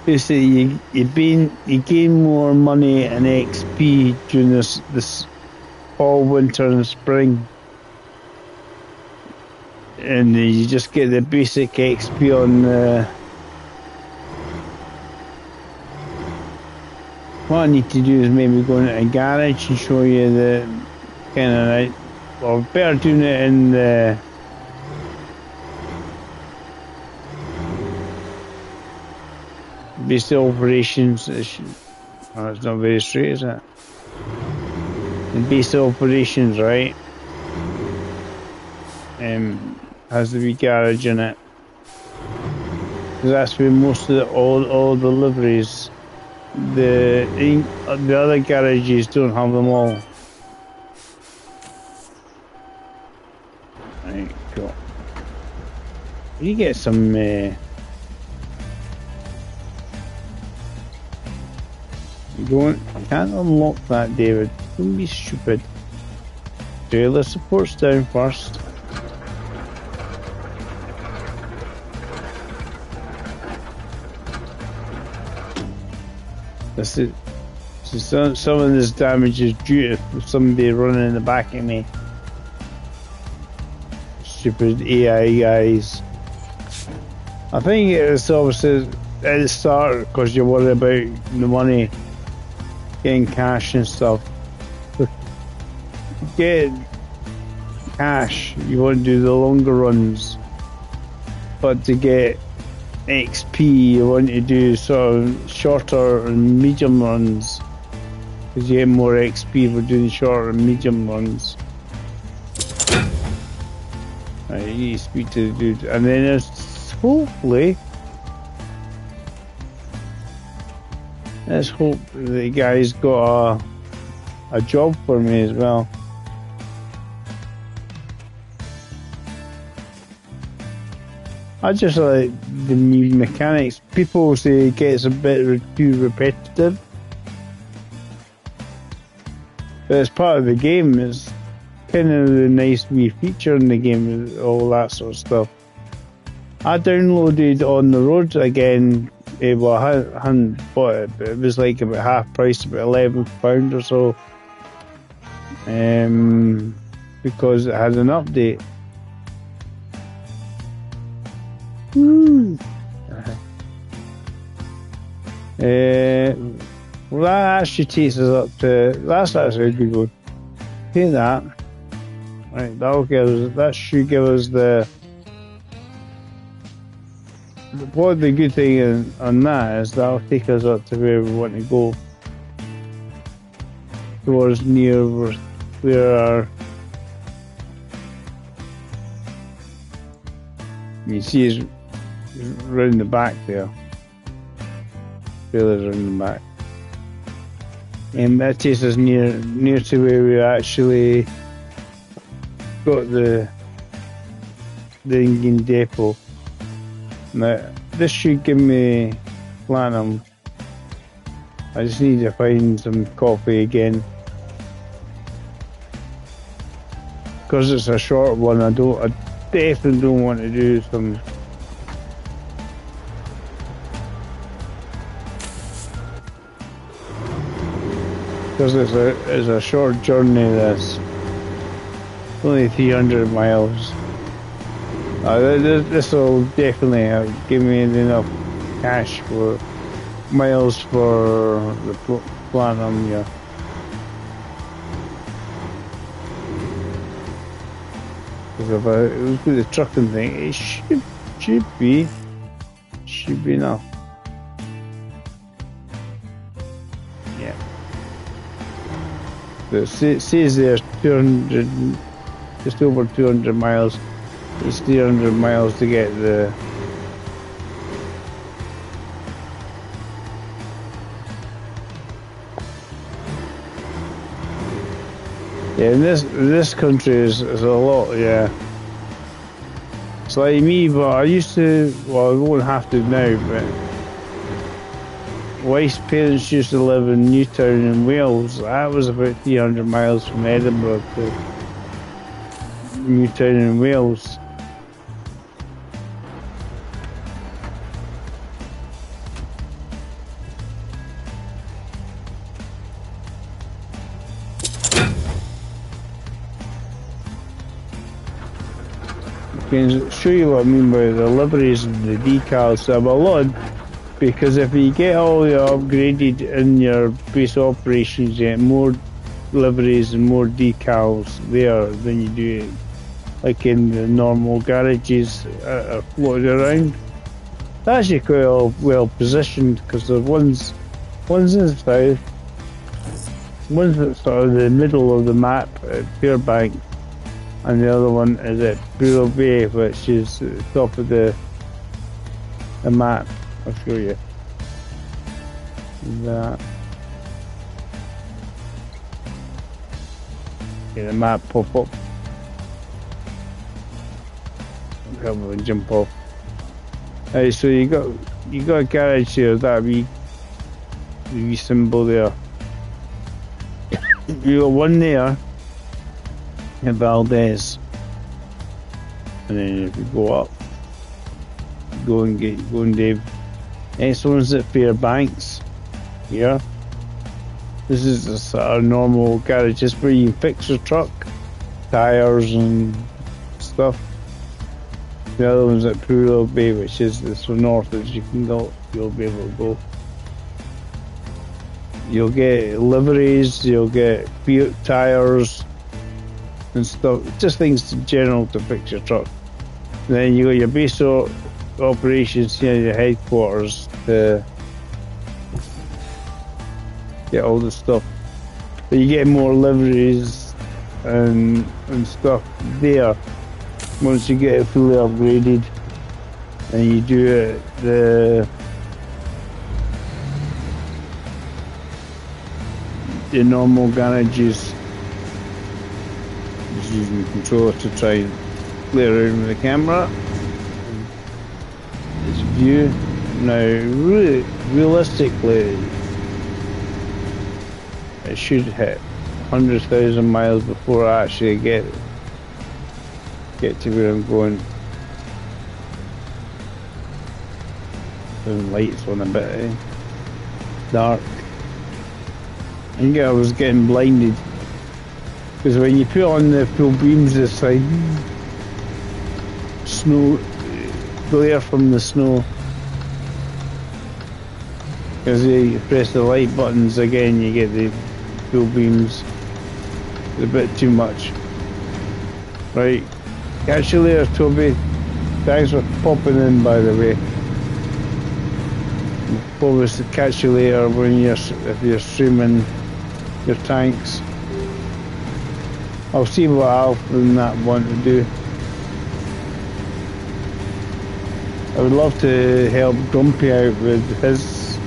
Basically, you gain more money and XP during this fall, winter, and spring, and you just get the basic XP on. What I need to do is maybe go into a garage and show you the kind of like. Well, better doing it in the. Basic operations. Oh, it's not very straight, is it? In basic operations, right? Has the wee garage in it. because that's where most of all the liveries. The other garages don't have them all. Right, cool. You get some. You can't unlock that, David. Don't be stupid. Trailer support's down first. This is some of this damage is due to somebody running in the back of me. Stupid AI guys. I think it's obviously at the start because you're worried about the money, getting cash and stuff. To get cash, you want to do the longer runs, but to get XP, you want to do sort of shorter and medium runs because you get more XP for doing shorter and medium runs. Right, you need to speak to the dude, and then there's hopefully. Let's hope the guy's got a job for me as well. I just like the mechanics. People say it gets a bit too repetitive, but it's part of the game. It's kind of the nice wee feature in the game, all that sort of stuff. I downloaded On the Road again. Well, I hadn't bought it, but it was like about half price, about £11 or so, because it had an update. Woo! Well, that actually takes us up to. That's actually a good one. Pay that. Right, that should give us the. What the good thing on that is that'll take us up to where we want to go. Towards near where our. You see it's round the back there. Trailers around the back. And that takes us near to where we actually got the engine depot. Now, this should give me platinum. I just need to find some coffee again. Because it's a short one, I definitely don't want to do some. Because it's a short journey, this. Only 300 miles. This will definitely give me enough cash for miles for the platinum, yeah. Because if I look at the trucking thing, it should be enough. Yeah. So it says there 200, just over 200 miles. It's 300 miles to get the. Yeah, in this country is a lot, yeah. It's like me, but I used to. Well, I won't have to now, but wife's parents used to live in Newtown in Wales. That was about 300 miles from Edinburgh to Newtown in Wales. Can show you what I mean by the liveries and the decals. They have a lot, because if you get all your upgraded in your base operations, you get more liveries and more decals there than you do like in the normal garages are floated around. They're actually quite well positioned, because there's one's in the south, one's at sort of the middle of the map at Fairbank, and the other one is at Bureau Bay, which is at the top of the the map. I'll show you that. Yeah, the map pop up. Help me jump off. Right, so you got a garage here. That wee symbol there. You got one there in Valdez, and then if you go up, go and Dave. Next one's at Fairbanks. Here. This is a sort of normal garage, just where you fix your truck, tires and stuff. The other one's at Puro Bay, which is the north as you can go. You'll be able to go. You'll get liveries, you'll get tires and stuff, just things general to fix your truck. And then you got your base operations here, your headquarters to get all the stuff. But you get more liveries and stuff there once you get it fully upgraded, and you do it the normal garages. Just using the controller to try and play around with the camera. It's view. Now, really, realistically, it should hit 100,000 miles before I actually get to where I'm going. The lights on a bit, dark. I think I was getting blinded because when you put on the full beams this side, snow glare from the snow. Because you press the light buttons again, you get the full beams. It's a bit too much. Right, catch you later, Toby. Thanks for popping in, by the way. Promise to catch you later if you're streaming your tanks. I'll see what Alf and that want to do. I would love to help Grumpy out with his.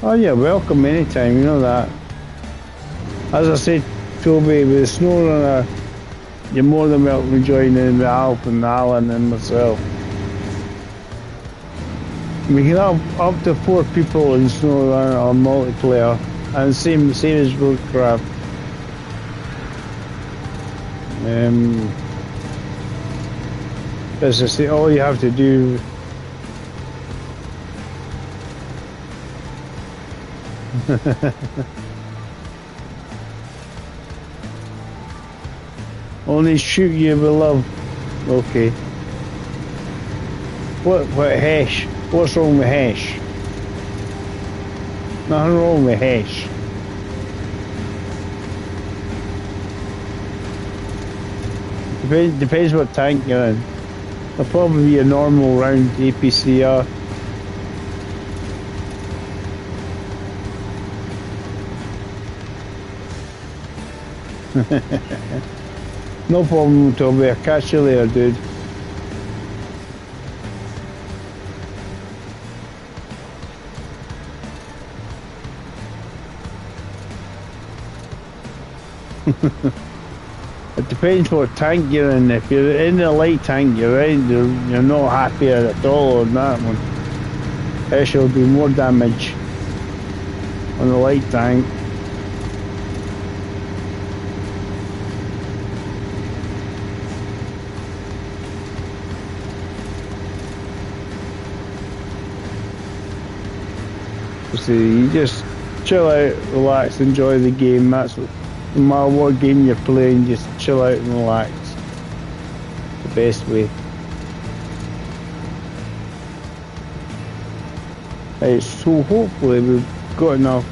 Oh yeah, welcome anytime, you know that. As I said, Toby, with SnowRunner, you're more than welcome to join in with Alf and Alan and myself. We can have up to 4 people in SnowRunner or multiplayer, and same as Woodcraft. As I say, all you have to do only shoot you with love. Okay. What hash? What's wrong with hash? Nothing wrong with hash. Depends what tank you're in. It'll probably be a normal round APCR. No problem, Toby. I'll catch you later, dude. It depends what tank you're in. If you're in the light tank you're not happy at all on that one. Ash will do more damage on the light tank. So you just chill out, relax, enjoy the game. That's what, no matter what game you're playing, just chill out and relax. The best way. Right, so hopefully we've got enough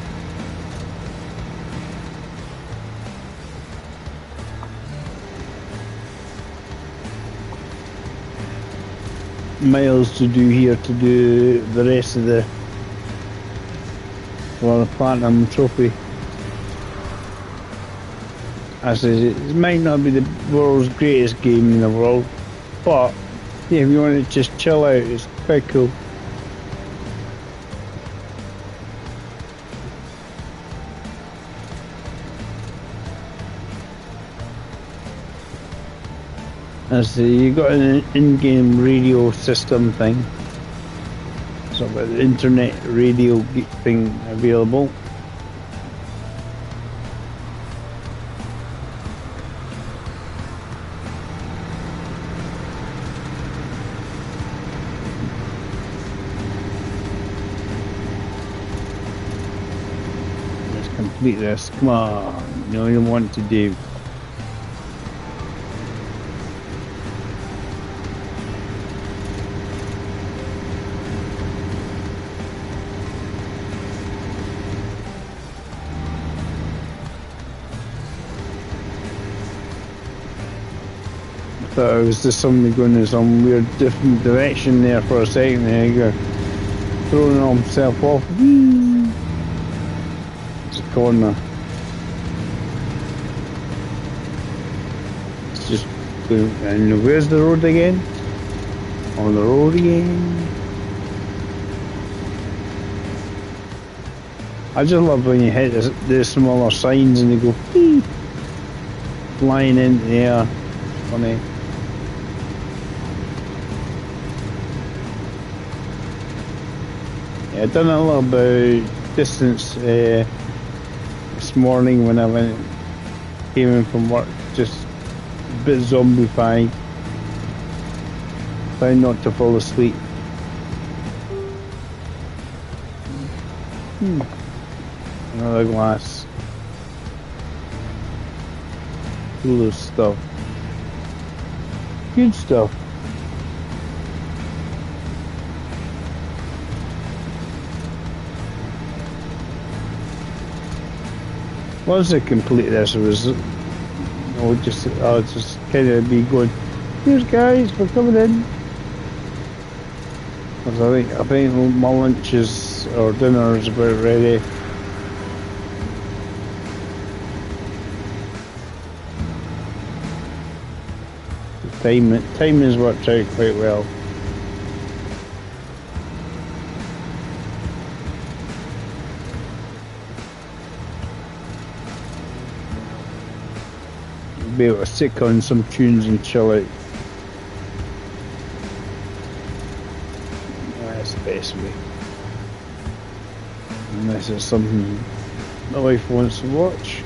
miles to do here to do the rest of the platinum trophy. As I said, it might not be the world's greatest game in the world, but Yeah, if you want to just chill out, it's quite cool. As you got an in-game radio system thing, so an internet radio thing available. Let's complete this. Come on, no, you don't want to do. Thought it was just somebody going in some weird different direction there for a second. There you go, throwing himself off. Whee! It's a corner. It's just going, and where's the road again? On the road again. I just love when you hit the smaller signs and they go whee! Flying into the air. Funny. I done a little bit distance this morning when I came in from work, just a bit zombie-fied. Trying not to fall asleep. Another glass. Full of stuff. Good stuff. Once I complete this, it was, I would just kind of be going, "Here's guys, we're coming in." Because I think my lunch is or dinner is about ready. The time has worked out quite well. Be able to stick on some tunes and chill out. That's the best way. Unless it's something my wife wants to watch.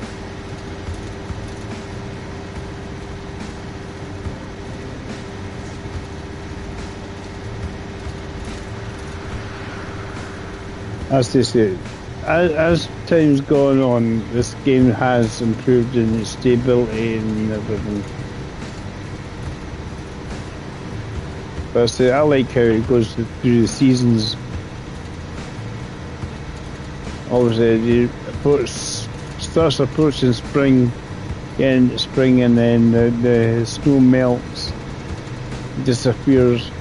As they say, as time's gone on, this game has improved in its stability and everything. But I say, I like how it goes through the seasons. Obviously, it starts approaching spring, getting into spring, and then the snow melts, disappears.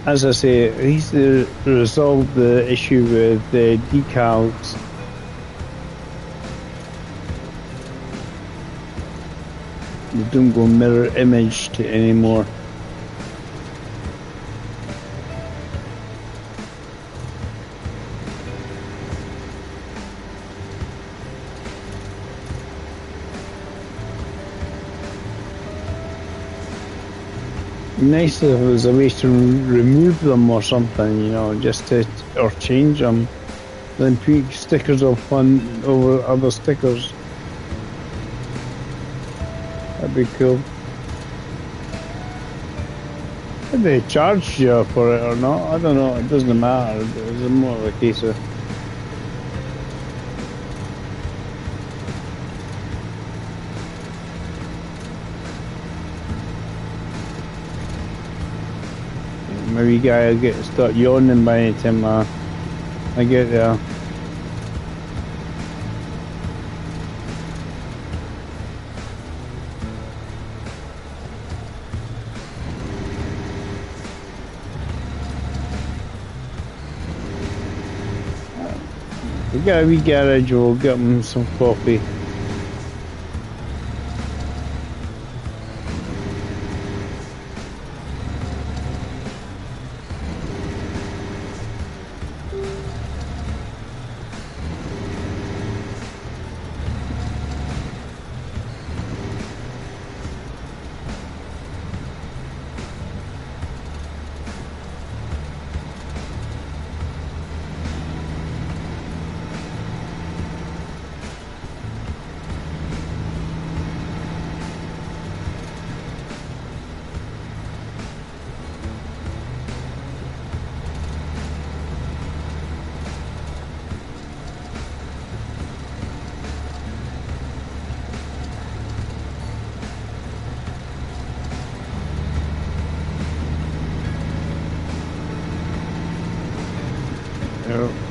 As I say, he's to resolve the issue with the decals. They don't go mirror imaged anymore. Nice if it was a way to remove them or something, you know, just to, or change them. Then put stickers of one over other stickers. That'd be cool. Did they charge you for it or not? I don't know, it doesn't matter. It's more of a case of my wee guy will start yawning by the time I get there. We got a wee garage, we'll get him some coffee.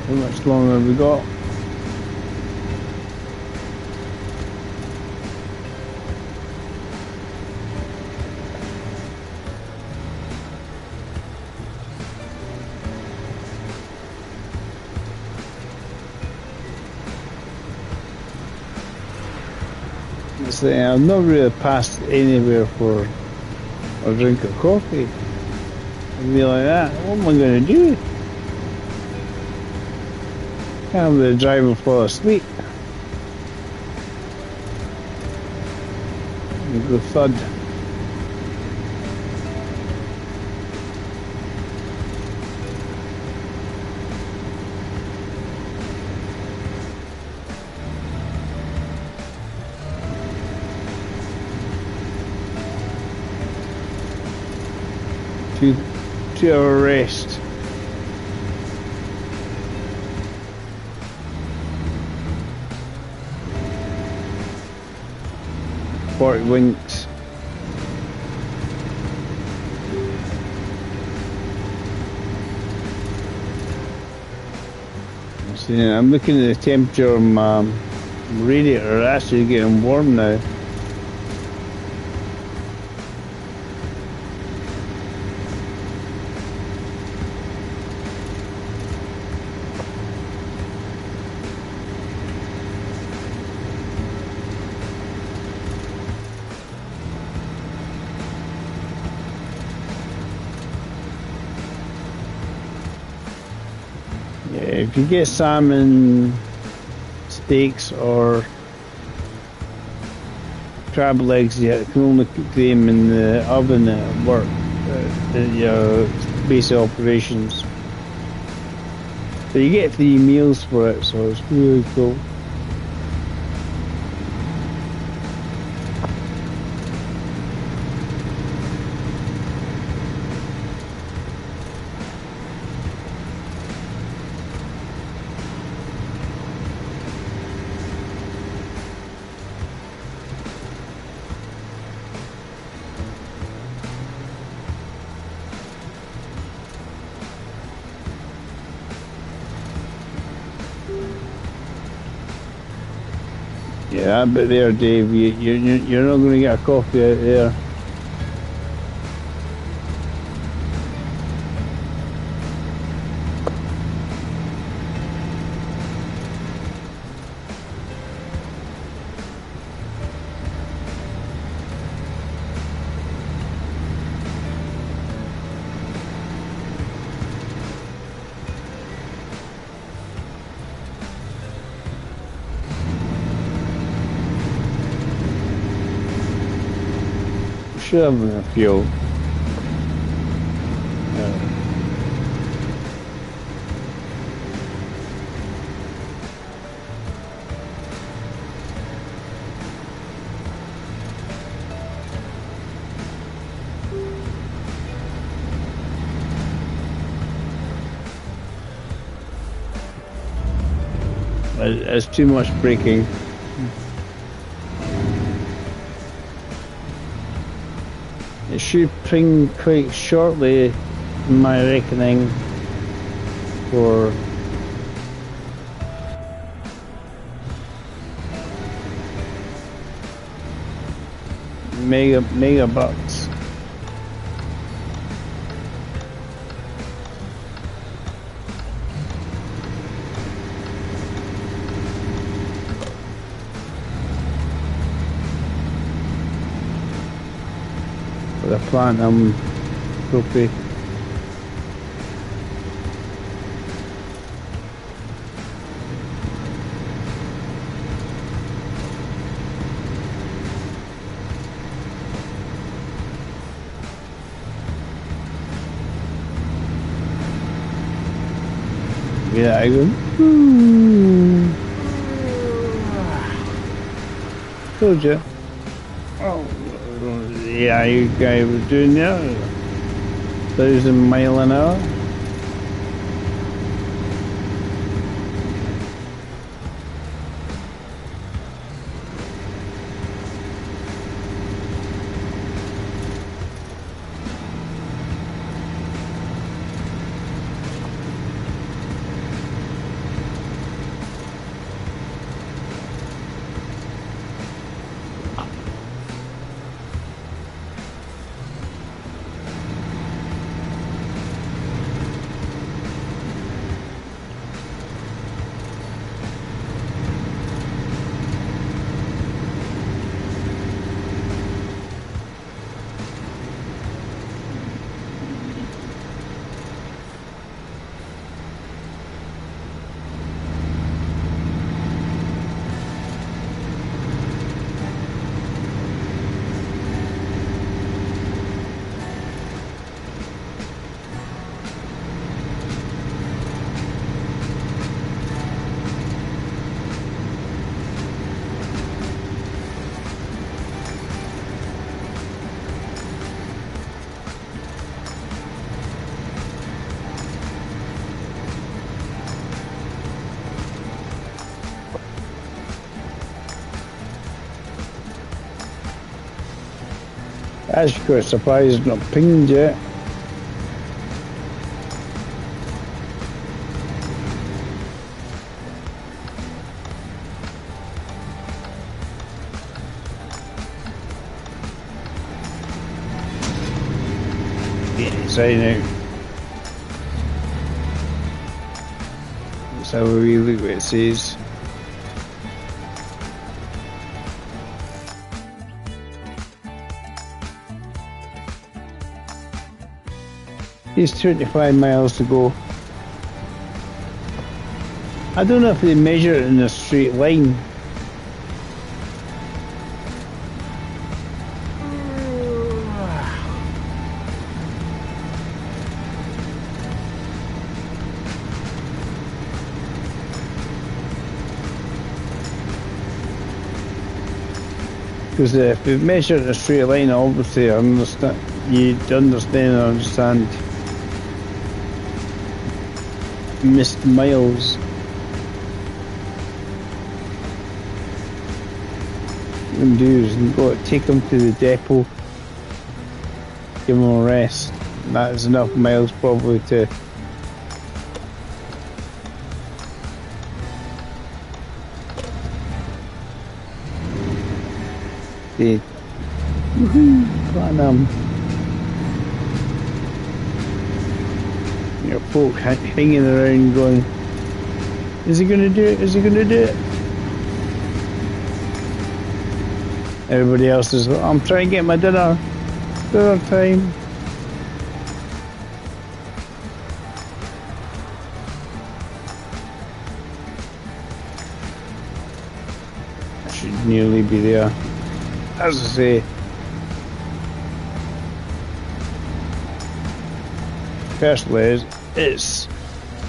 How much longer have we got? I've not really passed anywhere for a drink of coffee. I'd be like that. What am I going to do? Can't the driver fall asleep. You go thud. Two-hour rest. Fort Winks. See, I'm looking at the temperature of my radiator. It's actually getting warm now. If you get salmon steaks or crab legs, you can only cook them in the oven at work, at your base of operations. But you get 3 meals for it, so it's really cool. Yeah, but there, Dave, you're not going to get a coffee out there. Should have enough fuel. It's too much braking. It should ping quite shortly my reckoning for mega bucks. For the platinum trophy. Yeah, I go. Told you. Oh, yeah, you guy was doing that. 1,000 miles an hour. That's quite surprised not pinged yet. Yeah, say now. Let's have a wee look what it says. It's 25 miles to go. I don't know if they measure it in a straight line. Because if they measure it in a straight line, obviously I understand. You'd understand and understand missed miles. What you can do is you got to take them to the depot, give them a rest. That is enough miles probably to the platinum. Your folk hanging around going, is he going to do it? Is he going to do it? Everybody else is, I'm trying to get my dinner. Dinner time. I should nearly be there. As I say, personally, it's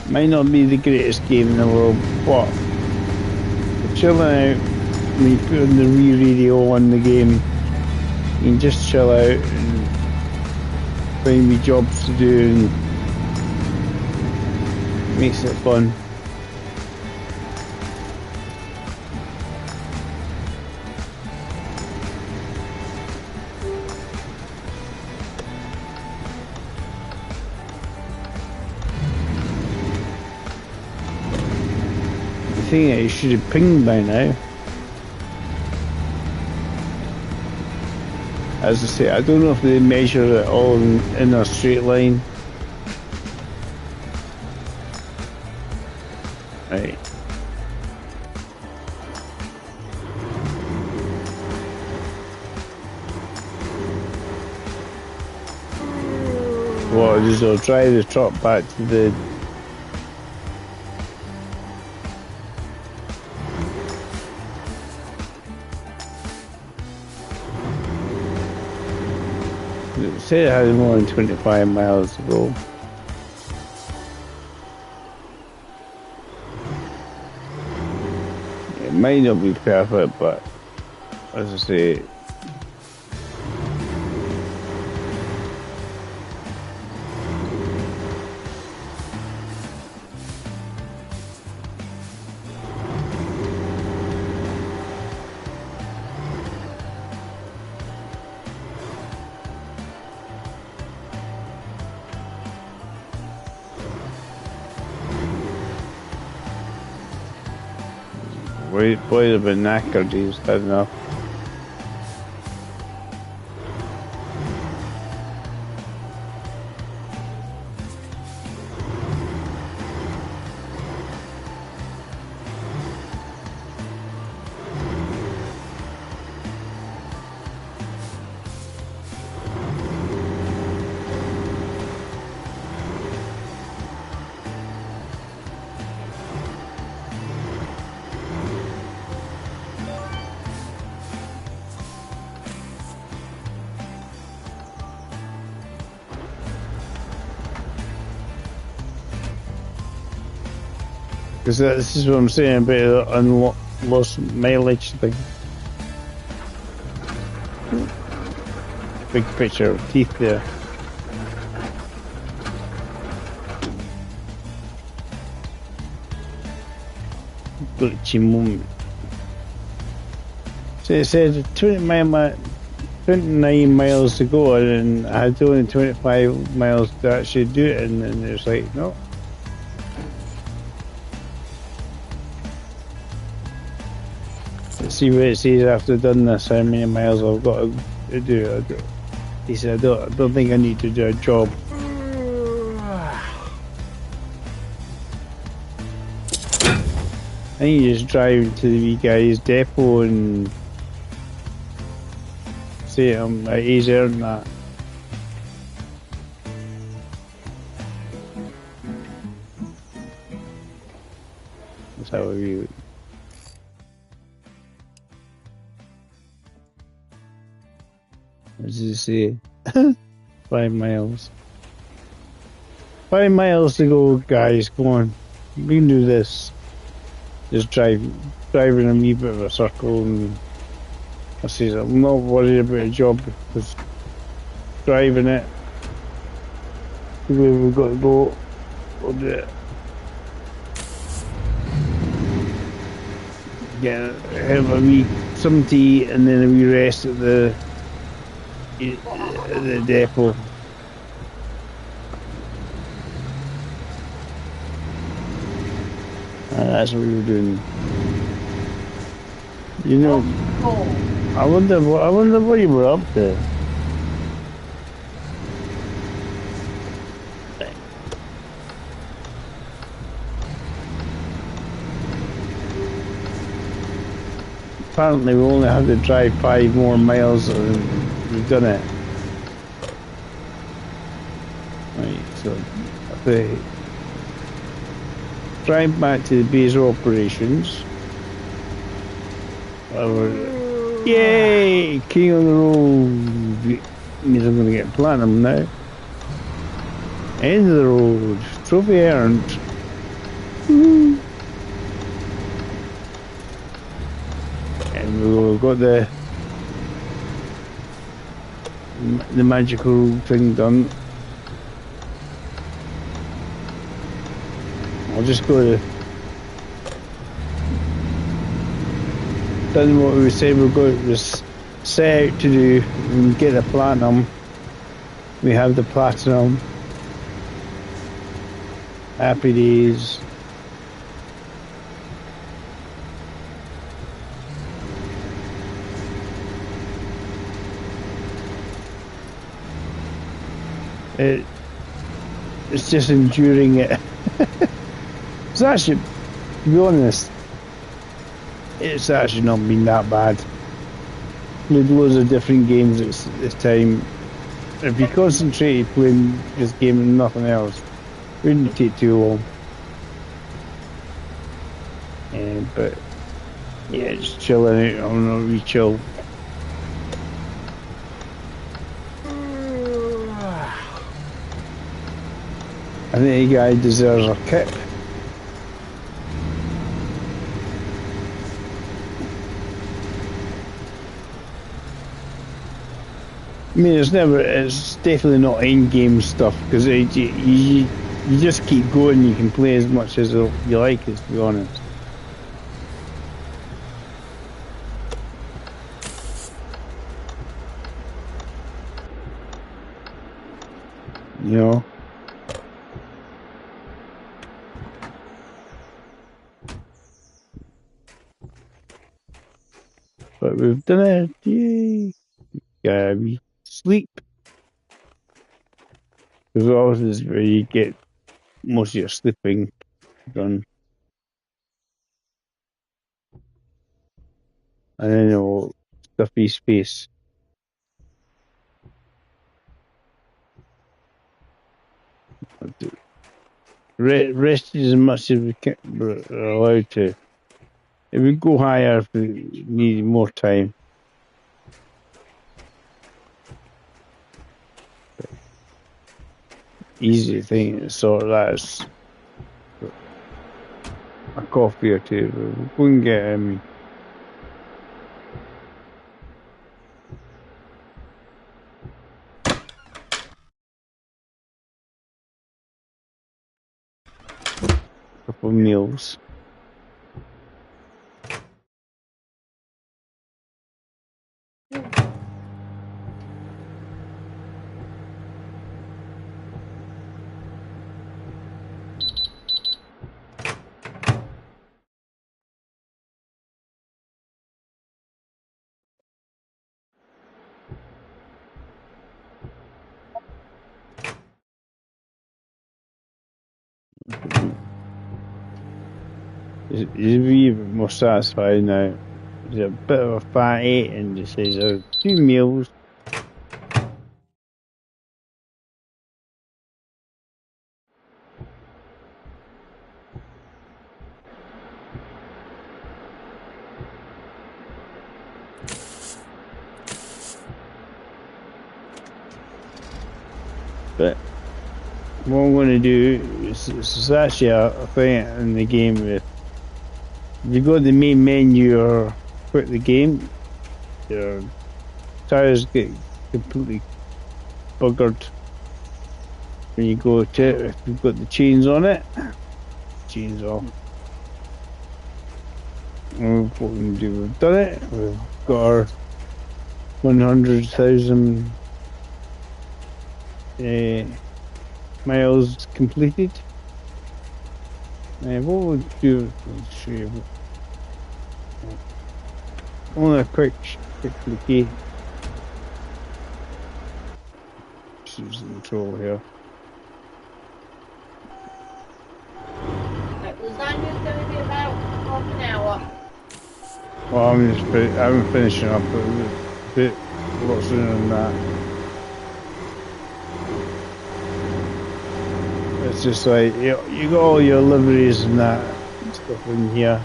might not be the greatest game in the world, but chilling out when you put on the Wii radio on the game, you can just chill out and find me jobs to do, and makes it fun. think it should have pinged by now. As I say, I don't know if they measure it all in a straight line. Right. What I'll do is I'll drive the truck back to the it said it had more than 25 miles to go. It might not be perfect, but as I say, boy, they've been knackered, he's had enough. Because this is what I'm saying about the lost mileage thing. Big picture of teeth there. Glitchy moment. So it said 29 miles to go, and I had only 25 miles to actually do it, and then it's like, no. See what it says after I've done this, how many miles I've got to do. He said, I don't think I need to do a job. I think you just drive to the wee guy's depot and say to him that he's earned that. That's how I view it. What does it say? 5 miles. 5 miles to go, guys. Come on. We can do this. Just driving a wee bit of a circle, and I say I'm not worried about a job because driving it where we've got to go, we'll do it. Have a wee some tea and then a wee rest at the depot. That's what we were doing. You know, I wonder what you were up to. Apparently, we only have to drive 5 more miles, and we've done it. Right, so the drive back to the base of operations. Yay! King on the road. Means I'm going to get platinum now. End of the road. Trophy earned. Woo. And we've got the magical thing done. I'll just go to done what we said we're going to set out to do and get the platinum. We have the platinum. Happy days. It's just enduring it. It's actually, to be honest, it's actually not been that bad. Played loads of different games this time. If you concentrated playing this game and nothing else, it wouldn't take too long. But yeah, just chilling out on a wee chill. I think the guy deserves a kip. I mean, it's definitely not in-game stuff because you just keep going. You can play as much as you like, to be honest. You know. But we've done it. Yay! Yeah, we sleep. Because obviously is where you get most of your sleeping done. And then it'll stuffy space. Rest as much as we're allowed to. If we go higher, if we need more time. Easy thing to sort that is a coffee or two. We'll go and get a couple of meals. He's a wee bit more satisfied now. He's a bit of a fatty and just says, 2 meals. But what I'm going to do is actually a thing in the game with if you go to the main menu or quit the game, your tires get completely buggered when you go to it. If you've got the chains on it, chains off. And what we can do, we've done it. We've got our 100,000 miles completed. What we'll do, I'll show you. Only a quick clicky. Choose the control here. Lasagna's going to be about half an hour. Well, I'm finishing up a lot sooner than that. It's just like you got all your liveries and that stuff in here.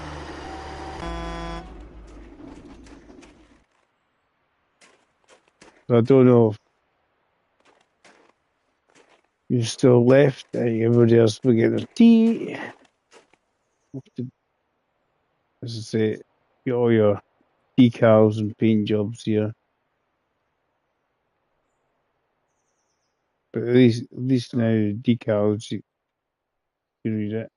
So I don't know if you're still left. Everybody else will get their tea. As I say, get all your decals and paint jobs here. But at least now decals you can read it.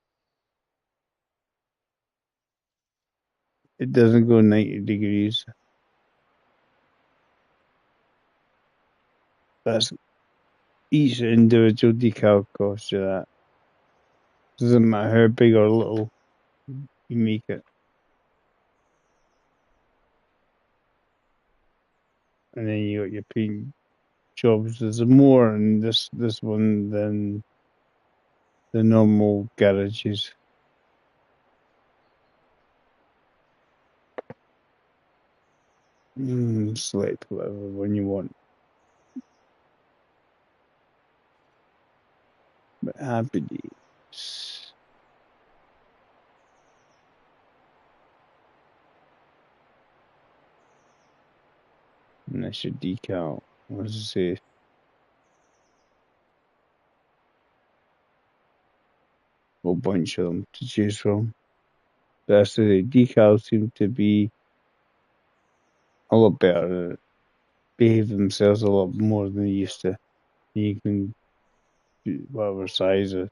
It doesn't go 90 degrees. That's each individual decal costs you that. Doesn't matter how big or little you make it. And then you got your paint jobs. There's more in this one than the normal garages. Select whatever one you want. But happy days. And that's your decal. What does it say? Whole bunch of them to choose from. That's the decals seem to be a lot better. Behave themselves a lot more than they used to. You can do whatever size of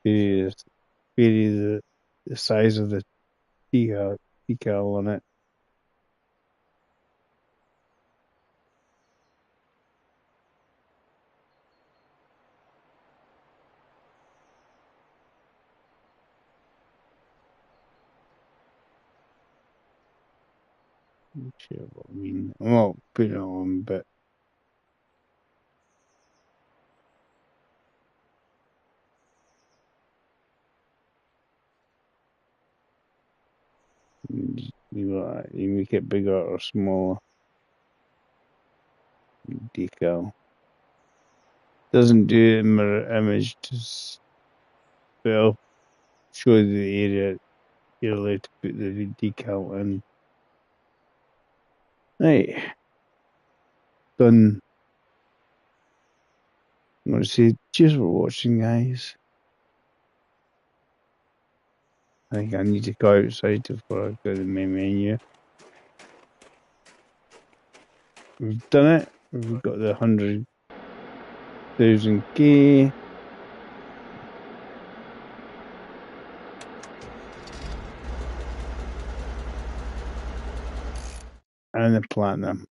vary the size of the decal on it. Sure what I mean. I'm not putting it on, but you make it bigger or smaller. Decal doesn't do mirror image to well show the area you're allowed to put the decal in. Right, done. I want to say cheers for watching, guys. I think I need to go outside before I go to my menu. We've done it. We've got the 100,000K. And the platinum.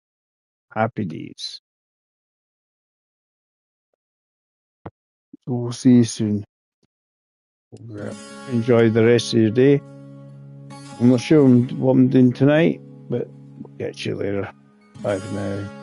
Happy days. So we'll see you soon. Enjoy the rest of your day. I'm not sure what I'm doing tonight, but we'll catch you later. Bye for now.